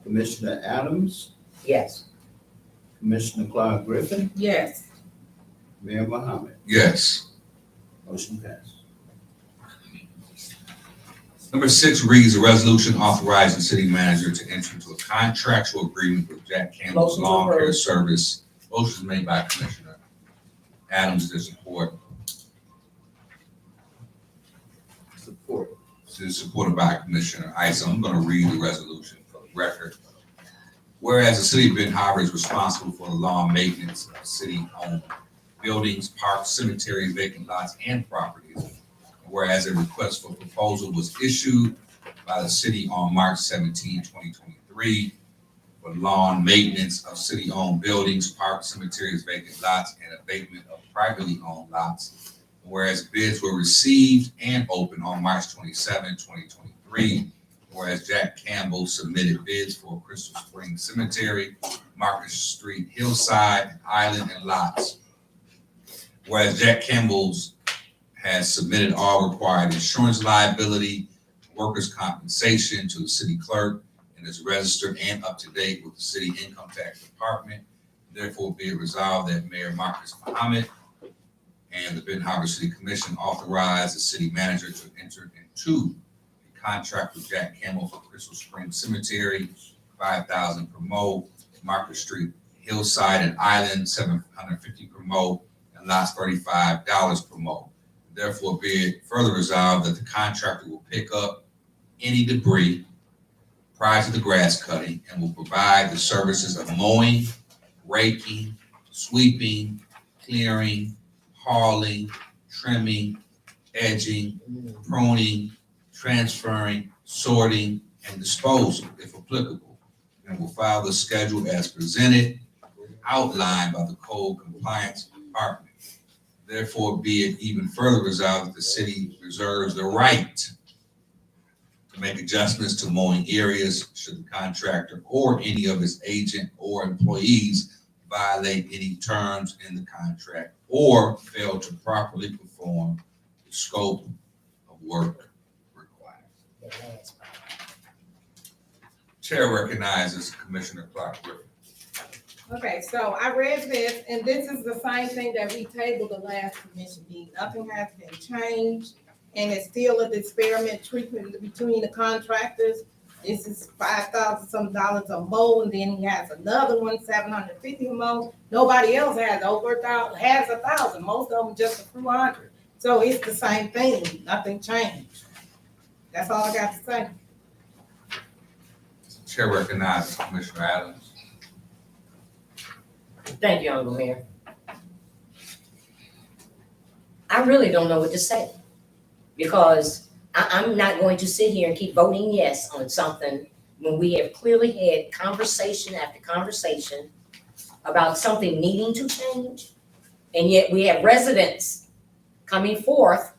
Commissioner Adams, Yes. Commissioner Clyde Griffin, Yes. Mayor Muhammad. Yes. Motion passed. Number 6 reads a resolution authorizing city manager to enter into a contractual agreement with Jack Campbell's Motion to Lawn Care approve. Service. Motion is made by Commissioner Adams, to support, Support. supported by Commissioner Isom. I'm going to read the resolution for the record. Whereas the city of Ben Harbor is responsible for the lawn maintenance of city-owned buildings, parks, cemeteries, vacant lots, and properties. Whereas a request for proposal was issued by the city on March 17, 2023, for lawn maintenance of city-owned buildings, parks, cemeteries, vacant lots, and abatement of privately owned lots. Whereas bids were received and opened on March 27, 2023. Whereas Jack Campbell submitted bids for Crystal Springs Cemetery, Market Street, Hillside, Island, and lots. Whereas Jack Campbell's has submitted all required insurance liability, workers' compensation to the city clerk, and is registered and up to date with the city income tax department. Therefore, be it resolved that Mayor Marcus Muhammad and the Ben Harbor City Commission authorize the city manager to enter into a contract with Jack Campbell for Crystal Springs Cemetery, $5,000 per mow, Market Street, Hillside, and Island, $750 per mow, and lots $35 per mow. Therefore, be it further resolved that the contractor will pick up any debris prior to the grass cutting and will provide the services of mowing, raking, sweeping, clearing, hauling, trimming, edging, pruning, transferring, sorting, and disposal, if applicable, and will file the schedule as presented, outlined by the Code Compliance Department. Therefore, be it even further resolved that the city reserves the right to make adjustments to mowing areas should the contractor or any of its agent or employees violate any terms in the contract or fail to properly perform the scope of work required. Chair recognizes Commissioner Clark Griffin. Okay, so I read this, and this is the same thing that we tabled the last commission meeting. Nothing has been changed, and it's still an experiment treatment between the contractors. This is $5,000 some dollars a mow, and then he has another one, $750 a mow. Nobody else has over 1,000, has 1,000. Most of them just a few hundred. So it's the same thing. Nothing changed. That's all I got to say. Chair recognizes Commissioner Adams. Thank you, Honorable Mayor. I really don't know what to say because I'm not going to sit here and keep voting yes on something when we have clearly had conversation after conversation about something needing to change. And yet we have residents coming forth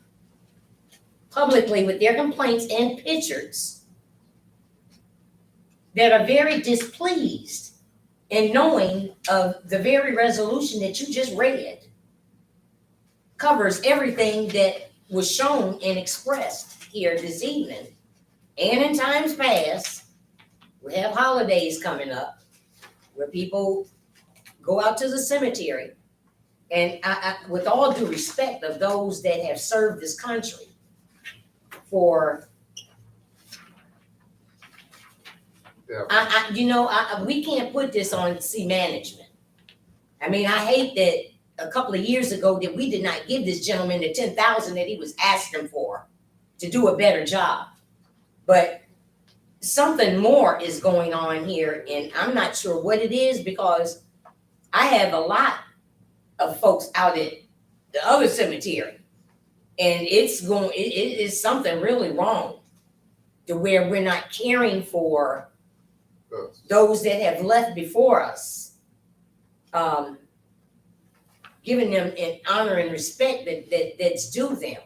publicly with their complaints and pictures that are very displeased in knowing of the very resolution that you just read covers everything that was shown and expressed here this evening. And in times past, we have holidays coming up where people go out to the cemetery. And I with all due respect of those that have served this country for we can't put this on city management. I mean, I hate that a couple of years ago that we did not give this gentleman the 10,000 that he was asking for to do a better job. But something more is going on here, and I'm not sure what it is because I have a lot of folks out at the other cemetery, and it is something really wrong to where we're not caring for those that have left before us, giving them an honor and respect that's due them.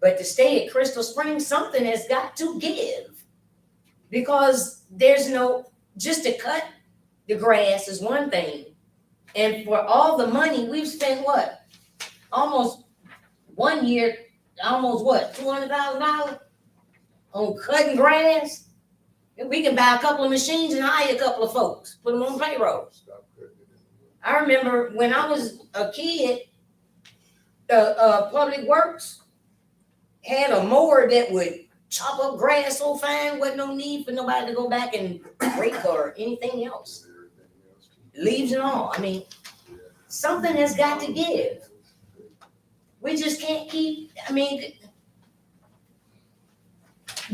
But to stay at Crystal Springs, something has got to give because there's just to cut the grass is one thing. And for all the money we've spent, almost 1 year, $200,000 on cutting grass? We can buy a couple of machines and hire a couple of folks, put them on payroll. I remember when I was a kid, Public Works had a mower that would chop up grass so fine, wasn't no need for nobody to go back and rake or anything else. Leaves and all. I mean, something has got to give. We just can't keep,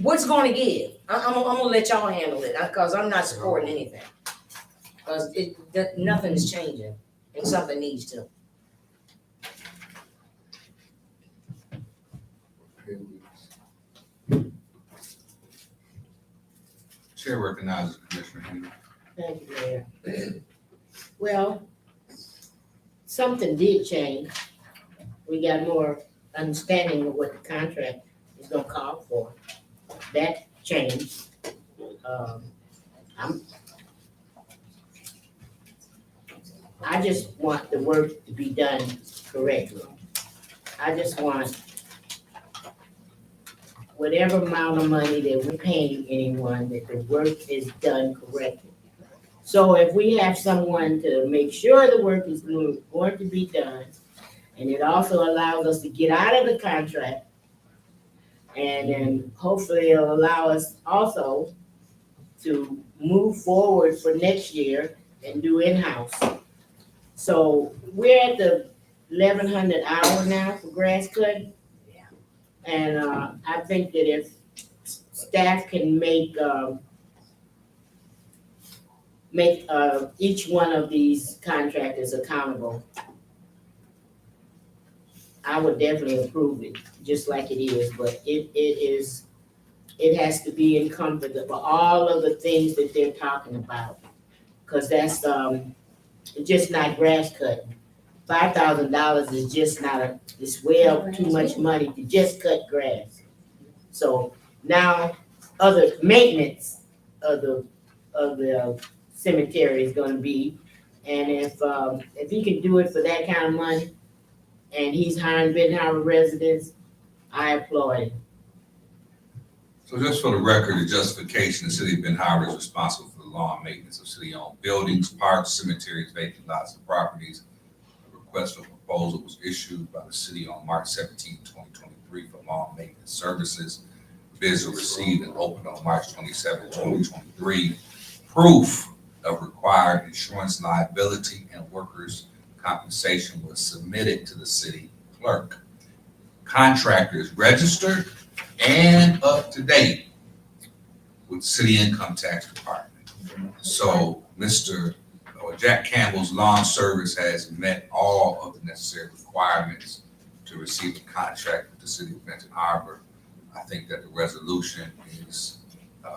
what's going to give? I'm going to let y'all handle it because I'm not supporting anything. Cause nothing's changing and something needs to. Chair recognizes Commissioner Henry. Thank you, Mayor. Well, something did change. We got more understanding of what the contract is gonna call for. That changed. I just want the work to be done correctly. I just want whatever amount of money that we're paying anyone, that the work is done correctly. So if we have someone to make sure the work is going to be done, and it also allows us to get out of the contract, and then hopefully it'll allow us also to move forward for next year and do in-house. So we're at the 1100 hour now for grass cutting. And I think that if staff can make each one of these contractors accountable, I would definitely approve it, just like it is, but it has to be incumbent of all of the things that they're talking about. Cause that's just not grass cutting. $5,000 is just not it's well too much money to just cut grass. So now other maintenance of the cemetery is gonna be, and if he can do it for that kind of money, and he's hiring Benton Harbor residents, I applaud him. So just for the record, the justification, the city of Ben Harbor is responsible for the lawn maintenance of city-owned buildings, parks, cemeteries, vacant lots, and properties. A request for proposal was issued by the city on March 17, 2023 for lawn maintenance services. Bids were received and opened on March 27, 2023. Proof of required insurance liability and workers' compensation was submitted to the city clerk. Contractor is registered and up to date with city income tax department. So Jack Campbell's lawn service has met all of the necessary requirements to receive a contract with the city of Benton Harbor. I think that the resolution is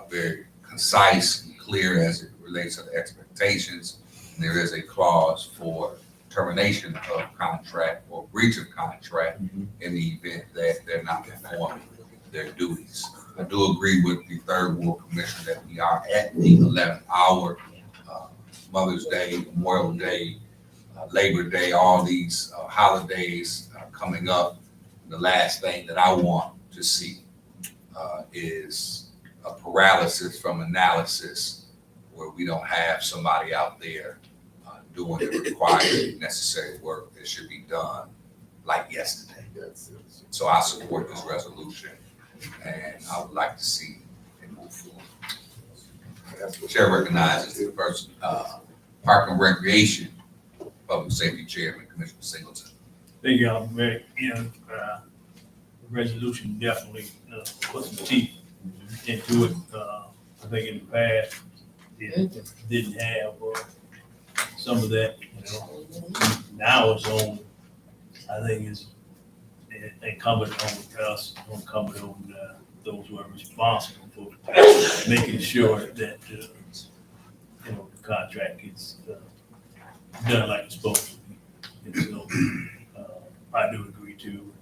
very concise and clear as it relates to the expectations. And there is a clause for termination of contract or breach of contract in the event that they're not performing their duties. I do agree with the Third Ward Commissioner that we are at the 11th hour. Mother's Day, Memorial Day, Labor Day, all these holidays are coming up. The last thing that I want to see is a paralysis from analysis where we don't have somebody out there doing the required necessary work that should be done like yesterday. So I support this resolution and I would like to see it move forward. Chair recognizes the person, Park and Recreation, Public Safety Chairman, Commissioner Singleton. Thank you, Mayor. The resolution definitely put some teeth into it. I think in the past, it didn't have some of that, Now it's on, I think it's incumbent on us, incumbent on those who are responsible for making sure that, the contract gets done like it's supposed to be. And so, I do agree to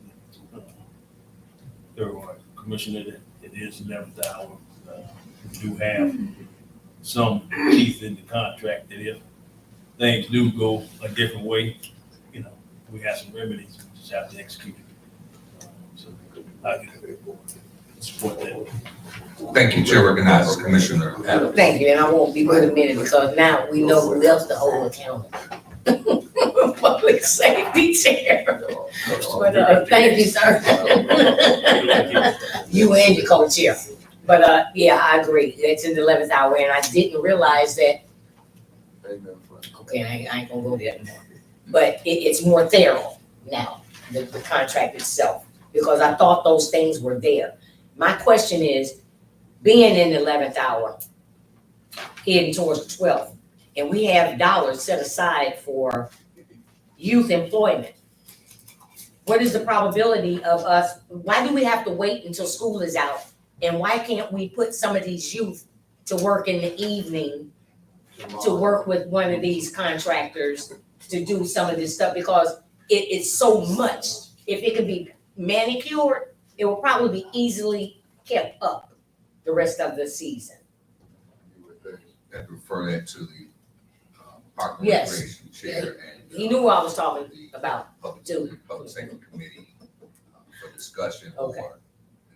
Third Ward Commissioner that it is 11th hour. We do have some teeth in the contract that if things do go a different way, we have some remedies, we just have to execute it. So I can support that. Thank you. Chair recognizes Commissioner Adams. Thank you, and I won't be with a minute because now we know who else to hold accountable. Public Safety Chair. But thank you, sir. You and your co-chair. But yeah, I agree. It's in the 11th hour, and I didn't realize that. Okay, I ain't gonna go there anymore. But it's more thorough now, the contract itself, because I thought those things were there. My question is, being in the 11th hour, heading towards the 12th, and we have dollars set aside for youth employment. What is the probability of us, why do we have to wait until school is out? And why can't we put some of these youth to work in the evening, to work with one of these contractors to do some of this stuff? Because it is so much. If it could be manicured, it will probably be easily kept up the rest of the season. That refer that to the Park and Yes. Recreation Chair and. He knew what I was talking about. Public Safety Committee for discussion. Okay. Or,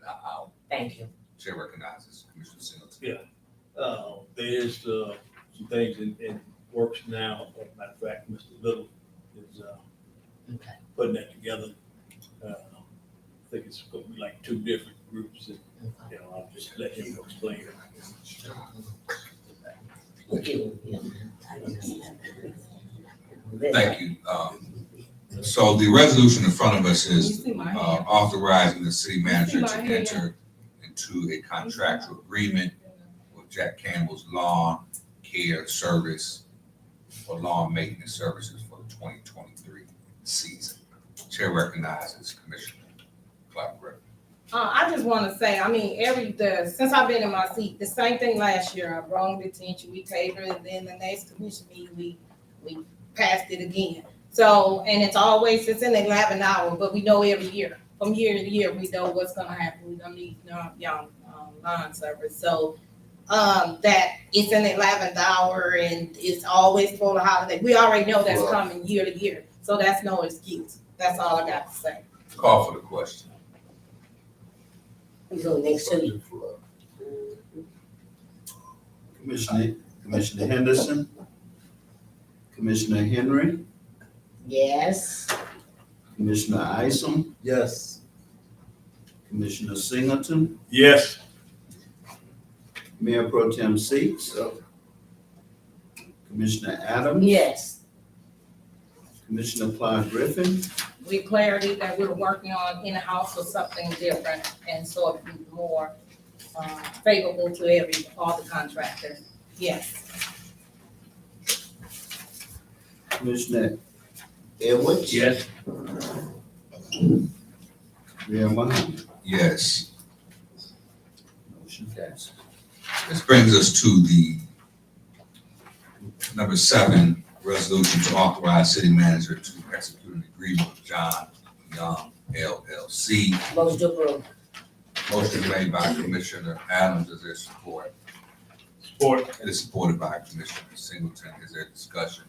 I'll Thank you. Chair recognizes Commissioner Singleton. There's some things in works now. As a matter of fact, Mr. Little is Okay. putting that together. I think it's going to be like 2 different groups. And, I'll just let him explain it. Thank you. So the resolution in front of us is authorizing the city manager to enter into a contractual agreement with Jack Campbell's Lawn Care Service for lawn maintenance services for the 2023 season. Chair recognizes Commissioner Clark Griffin. I just want to say, I mean, since I've been in my seat, the same thing last year, I brought the attention, we tabled it, and then the next commission meeting, we passed it again. So, and it's in the 11th hour, but we know every year, from year to year, we know what's gonna happen. We don't need young lawn service. So, that it's in the 11th hour and it's always for the holiday. We already know that's coming year to year. So that's no excuse. That's all I got to say. Call for the question. We go next to you. Commissioner Henderson, Commissioner Henry, Yes. Commissioner Isom, Yes. Commissioner Singleton, Yes. Mayor Pro Tem Seats, Commissioner Adams, Yes. Commissioner Clark Griffin, With clarity that we're working on in-house or something different, and so it be more favorable to all the contractors. Yes. Commissioner Edwards. Yes. Mayor Muhammad. Yes. Motion passes. This brings us to the number 7, resolution to authorize city manager to execute an agreement with John Young LLC. Motion to approve. Motion made by Commissioner Adams. Is there support? Support. It is supported by Commissioner Singleton. Is there discussion?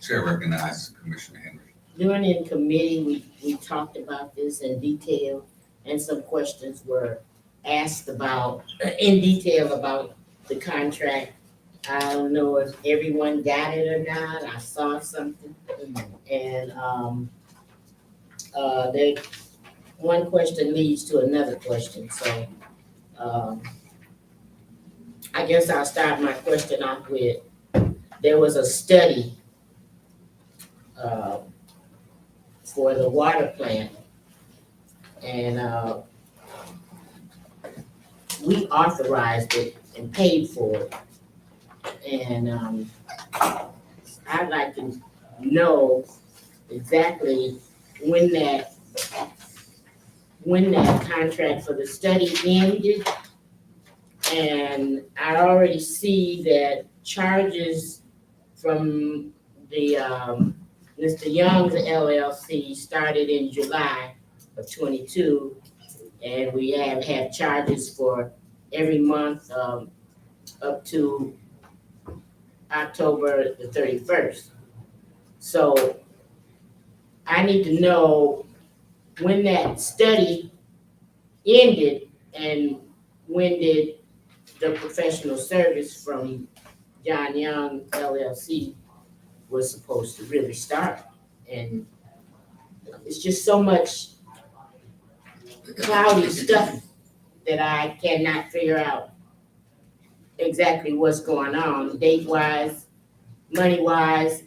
Chair recognizes Commissioner Henry. During in committee, we talked about this in detail, and some questions were asked in detail about the contract. I don't know if everyone got it or not. I saw something. And, one question leads to another question, so, I guess I'll start my question off with, there was a study, for the water plant. And, we authorized it and paid for it. And I'd like to know exactly when that contract for the study ended. And I already see that charges from the Mr. Young's LLC started in July of 22. And we have had charges for every month up to October the 31st. So I need to know when that study ended and when did the professional service from John Young LLC was supposed to really start. And it's just so much cloudy stuff that I cannot figure out exactly what's going on, date-wise, money-wise.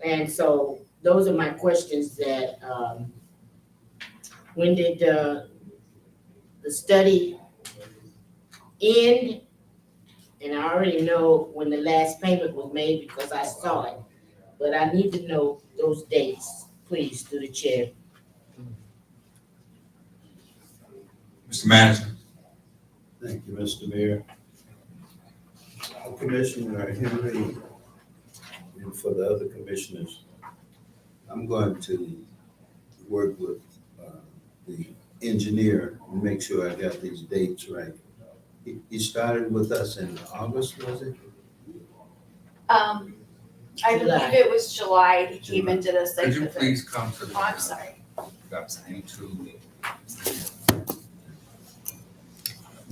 And so those are my questions that, when did the study end? And I already know when the last payment was made because I saw it. But I need to know those dates, please, through the chair. Mr. Manager. Thank you, Mr. Mayor. Commissioner Henry, and for the other commissioners, I'm going to work with the engineer and make sure I got these dates right. He started with us in August, was it? I July. believe it was July, he came into the site Could you visit. please come to the? Oh, I'm sorry. That's YouTube.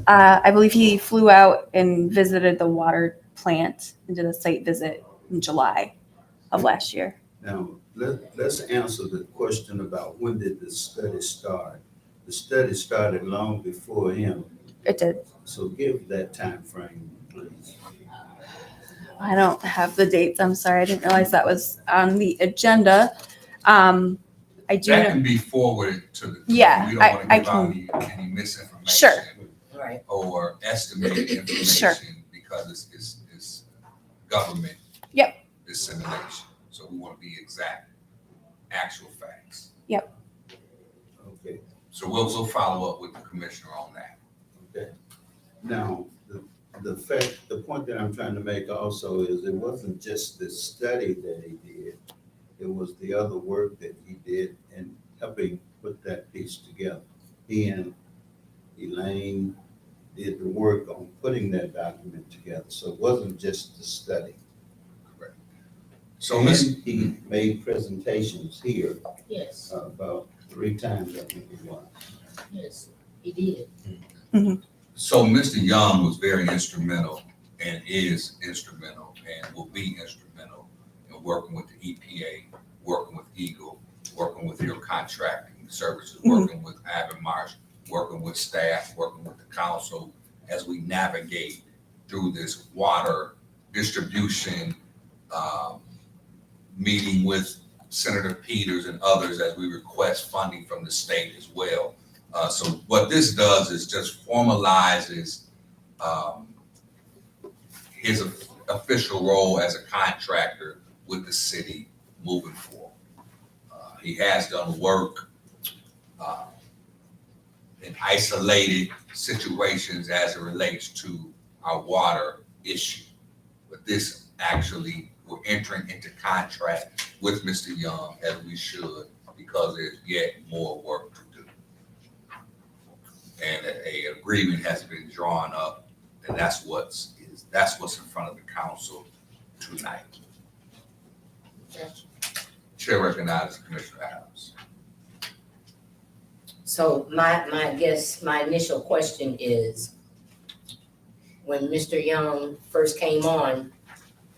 I believe he flew out and visited the water plant and did a site visit in July of last year. Now, let's answer the question about when did the study start? The study started long before him, It did. so give that time frame, please. I don't have the dates. I'm sorry. I didn't realize that was on the agenda. I do That know. can be forwarded to the. Yeah, We don't want I to give out any misinformation. Sure. Right. Or estimated Sure. information because it's government. Yep. Dissemination, so we want to be exact, actual facts. Okay. So we'll follow up with the commissioner on that. Okay. Now, the point that I'm trying to make also is it wasn't just the study that he did. It was the other work that he did in helping put that piece together. He and Elaine did the work on putting that document together. So it wasn't just the study. So And Ms. he made presentations here Yes, about 3 times, I think it was. yes, he did. So Mr. Young was very instrumental and is instrumental and will be instrumental in working with the EPA, working with Eagle, working with your contracting services, working with Avon Marsh, working with staff, working with the council as we navigate through this water distribution, meeting with Senator Peters and others as we request funding from the state as well. So what this does is just formalizes his official role as a contractor with the city moving forward. He has done work in isolated situations as it relates to our water issue. But this actually, we're entering into contract with Mr. Young as we should, because there's yet more work to do. And a agreement has been drawn up, and that's what's in front of the council tonight. Chair recognizes Commissioner Adams. So my guess, my initial question is, when Mr. Young first came on,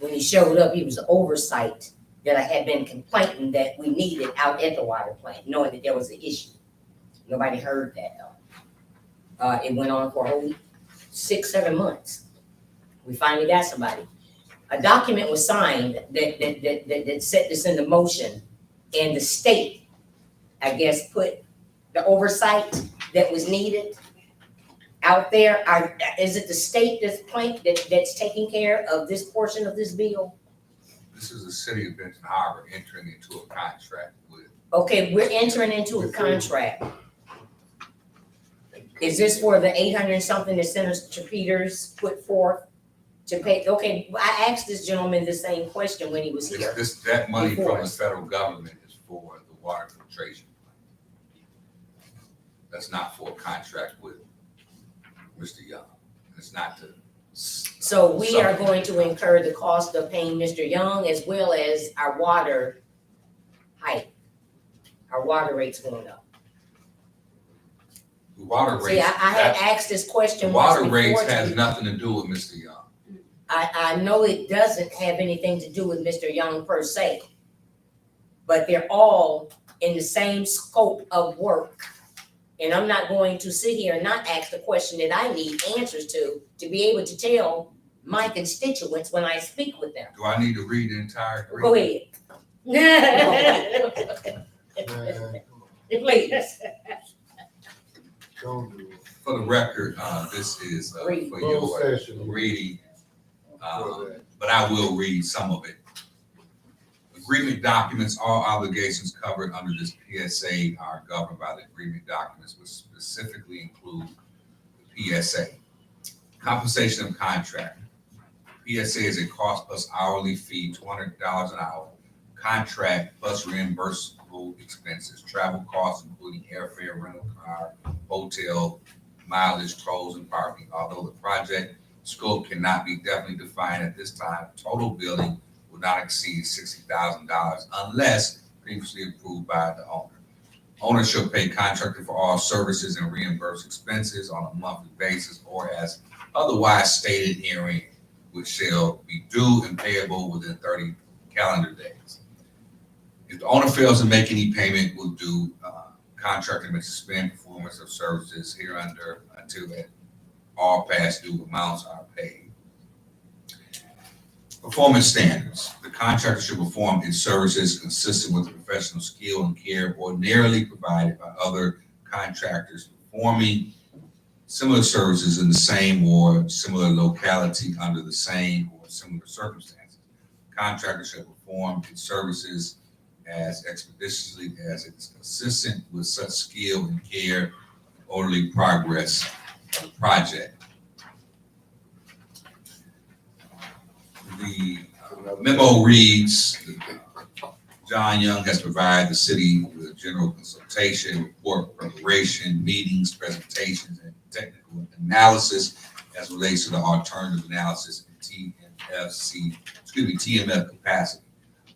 when he showed up, he was oversight that I had been complaining that we needed out at the water plant, knowing that there was an issue. Nobody heard that though. It went on for a whole 6-7 months. We finally got somebody. A document was signed that set this into motion, and the state, I guess, put the oversight that was needed out there. Is it the state that's taking care of this portion of this bill? This is the city of Benton Harbor entering into a contract with. Okay, we're entering into a contract. Is this for the 800 and something that Senator Peters put forth to pay? Okay, I asked this gentleman the same question when he was here. That money from Before the us. federal government is for the water filtration plant. That's not for a contract with Mr. Young. It's not to. So we are going to incur the cost of paying Mr. Young as well as our water hike. Our water rates going up. The water See, rates. I had asked this The question once water rates before. has nothing to do with Mr. Young. I know it doesn't have anything to do with Mr. Young per se, but they're all in the same scope of work. And I'm not going to sit here and not ask the question that I need answers to be able to tell my constituents when I speak with them. Do I need to read the entire Go agreement? ahead. Please. Don't do it. For the record, this is for Closed your session. reading. but I will read some of it. Agreement documents, all obligations covered under this PSA are governed by the agreement documents, which specifically include the PSA. Compensation of contractor. PSA is a cost plus hourly fee, $200 an hour. Contract plus reimbursable expenses, travel costs including airfare, rental car, hotel, mileage, tolls, and parking. Although the project scope cannot be definitely defined at this time, total billing will not exceed $60,000 unless previously approved by the owner. Owner shall pay contractor for all services and reimburse expenses on a monthly basis or as otherwise stated herein, which shall be due and payable within 30 calendar days. If the owner fails to make any payment, will due, contractor may suspend performance of services hereunder until all past due amounts are paid. Performance standards. The contractor should perform its services consistent with the professional skill and care ordinarily provided by other contractors performing similar services in the same or similar locality under the same or similar circumstances. Contractor should perform its services as expeditiously as it is consistent with such skill and care and orderly progress of the project. The memo reads, John Young has provided the city with general consultation, report preparation, meetings, presentations, and technical analysis as relates to the alternative analysis in TMF capacity.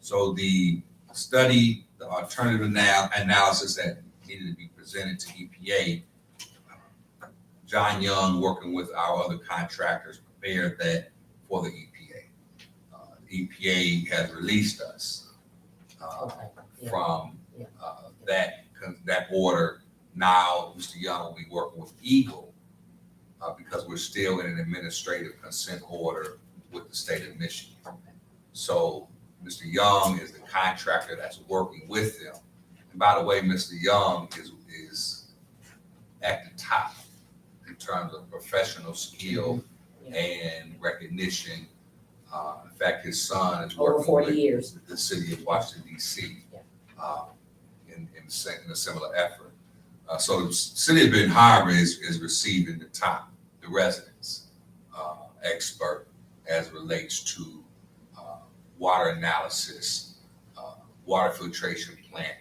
So the study, the alternative analysis that needed to be presented to EPA, John Young, working with our other contractors, prepared that for the EPA. EPA has released us from that order. Now, Mr. Young will be working with Eagle because we're still in an administrative consent order with the state of Michigan. So Mr. Young is the contractor that's working with them. And by the way, Mr. Young is at the top in terms of professional skill and recognition. In fact, his son is Over working 40 with years. the city of Washington, D.C. In a similar effort. So the city of Ben Harbor is receiving the residents expert as relates to water analysis, water filtration plant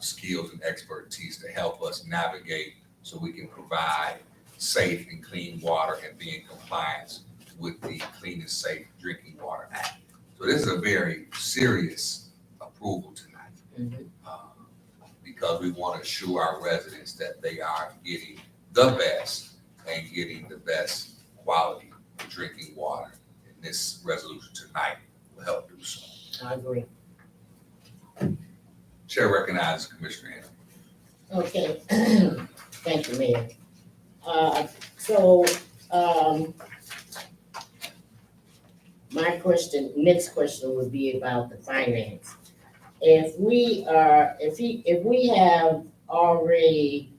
skills and expertise to help us navigate so we can provide safe and clean water and be in compliance with the Clean and Safe Drinking Water Act. So this is a very serious approval tonight. Because we want to assure our residents that they are getting the best and getting the best quality of drinking water. And this resolution tonight will help do so. I agree. Chair recognizes Commissioner Henry. Okay, thank you, Mayor. My next question would be about the finance. If we have already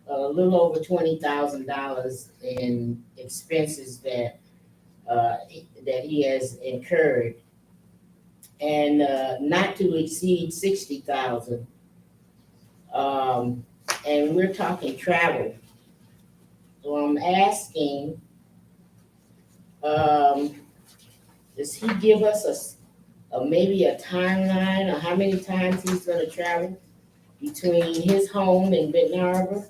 a little over $20,000 in expenses that he has incurred, and not to exceed 60,000, and we're talking travel. So I'm asking, does he give us maybe a timeline of how many times he's gonna travel between his home and Benton Harbor?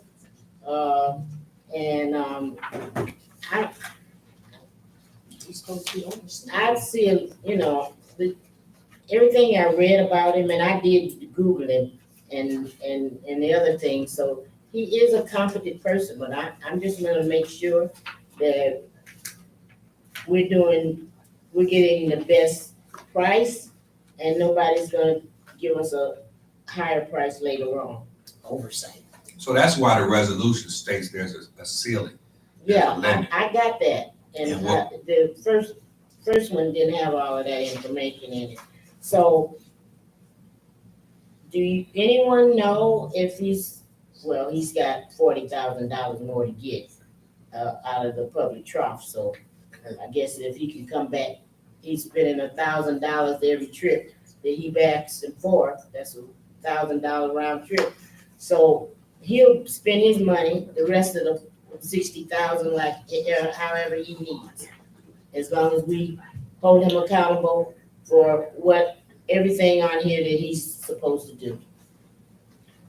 I see, everything I read about him, and I did Google him and the other things, so he is a competent person, but I'm just gonna make sure that we're getting the best price, and nobody's gonna give us a higher price later on. Oversight. So that's why the resolution states there's a ceiling. Yeah, limit. I got that, and And what- the first one didn't have all of that information in it. So, anyone know if he's got $40,000 more to get out of the public trough, so I guess if he can come back, he's spending $1,000 every trip that he backs and forth. That's $1,000 round trip. So he'll spend his money, the rest of the 60,000, like however he needs. As long as we hold him accountable for everything on here that he's supposed to do.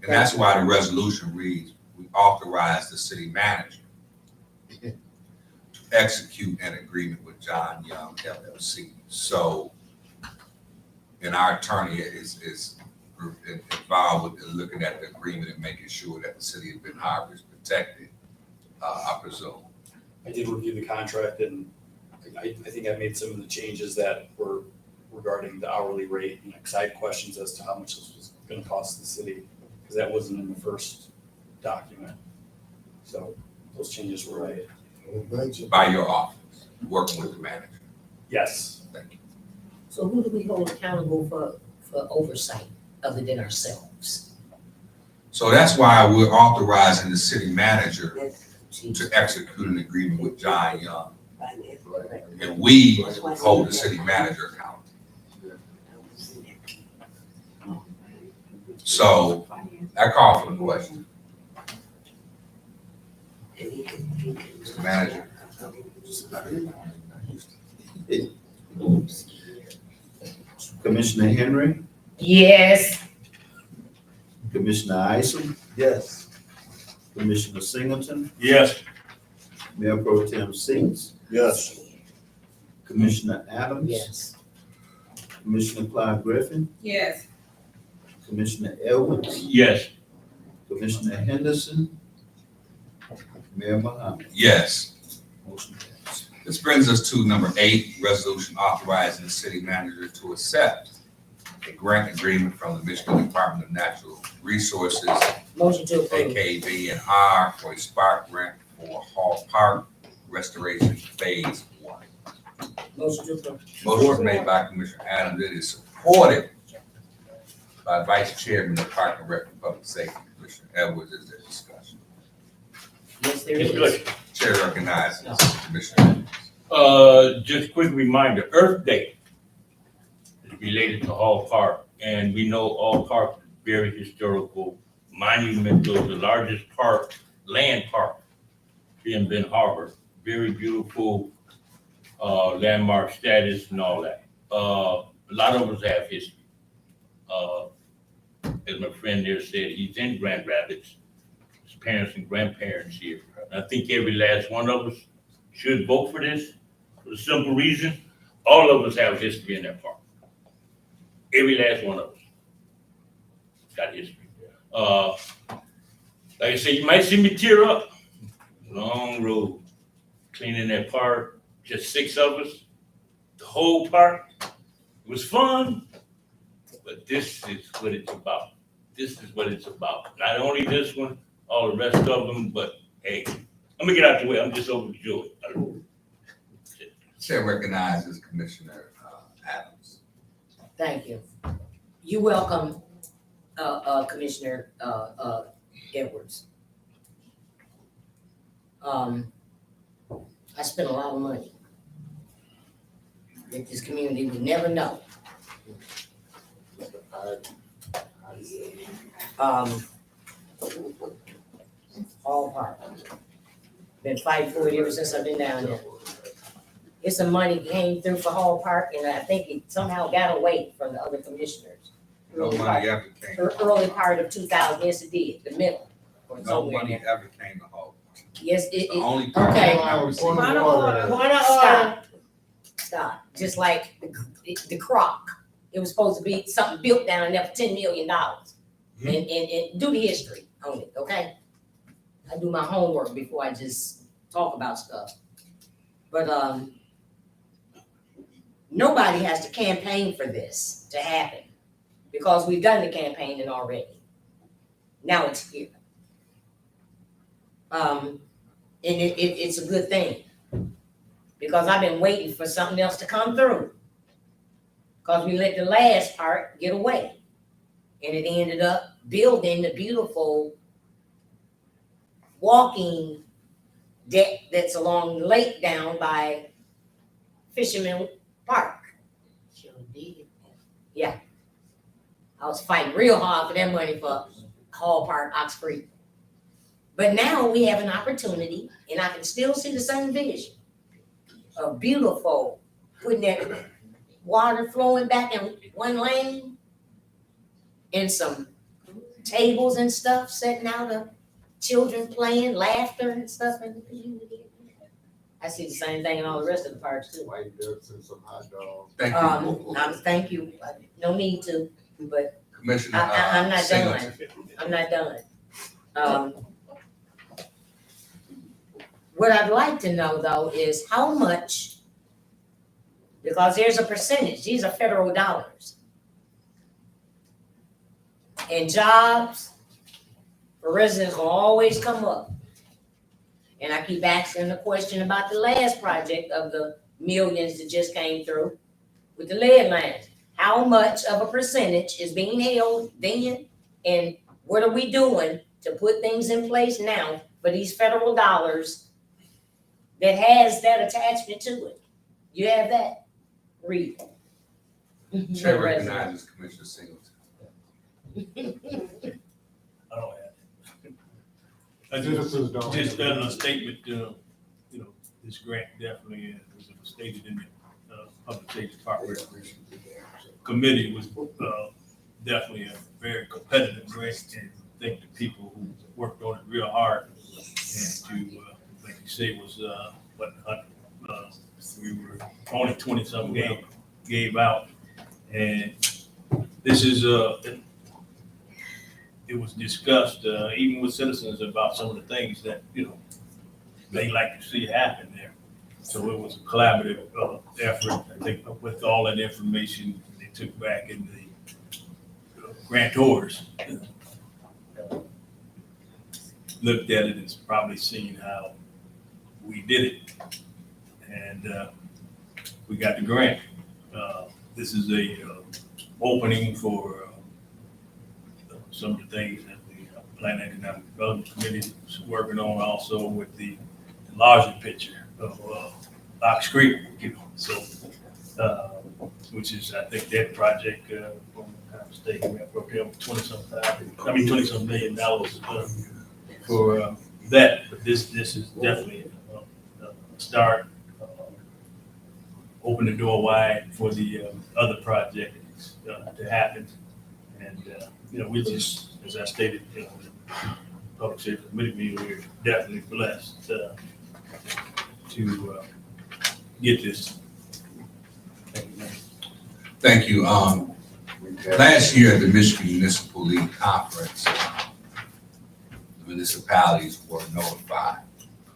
And that's why the resolution reads, we authorize the city manager to execute an agreement with John Young LLC. So, and our attorney is involved with looking at the agreement and making sure that the city of Ben Harbor is protected, I presume. I did review the contract and I think I made some of the changes that were regarding the hourly rate, and I had questions as to how much this was gonna cost the city, because that wasn't in the first document. So those changes were made. By your office, working with the manager. Yes. Thank you. So who do we hold accountable for oversight other than ourselves? So that's why we're authorizing the city manager to execute an agreement with John Young. And we hold the city manager accountable. So I call for the question. Mr. Manager. Commissioner Henry, Yes. Commissioner Isom, Yes. Commissioner Singleton, Yes. Mayor Pro Tem Seats, Yes. Commissioner Adams. Yes. Commissioner Clyde Griffin, Yes. Commissioner Edwards, Yes. Commissioner Henderson, Mayor Muhammad. Yes. Motion passed. This brings us to number 8, resolution authorizing the city manager to accept a grant agreement from the Michigan Department of Natural Resources, Motion to approve. AKB&R, for a spark grant for Hall Park Restoration Phase 1. Motion to approve. Motion is made by Commissioner Adams. It is supported by Vice Chairman of Park and Rec and Public Safety, Commissioner Edwards. Is there discussion? Yes, there It's is. good. Chair recognizes Commissioner. Just a quick reminder, Earth Day is related to Hall Park, and we know Hall Park is very historical, monumental, the largest park, land park in Ben Harbor. Very beautiful, landmark status and all that. A lot of us have history. As my friend there said, he's in Grand Rapids, his parents and grandparents here. And I think every last one of us should vote for this, for the simple reason, all of us have history in that park. Every last one of us got history. Like I said, you might see me tear up. Long road, cleaning that park, just 6 of us, the whole park. It was fun, but this is what it's about. This is what it's about. Not only this one, all the rest of them, but hey, I'm gonna get out the way. I'm just overjoyed. Chair recognizes Commissioner Adams. Thank you. You're welcome, Commissioner Edwards. I spent a lot of money that this community would never know. Hall Park. Been fighting for it ever since I've been down there. It's some money came through for Hall Park, and I think it somehow got away from the other commissioners. No money ever came. Early part of 2000, yes it did, the middle. or No somewhere in money there. ever came to Hall. Yes, The it, only park okay. I've ever seen. Point of order. Point of order. Stop. Stop. Just like the croc. It was supposed to be something built down there for $10 million. And do the history on it, okay? I do my homework before I just talk about stuff. But nobody has to campaign for this to happen because we've done the campaigning already. Now it's here. And it's a good thing because I've been waiting for something else to come through. Because we let the last part get away. And it ended up building the beautiful walking deck that's along the lake down by Fisherman Park. Sure did. I was fighting real hard for that money for Hall Park, Ox Creek. But now we have an opportunity, and I can still see the same vision. A beautiful, putting that water flowing back in one lane, and some tables and stuff, setting out of children playing, laughter and stuff in the community. I see the same thing in all the rest of the parks too. White ducks and some hot dogs. Thank you. Thank you, no need to, but Commissioner. I'm not Singleton. I'm not done. What I'd like to know though is how much, because there's a percentage, these are federal dollars. And jobs for residents will always come up. And I keep asking the question about the last project of the millions that just came through with the lead lines. How much of a percentage is being held then? And what are we doing to put things in place now for these federal dollars that has that attachment to it? You have that? Read. Chair recognizes Commissioner Singleton. I don't have it. I Citizens don't. just done a statement, this grant definitely, as it was stated in the, Public Safety Department Committee was, definitely a very competitive grant, and thank the people who worked on it real hard. And to, like you say, was, we were only 20-something gave out. And this is, it was discussed, even with citizens about some of the things that, they like to see happen there. So it was a collaborative, effort. I think with all that information they took back in the grantors, looked at it and probably seen how we did it. And, we got the grant. This is a, opening for, some of the things that the Planning and Economic Development Committee is working on, also with the larger picture of Ox Creek, so, which is, I think, that project, from the state, we have broken up $20-some million for that. But this is definitely a start. Open the door wide for the other projects to happen. And, we just, as I stated, the Public Safety Committee meeting, we're definitely blessed to get this. Thank you. Last year at the Michigan Municipal League Conference, the municipalities were notified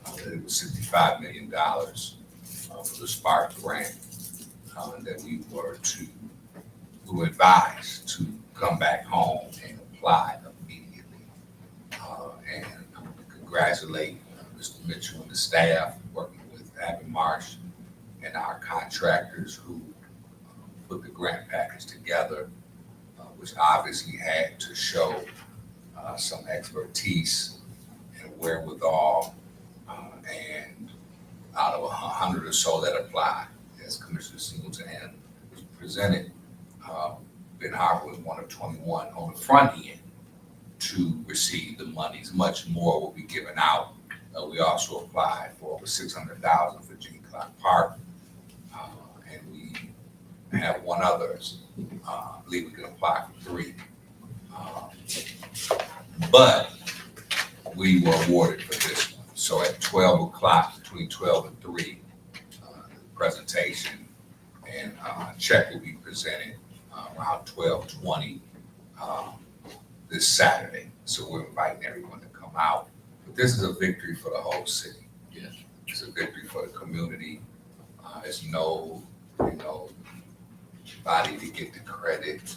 that it was $65 million for the Spark grant that we were advised to come back home and apply immediately. And I want to congratulate Mr. Mitchell and the staff working with Abby Marsh and our contractors who put the grant package together, which obviously had to show some expertise and wherewithal. And out of 100 or so that applied, as Commissioner Singleton presented, Ben Harbor was one of 21 on the front end to receive the monies. Much more will be given out. We also applied for over $600,000 for Gene Clark Park, and we have one others. I believe we can apply for 3. But we were awarded for this one. So at 12 o'clock, between 12 and 3, the presentation and check will be presented around 12:20 this Saturday. So we're inviting everyone to come out. But this is a victory for the whole city. Yes. It's a victory for the community. It's no, body to get the credit.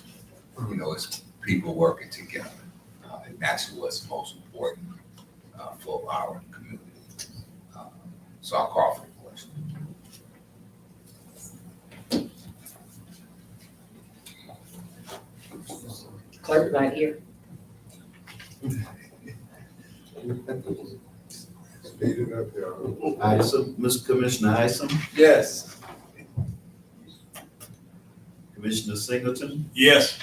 It's people working together. And that's what's most important for our community. So I'll call for the question. Clerk right here. Speed it up, y'all. Isom, Mr. Commissioner Isom, Yes. Commissioner Singleton, Yes.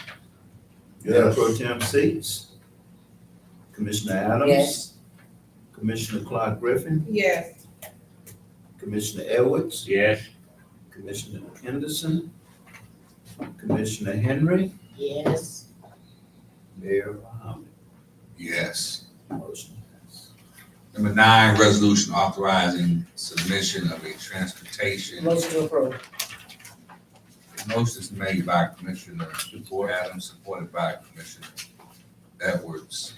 Mayor Pro Tem Seats, Commissioner Adams. Yes. Commissioner Clark Griffin, Yes. Commissioner Edwards, Yes. Commissioner Henderson, Commissioner Henry, Yes. Mayor Mohammed. Yes. Motion passed. Number 9, resolution authorizing submission of a transportation. Motion to approve. Motion is made by Commissioner Adams, supported by Commissioner Edwards.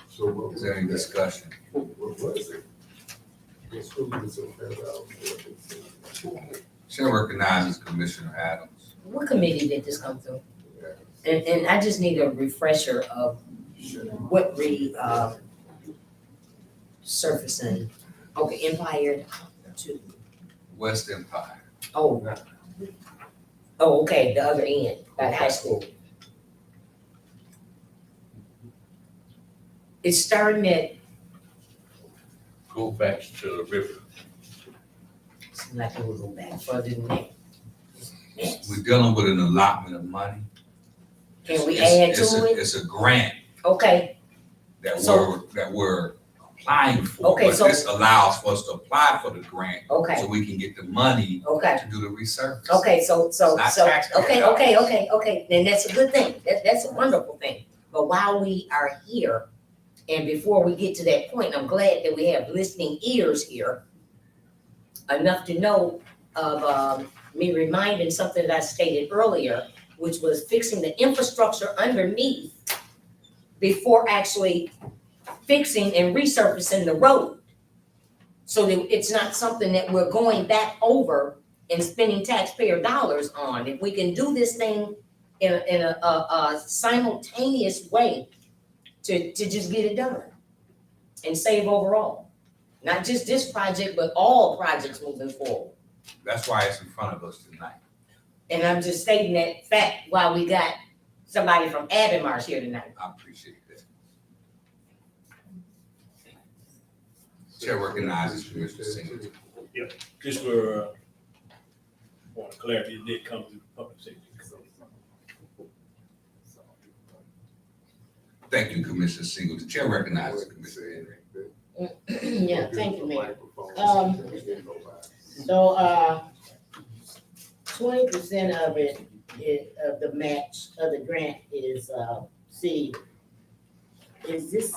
So what Is there any discussion? what is it? It's really so fair out. Chair recognizes Commissioner Adams. What committee did this come through? And I just need a refresher of what surfacing. Okay, Empire to, West Empire. oh. Oh, okay, the other end, by the high school. It's starting at, Go back to the river. seems like it will go back further than that. Yes. We're dealing with an allotment of money. Can we It's- add it's to a- it? It's a grant Okay, that So- we're applying for. Okay, But so- this allows for us to apply for the grant okay, so we can get the money okay. to do the research. Okay, so, Not taxpayer okay, then that's a good thing, that's a wonderful thing. But while we are here, and before we get to that point, I'm glad that we have listening ears here, enough to know of, me reminding something that I stated earlier, which was fixing the infrastructure underneath before actually fixing and resurfacing the road. So that it's not something that we're going back over and spending taxpayer dollars on. If we can do this thing in a simultaneous way to just get it done and save overall. Not just this project, but all projects moving forward. That's why it's in front of us tonight. And I'm just stating that fact while we got somebody from Abimars here tonight. I appreciate that. Chair recognizes Commissioner Singleton. Just for clarity, it did come through public safety. Thank you, Commissioner Singleton. Chair recognizes Commissioner Henry. Yeah, thank you, Mayor. So, 20% of it, of the match, of the grant is, city. Is this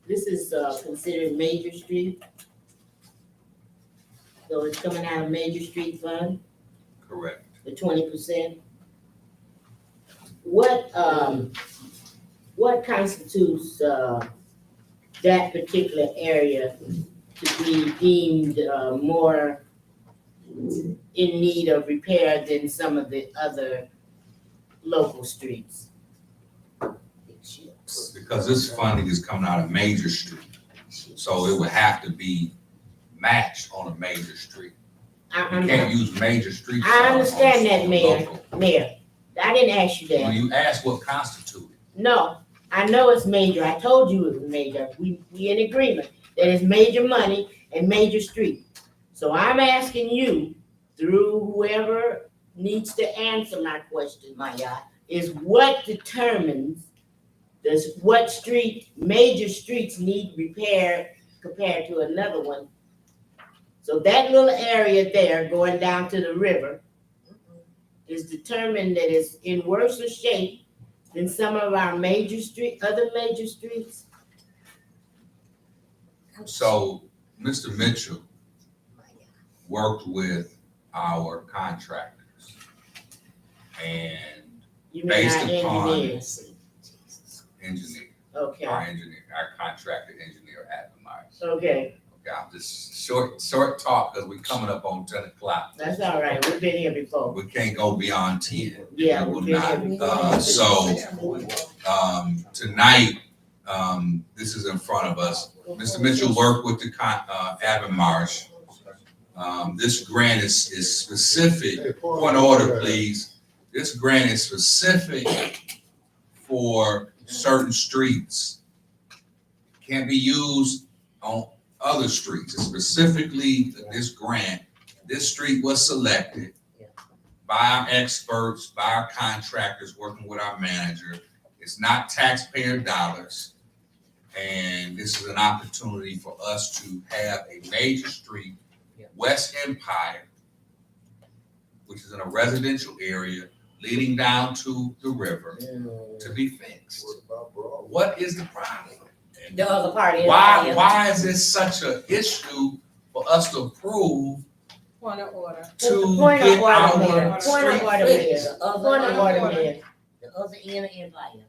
is, considered Major Street? So it's coming out of Major Street Fund, Correct. the 20%? What constitutes, that particular area to be deemed, more in need of repair than some of the other local streets? Because this funding is coming out of Major Street, so it would have to be matched on a major street. You can't use Major Street. I understand that, Mayor. Local. Mayor, I didn't ask you When that. you ask what constituted, No, I know it's major. I told you it was major. We in agreement that it's major money and major street. So I'm asking you, through whoever needs to answer my question, Maya, is what determines what street, major streets need repair compared to another one? So that little area there going down to the river is determined that it's in worse shape than some of our other major streets? so Mr. Mitchell worked with our contractors. And You mean based our upon engineers? engineer, Okay, our contracted engineer at the Myers. okay, Okay, I'm just short talk because we're coming up on 10 o'clock. that's all right. We've been here before. We can't go beyond 10. Yeah, We will we've been here not. before. Tonight, this is in front of us. Mr. Mitchell worked with the Avon Marsh. This grant is specific, point of order, please. This grant is specific for certain streets. Can't be used on other streets. It's specifically this grant. This street was selected by our experts, by our contractors, working with our manager. It's not taxpayer dollars. And this is an opportunity for us to have a major street, West Empire, which is in a residential area leading down to the river, to be fixed. What is the problem? The other party. Why is this such an issue for us to approve Point of order. to Point of get order, our Mayor. Point street of order, Mayor. fixed? The other order, Mayor. The other end of Empire.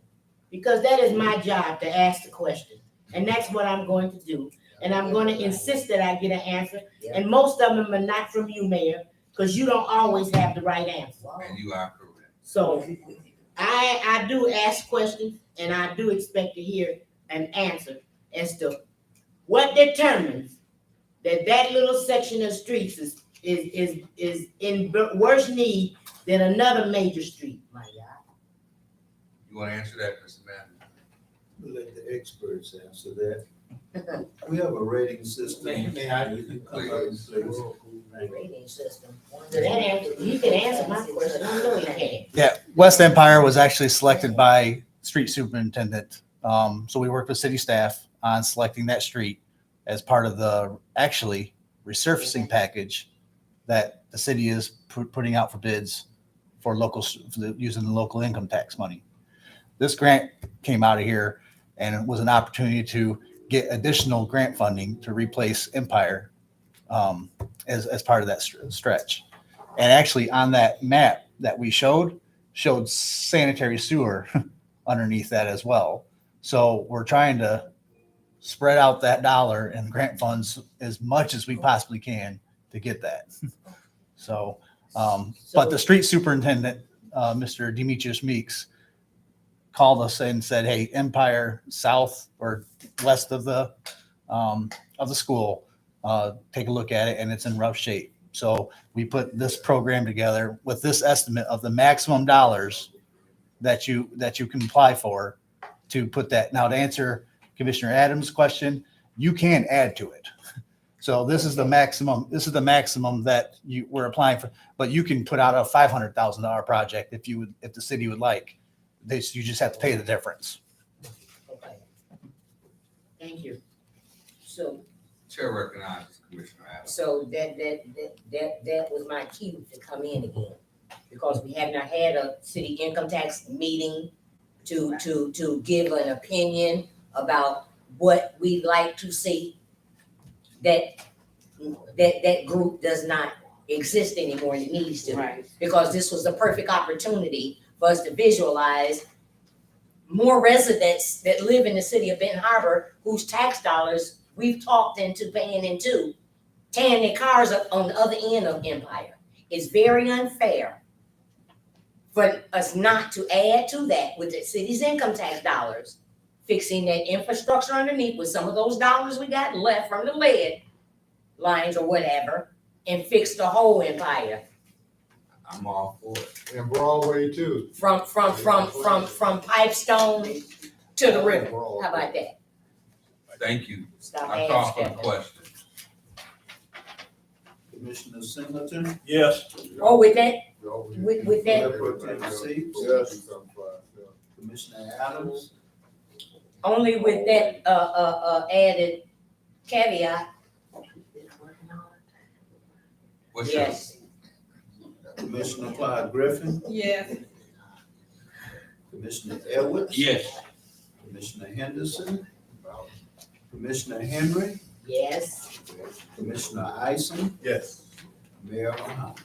Because that is my job to ask the question. And that's what I'm going to do. And I'm gonna insist that I get an answer. And most of them are not from you, Mayor, because you don't always have the right answer. And you are correct. So I do ask questions and I do expect to hear an answer as to what determines that that little section of streets is in worse need than another major street. My God. You wanna answer that, Mr. Mann? We'll let the experts answer that. We have a rating system. May I? You can come up, please. Rating system. So that answer, you can answer my question. I know you can. Yeah, West Empire was actually selected by street superintendent. So we worked with city staff on selecting that street as part of the actually resurfacing package that the city is putting out for bids for using the local income tax money. This grant came out of here and it was an opportunity to get additional grant funding to replace Empire as part of that stretch. And actually on that map that we showed sanitary sewer underneath that as well. So we're trying to spread out that dollar and grant funds as much as we possibly can to get that. So, but the street superintendent, Mr. Demetrius Meeks, called us and said, "Hey, Empire south or west of the school, take a look at it, and it's in rough shape." So we put this program together with this estimate of the maximum dollars that you can apply for to put that. Now, to answer Commissioner Adams' question, you can add to it. So this is the maximum. This is the maximum that you were applying for, but you can put out a $500,000 project if the city would like. You just have to pay the difference. Okay. Thank you. So, Chair recognizes Commissioner Adams. so that was my cue to come in again. Because we have not had a city income tax meeting to give an opinion about what we'd like to see. That group does not exist anymore and it needs to. Right. Because this was the perfect opportunity for us to visualize more residents that live in the city of Benton Harbor whose tax dollars we've talked into paying into, tearing their cars up on the other end of Empire. It's very unfair for us not to add to that with the city's income tax dollars, fixing that infrastructure underneath with some of those dollars we got left from the lead lines or whatever, and fix the whole Empire. I'm all for it. And Broadway too. From Pipestone to the river. How about that? Thank you. Stop I call for the asking. question. Commissioner Singleton? Yes. Oh, with that, with that, Pro Tem Seats? Yes. Commissioner Adams? only with that, added caveat, What's your, yes. Commissioner Clyde Griffin? Yes. Commissioner Edwards? Yes. Commissioner Henderson? Commissioner Henry? Yes. Commissioner Ison? Yes. Mayor Muhammad?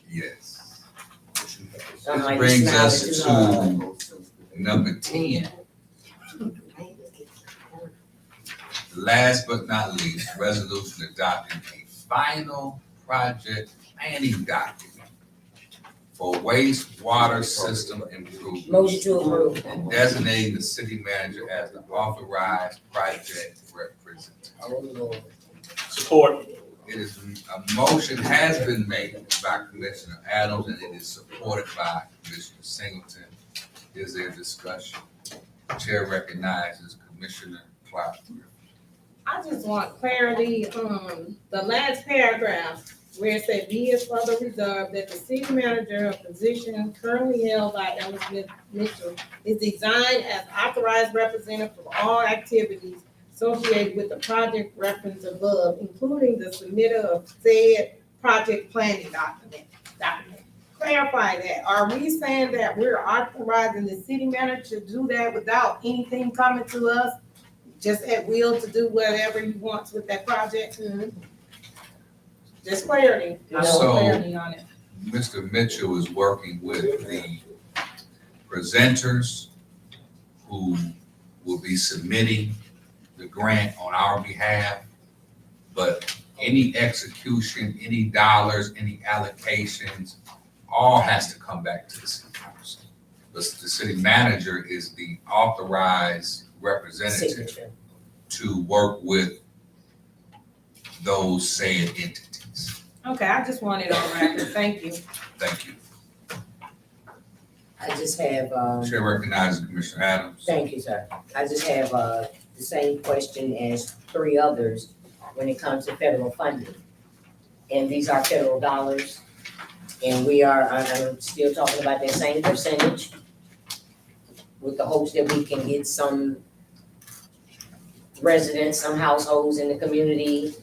yes. Motion passes. Somebody This brings smiled us too hard. to number 10. Last but not least, resolution adopting a final project planning document for wastewater system improvement Motion to approve. and designating the city manager as the authorized project representative. Support. It is, a motion has been made by Commissioner Adams and it is supported by Commissioner Singleton. Is there discussion? Chair recognizes Commissioner Clark. I just want clarity on the last paragraph. where it said, be it further reserved that the city manager, a position currently held by Ella Smith Mitchell, is designed as authorized representative for all activities associated with the project referenced above, including the submitter of said project planning document. Clarify that. Are we saying that we're authorizing the city manager to do that without anything coming to us? Just at will to do whatever he wants with that project? Just clarity. I want So- clarity on it. Mr. Mitchell is working with the presenters who will be submitting the grant on our behalf. But any execution, any dollars, any allocations, all has to come back to the city council. The city manager is the authorized representative Signature. to work with those said entities. Okay, I just wanted on record. Thank you. Thank you. I just have, Chair recognizes Commissioner Adams. thank you, sir. I just have, the same question as three others when it comes to federal funding. And these are federal dollars. And we are, I'm still talking about that same percentage with the hopes that we can get some residents, some households in the community,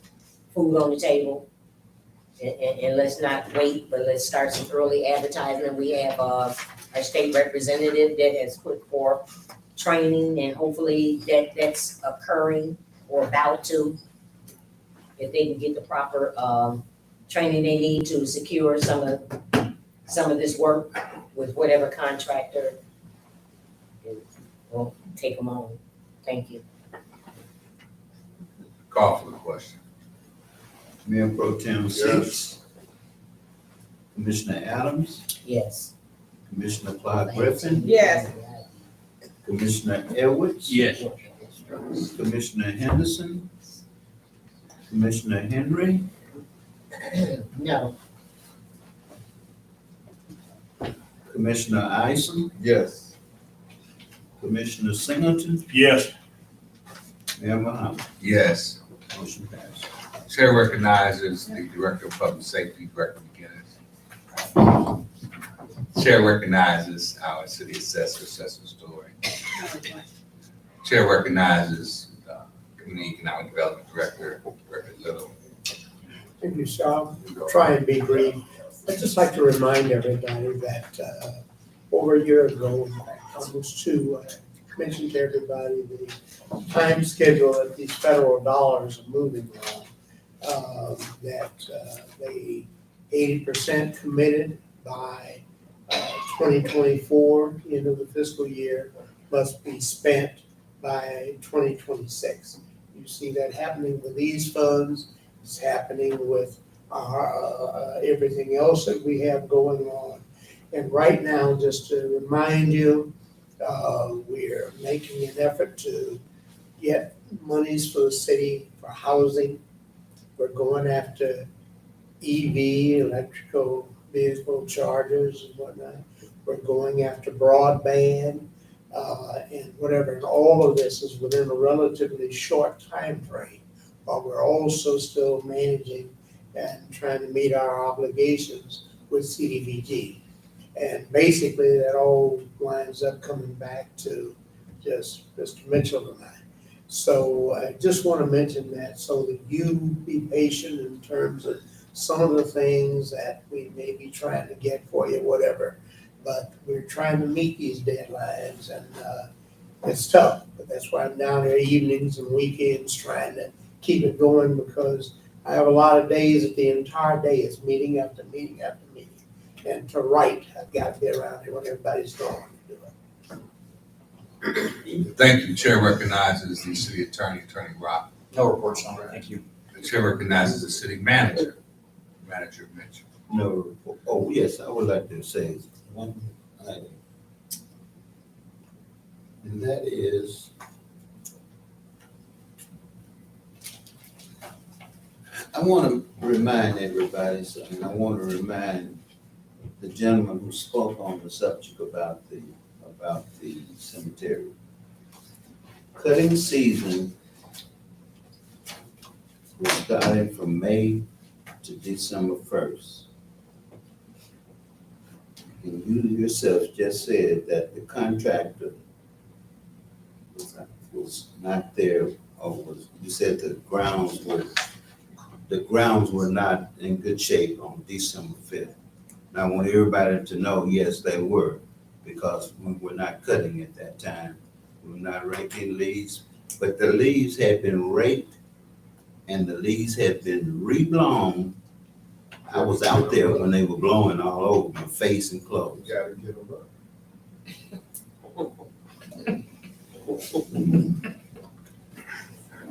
food on the table. And let's not wait, but let's start some early advertisement. We have, our state representative that has put forth training, and hopefully that's occurring or about to. If they can get the proper, training they need to secure some of this work with whatever contractor will take them on. Thank you. Call for the question. Mayor Pro Tem Six. Commissioner Adams, Yes. Commissioner Clark Griffin, Yes. Commissioner Edwards. Yes. Commissioner Henderson, Commissioner Henry, No. Commissioner Ison, Yes. Commissioner Singleton, Yes. Mayor Muhammad. Yes. Motion passed. Chair recognizes the Director of Public Safety, Director McGinnis. Chair recognizes our City Assessor, Assessor Story. Chair recognizes Community Economic Development Director, Director Little. Thank you, Sal. Try and be brief. I'd just like to remind everybody that over a year ago, almost two, I mentioned to everybody the time schedule that these federal dollars are moving on. That they 80% committed by 2024, end of the fiscal year, must be spent by 2026. You see that happening with these funds. It's happening with everything else that we have going on. And right now, just to remind you, we're making an effort to get monies for the city for housing. We're going after EV, electrical vehicle chargers and whatnot. We're going after broadband and whatever. And all of this is within a relatively short time frame. But we're also still managing and trying to meet our obligations with CDBG. And basically that all winds up coming back to just Mr. Mitchell and I. So I just want to mention that so that you be patient in terms of some of the things that we may be trying to get for you, whatever. But we're trying to meet these deadlines and it's tough. But that's why I'm down there evenings and weekends trying to keep it going, because I have a lot of days that the entire day is meeting after meeting after meeting. And to write, I've got to be around here when everybody's gone to do it. Thank you. Chair recognizes the City Attorney, Attorney Rock. No reports, number. Thank you. The Chair recognizes the City Manager, Manager Mitchell. No, oh, yes, I would like to say one item. And that is, I want to remind everybody something. I want to remind the gentleman who spoke on the subject about the cemetery. Cutting season was starting from May to December 1st. And you yourself just said that the contractor was not there, or was, you said the grounds were not in good shape on December 5th. And I want everybody to know, yes, they were, because we were not cutting at that time. We were not raking leaves, but the leaves had been raked and the leaves had been reblown. I was out there when they were blowing all over my face and clothes. You gotta get them up.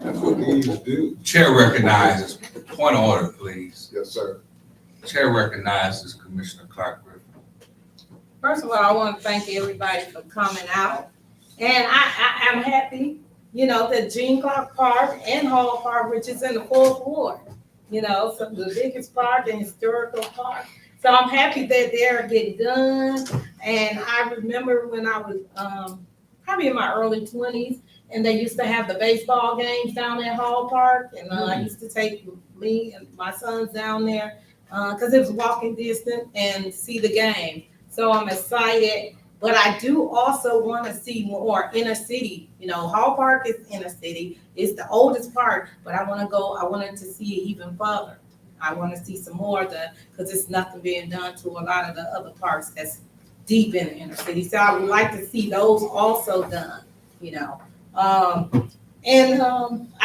That's what leaves do. Chair recognizes, point of order, please. Yes, sir. Chair recognizes Commissioner Clark Griffin. First of all, I want to thank everybody for coming out. And I'm happy, you know, that Jean Clark Park and Hall Park, which is in the 4th Ward, you know, so the biggest park and historical park. So I'm happy that they're getting done. And I remember when I was probably in my early 20s, and they used to have the baseball games down at Hall Park. And I used to take me and my sons down there because it was walking distance and see the game. So I'm excited. But I do also want to see more inner city. You know, Hall Park is inner city. It's the oldest park, but I wanted to see it even further. I want to see some more of because it's nothing being done to a lot of the other parks that's deep in the inner city. So I would like to see those also done, you know. I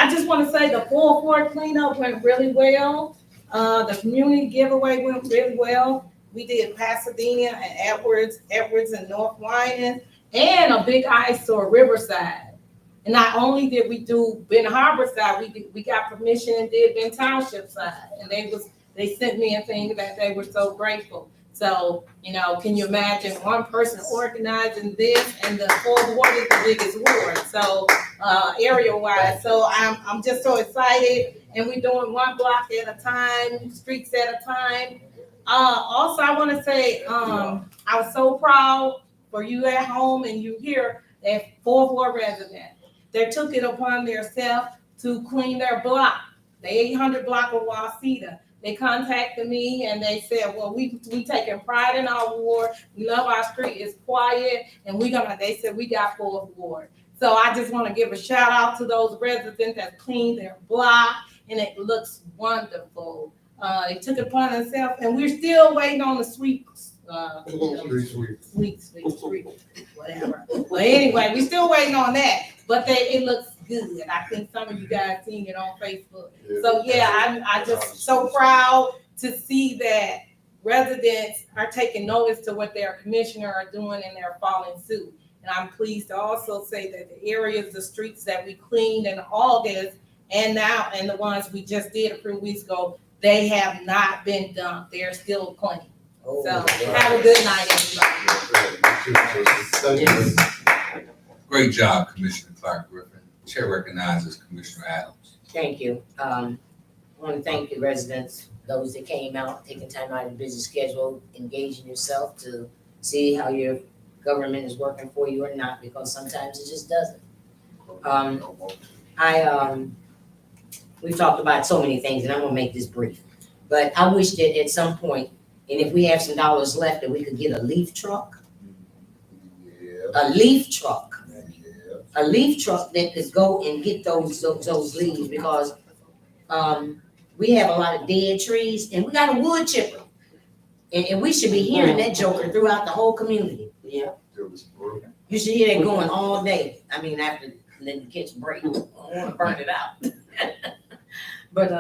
just want to say the 4th Ward cleanup went really well. The community giveaway went really well. We did Pasadena and Edwards and North Lyons, and a big eyesore, Riverside. And not only did we do Ben Harbor side, we got permission and did Ben Township side. And they sent me a thing that they were so grateful. So, you know, can you imagine one person organizing this, and the 4th Ward is the biggest ward, so area-wise. So I'm just so excited, and we're doing one block at a time, streets at a time. Also, I want to say I was so proud for you at home and you here, that 4th Ward resident. They took it upon themselves to clean their block, the 800 block of Waseda. They contacted me and they said, well, we taking pride in our ward. We love our street. It's quiet. And they said, we got 4th Ward. So I just want to give a shout out to those residents that cleaned their block, and it looks wonderful. They took it upon themselves, and we're still waiting on the sweeps. Sweet, whatever. But anyway, we're still waiting on that. But it looks good. I think some of you guys seen it on Facebook. So yeah, I just so proud to see that residents are taking notice to what their commissioner are doing, and they're following suit. And I'm pleased to also say that the areas, the streets that we cleaned in August and now, and the ones we just did a few weeks ago, they have not been dumped. They're still clean. So have a good night, everybody. Great job, Commissioner Clark Griffin. Chair recognizes Commissioner Adams. Thank you. I want to thank the residents, those that came out, taking time out of the busy schedule, engaging yourself to see how your government is working for you or not, because sometimes it just doesn't. We've talked about so many things, and I'm gonna make this brief. But I wish that at some point, and if we have some dollars left, that we could get a leaf truck. A leaf truck. A leaf truck that could go and get those leaves, because we have a lot of dead trees, and we got a wood chipper. And we should be hearing that joker throughout the whole community. Yeah. You should hear that going all day. I mean, after letting the kids break, I don't want to burn it out. But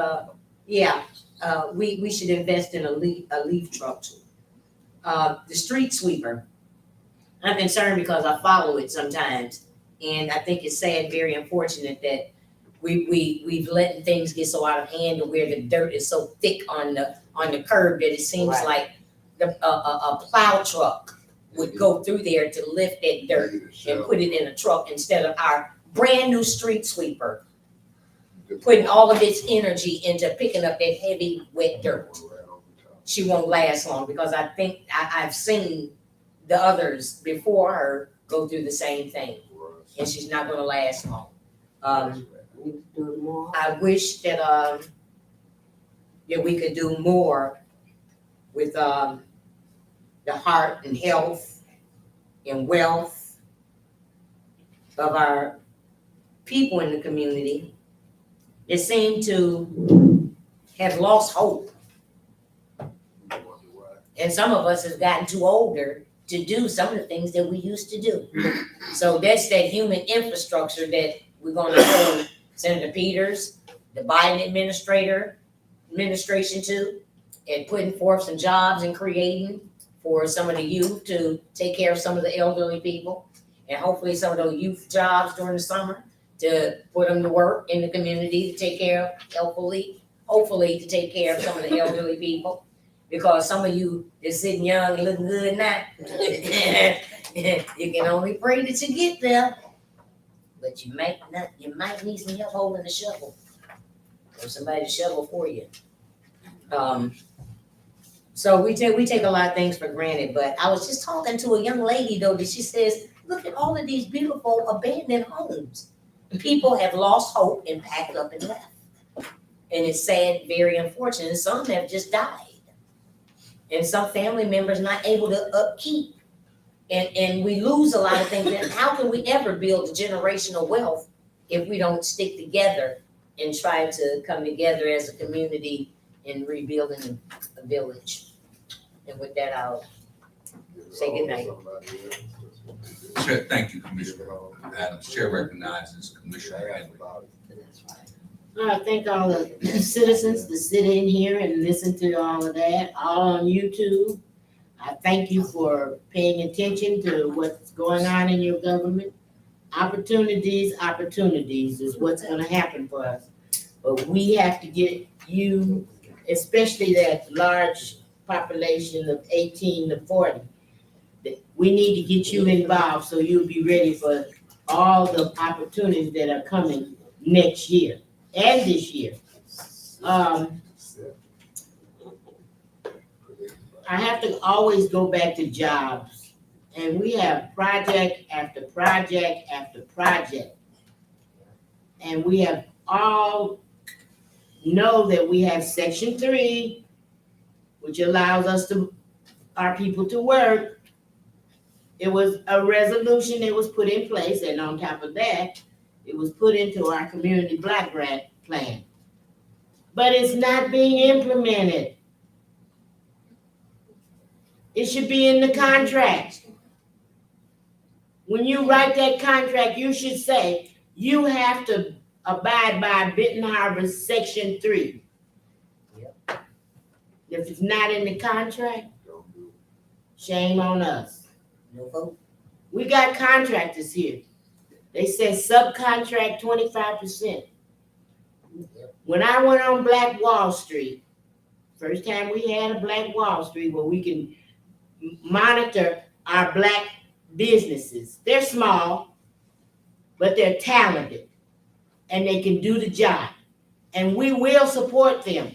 we should invest in a leaf truck too. The street sweeper, I'm concerned because I follow it sometimes, and I think it's sad, very unfortunate that we've let things get so out of hand to where the dirt is so thick on the curb that it seems like a plow truck would go through there to lift that dirt and put it in a truck, instead of our brand new street sweeper putting all of its energy into picking up that heavy, wet dirt. She won't last long, because I think I've seen the others before her go through the same thing, and she's not gonna last long. I wish that that we could do more with, the heart and health and wealth of our people in the community that seem to have lost hope. And some of us have gotten too older to do some of the things that we used to do. So that's that human infrastructure that we're gonna hold Senator Peters, the Biden administration to, and putting forth some jobs and creating for some of the youth to take care of some of the elderly people. And hopefully some of those youth jobs during the summer to put them to work in the community to take care of, hopefully to take care of some of the elderly people. Because some of you that's sitting young and looking good now, you can only pray that you get there. But you might need some help holding the shovel. Or somebody to shovel for you. So we take a lot of things for granted, but I was just talking to a young lady though, that she says, look at all of these beautiful abandoned homes. People have lost hope and packed up and left. And it's sad, very unfortunate. Some have just died. And some family members not able to upkeep. And we lose a lot of things. And how can we ever build generational wealth if we don't stick together and try to come together as a community in rebuilding a village? And with that, I'll say good night. Chair, thank you, Commissioner Adams. Chair recognizes Commissioner Henry. I thank all the citizens that sit in here and listen to all of that, all on YouTube. I thank you for paying attention to what's going on in your government. Opportunities is what's gonna happen for us. But we have to get you, especially that large population of 18 to 40. We need to get you involved so you'll be ready for all the opportunities that are coming next year and this year. I have to always go back to jobs. And we have project after project after project. And we have all know that we have Section 3, which allows us our people to work. It was a resolution that was put in place, and on top of that, it was put into our community block grant plan. But it's not being implemented. It should be in the contract. When you write that contract, you should say, you have to abide by Benton Harbor Section 3. Yep. If it's not in the contract, shame on us. No vote. We got contractors here. They said subcontract 25%. When I went on Black Wall Street, first time we had a Black Wall Street where we can monitor our black businesses. They're small, but they're talented and they can do the job. And we will support them.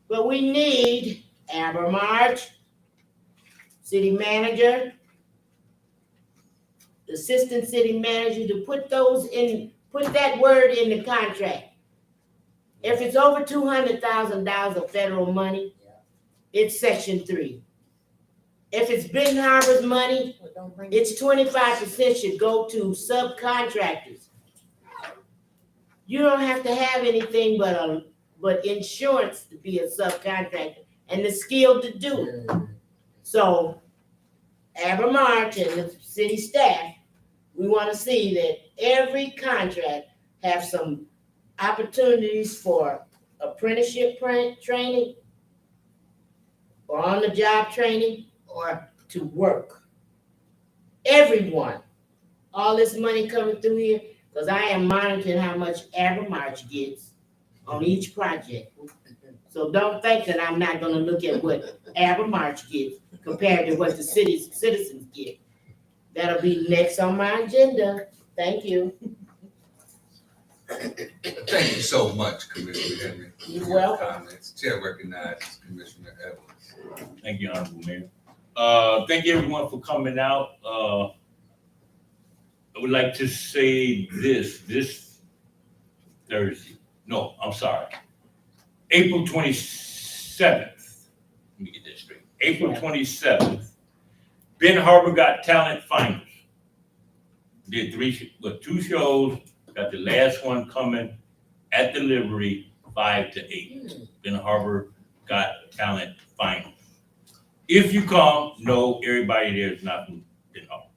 But we need Amber March, city manager, assistant city manager to put that word in the contract. If it's over $200,000 of federal money, it's Section 3. If it's Benton Harbor's money, it's 25% should go to subcontractors. You don't have to have anything but insurance to be a subcontractor and the skill to do it. So, Amber March and the city staff, we want to see that every contract have some opportunities for apprenticeship training or on-the-job training or to work. Everyone. All this money coming through here, because I am monitoring how much Amber March gets on each project. So don't think that I'm not going to look at what Amber March gets compared to what the city's citizens get. That'll be next on my agenda. Thank you. Thank you so much, Commissioner Henry. You're welcome. Comments. Chair recognizes Commissioner Edwards. Thank you, Honorable Mayor. Thank you everyone for coming out. I would like to say this Thursday. No, I'm sorry. April 27th, let me get this straight. April 27th, Ben Harbor Got Talent Finals. Did two shows, got the last one coming at delivery 5 to 8. Ben Harbor Got Talent Finals. If you come, no, everybody there is not from Ben Harbor.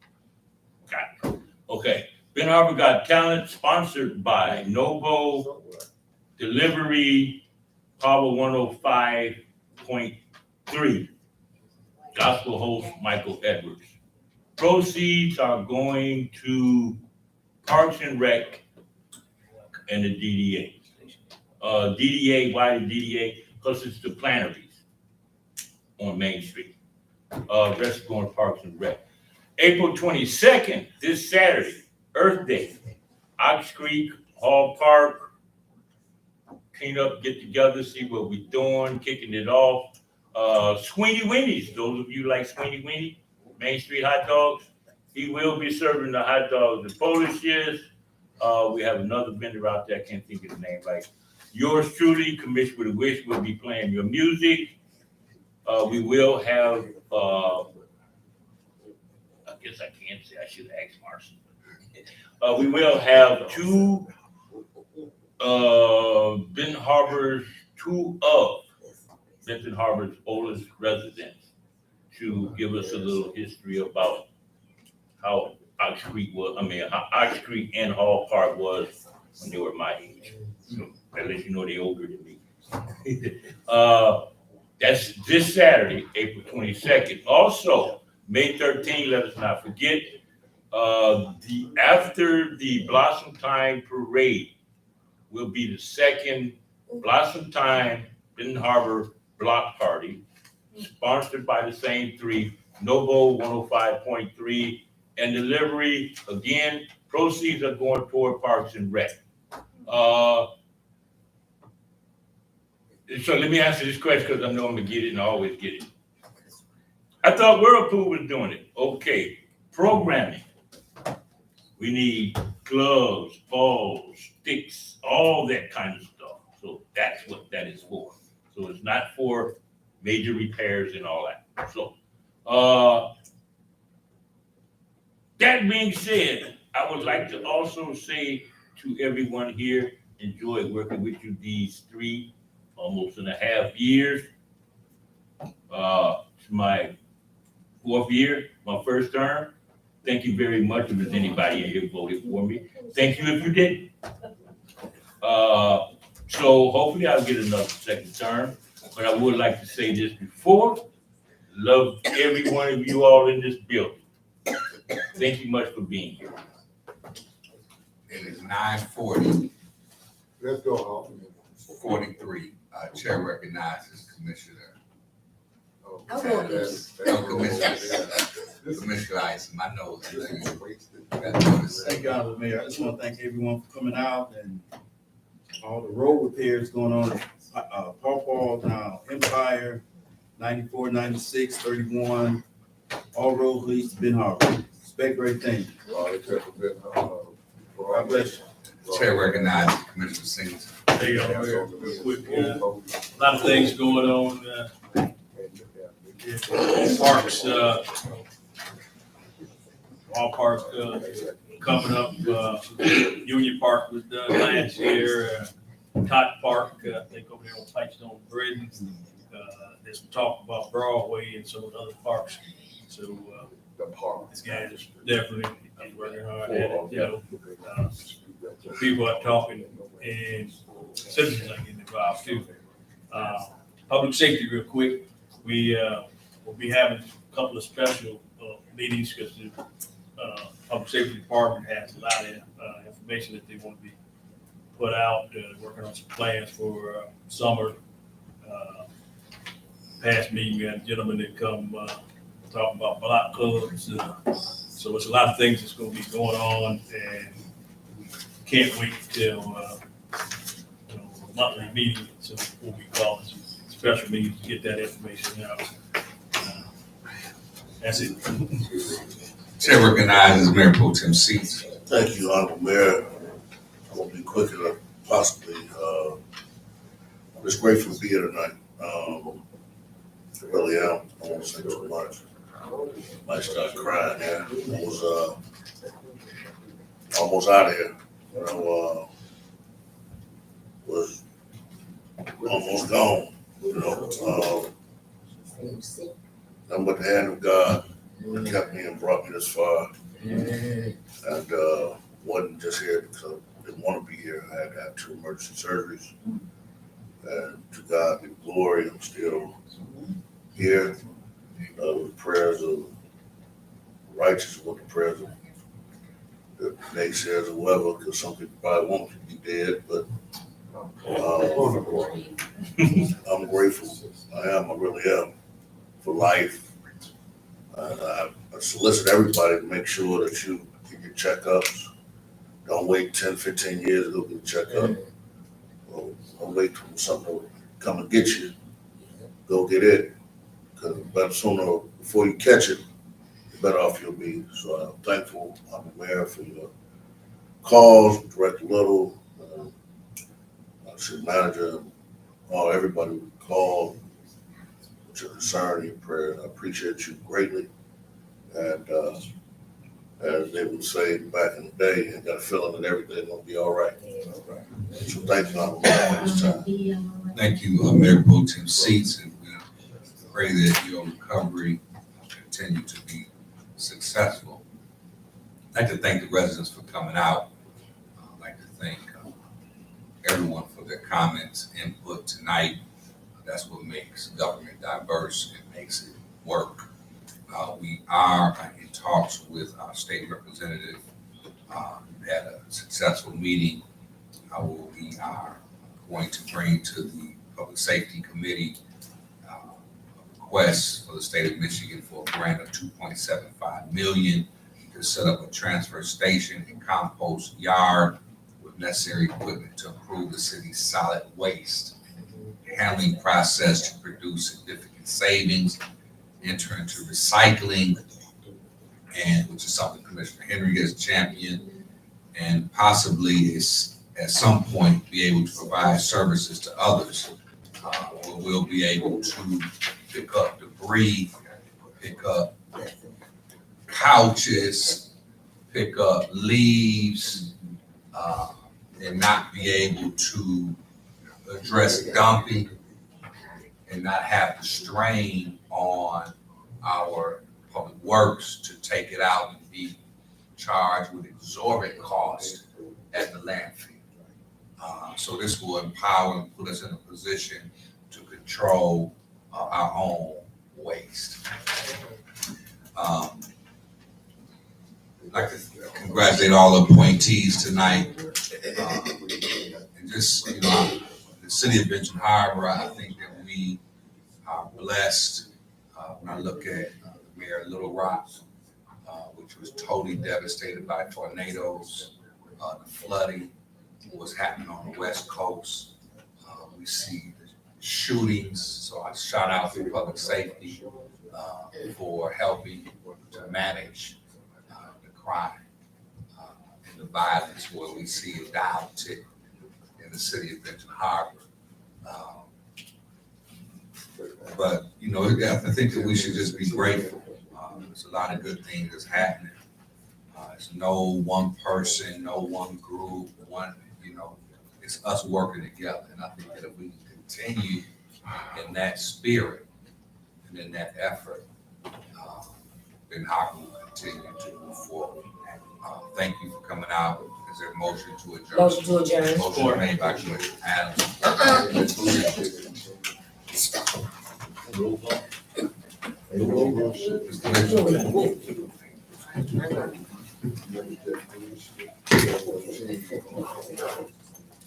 Got it. Okay. Ben Harbor Got Talent, sponsored by Novo, Delivery, Power 105.3. Gospel host Michael Edwards. Proceeds are going to Parks and Rec and the DDA. DDA, why the DDA? Because it's the Planneries on Main Street. Rest is going to Parks and Rec. April 22nd, this Saturday, Earth Day, Ox Creek, Hall Park, clean up, get together, see what we're doing, kicking it off. Sweeney Winnie's, those of you like Sweeney Winnie, Main Street hot dogs, he will be serving the hot dogs. The Polish is, we have another vendor out there, I can't think of the name right. Yours truly, Commissioner with a Wish, will be playing your music. We will have, I guess I can't say, I should ask Marcy. We will have two of Benton Harbor's oldest residents to give us a little history about how Ox Creek how Ox Creek and Hall Park was when they were my age. So at least you know they're older than me. That's this Saturday, April 22nd. Also, May 13th, let us not forget, after the Blossom Time Parade will be the second Blossom Time Benton Harbor Block Party, sponsored by the same three, Novo 105.3, and delivery. Again, proceeds are going toward Parks and Rec. So let me answer this question because I know I'm gonna get it and I always get it. I thought Whirlpool was doing it. Okay, programming. We need gloves, balls, sticks, all that kind of stuff. So that's what that is for. So it's not for major repairs and all that. So that being said, I would like to also say to everyone here, enjoyed working with you these almost 3.5 years. It's my 4th year, my first term. Thank you very much. If there's anybody in here voted for me, thank you if you didn't. So hopefully I'll get another second term. But I would like to say this before. Love every one of you all in this building. Thank you much for being here. It is 9:40. Let's go home. 43. Chair recognizes Commissioner. Commissioner Isom, I know. Thank you, Honorable Mayor. I just want to thank everyone for coming out and all the road repairs going on. Paw now Empire, 94, 96, 31, all roads leads to Ben Harbor. Expect great things. God bless you. Chair recognizes Commissioner Singleton. There you go, Mayor. Real quick, a lot of things going on. Parks, all parks coming up. Union Park was done last year. Cotton Park, I think over there on Pipestone Bridge. There's some talk about Broadway and some of the other parks. So this guy is definitely working hard at it. You know, so people are talking and citizens are getting involved too. Public safety, real quick. We will be having a couple of special meetings because the public safety department has a lot of information that they want to be put out. Working on some plans for summer. Past meeting, we had a gentleman that come talk about block clubs. So it's a lot of things that's going to be going on, and we can't wait till monthly meeting. So what we call it, special meetings to get that information out. That's it. Chair recognizes Mayor Pro Tem Seats. Thank you, Honorable Mayor. I'm gonna be quicker than possibly. Just grateful to be here tonight. I really am. I won't say too much. Might start crying there. I was almost out of here. You know, was almost gone. You know, I'm with the hand of God that kept me and brought me this far. And wasn't just here because I didn't want to be here. I had to have 2 emergency surgeries. And to God be the glory, I'm still here with the prayers of righteous, with the prayers of the naysayers or whatever, because some people probably want to be dead, but I'm grateful. I really am, for life. I solicit everybody to make sure that you get your checkups. Don't wait 10, 15 years to go get a checkup. Don't wait for something to come and get you. Go get it. Because better sooner, before you catch it, the better off you'll be. So I'm thankful, I'm aware for your calls, Director Little, city manager, everybody who called, with your concern and your prayer. I appreciate you greatly. And as they would say back in the day, I got a feeling that everything's gonna be all right. So thank you for this time. Thank you, Mayor Pro Tem Seats, and we pray that your recovery continue to be successful. I'd like to thank the residents for coming out. I'd like to thank everyone for their comments, input tonight. That's what makes government diverse and makes it work. We are in talks with our state representative. We had a successful meeting. We are going to bring to the Public Safety Committee a request for the state of Michigan for a grant of $2.75 million to set up a transfer station and compost yard with necessary equipment to improve the city's solid waste handling process to produce significant savings, enter into recycling, and which is something Commissioner Henry has championed, and possibly is at some point be able to provide services to others. Where we'll be able to pick up debris, pick up couches, pick up leaves, and not be able to address dumping and not have the strain on our public works to take it out and be charged with exorbitant cost at the landfill. So this will empower and put us in a position to control our own waste. I'd like to congratulate all the appointees tonight. And just, the city of Benton Harbor, I think that we are blessed. When I look at Mayor Little Rock, which was totally devastated by tornadoes, the flooding, what's happening on the West Coast. We see shootings, so I shout out to public safety for helping to manage the crime and the violence, where we see a downtick in the city of Benton Harbor. But, I think that we should just be grateful. There's a lot of good things that's happening. It's no one person, no one group, it's us working together. And I think that if we continue in that spirit and in that effort, then Harbor will continue to move forward. Thank you for coming out. Is there a motion to adjourn? Motion to adjourn. Motion made by Commissioner Adams.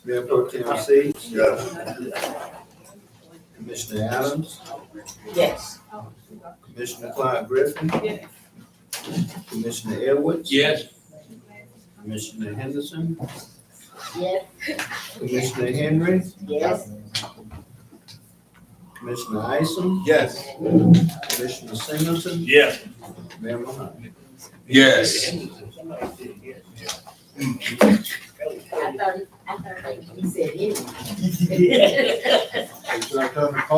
Mayor Pro Tem Seats, Yes. Commissioner Adams, Yes. Commissioner Clyde Griffin, Commissioner Edwards, Yes. Commissioner Henderson, Yes. Commissioner Henry, Yes. Commissioner Isom, Yes. Commissioner Singleton, Yes. Mayor Muhammad. Yes. I thought I thought he said it. Should I come and call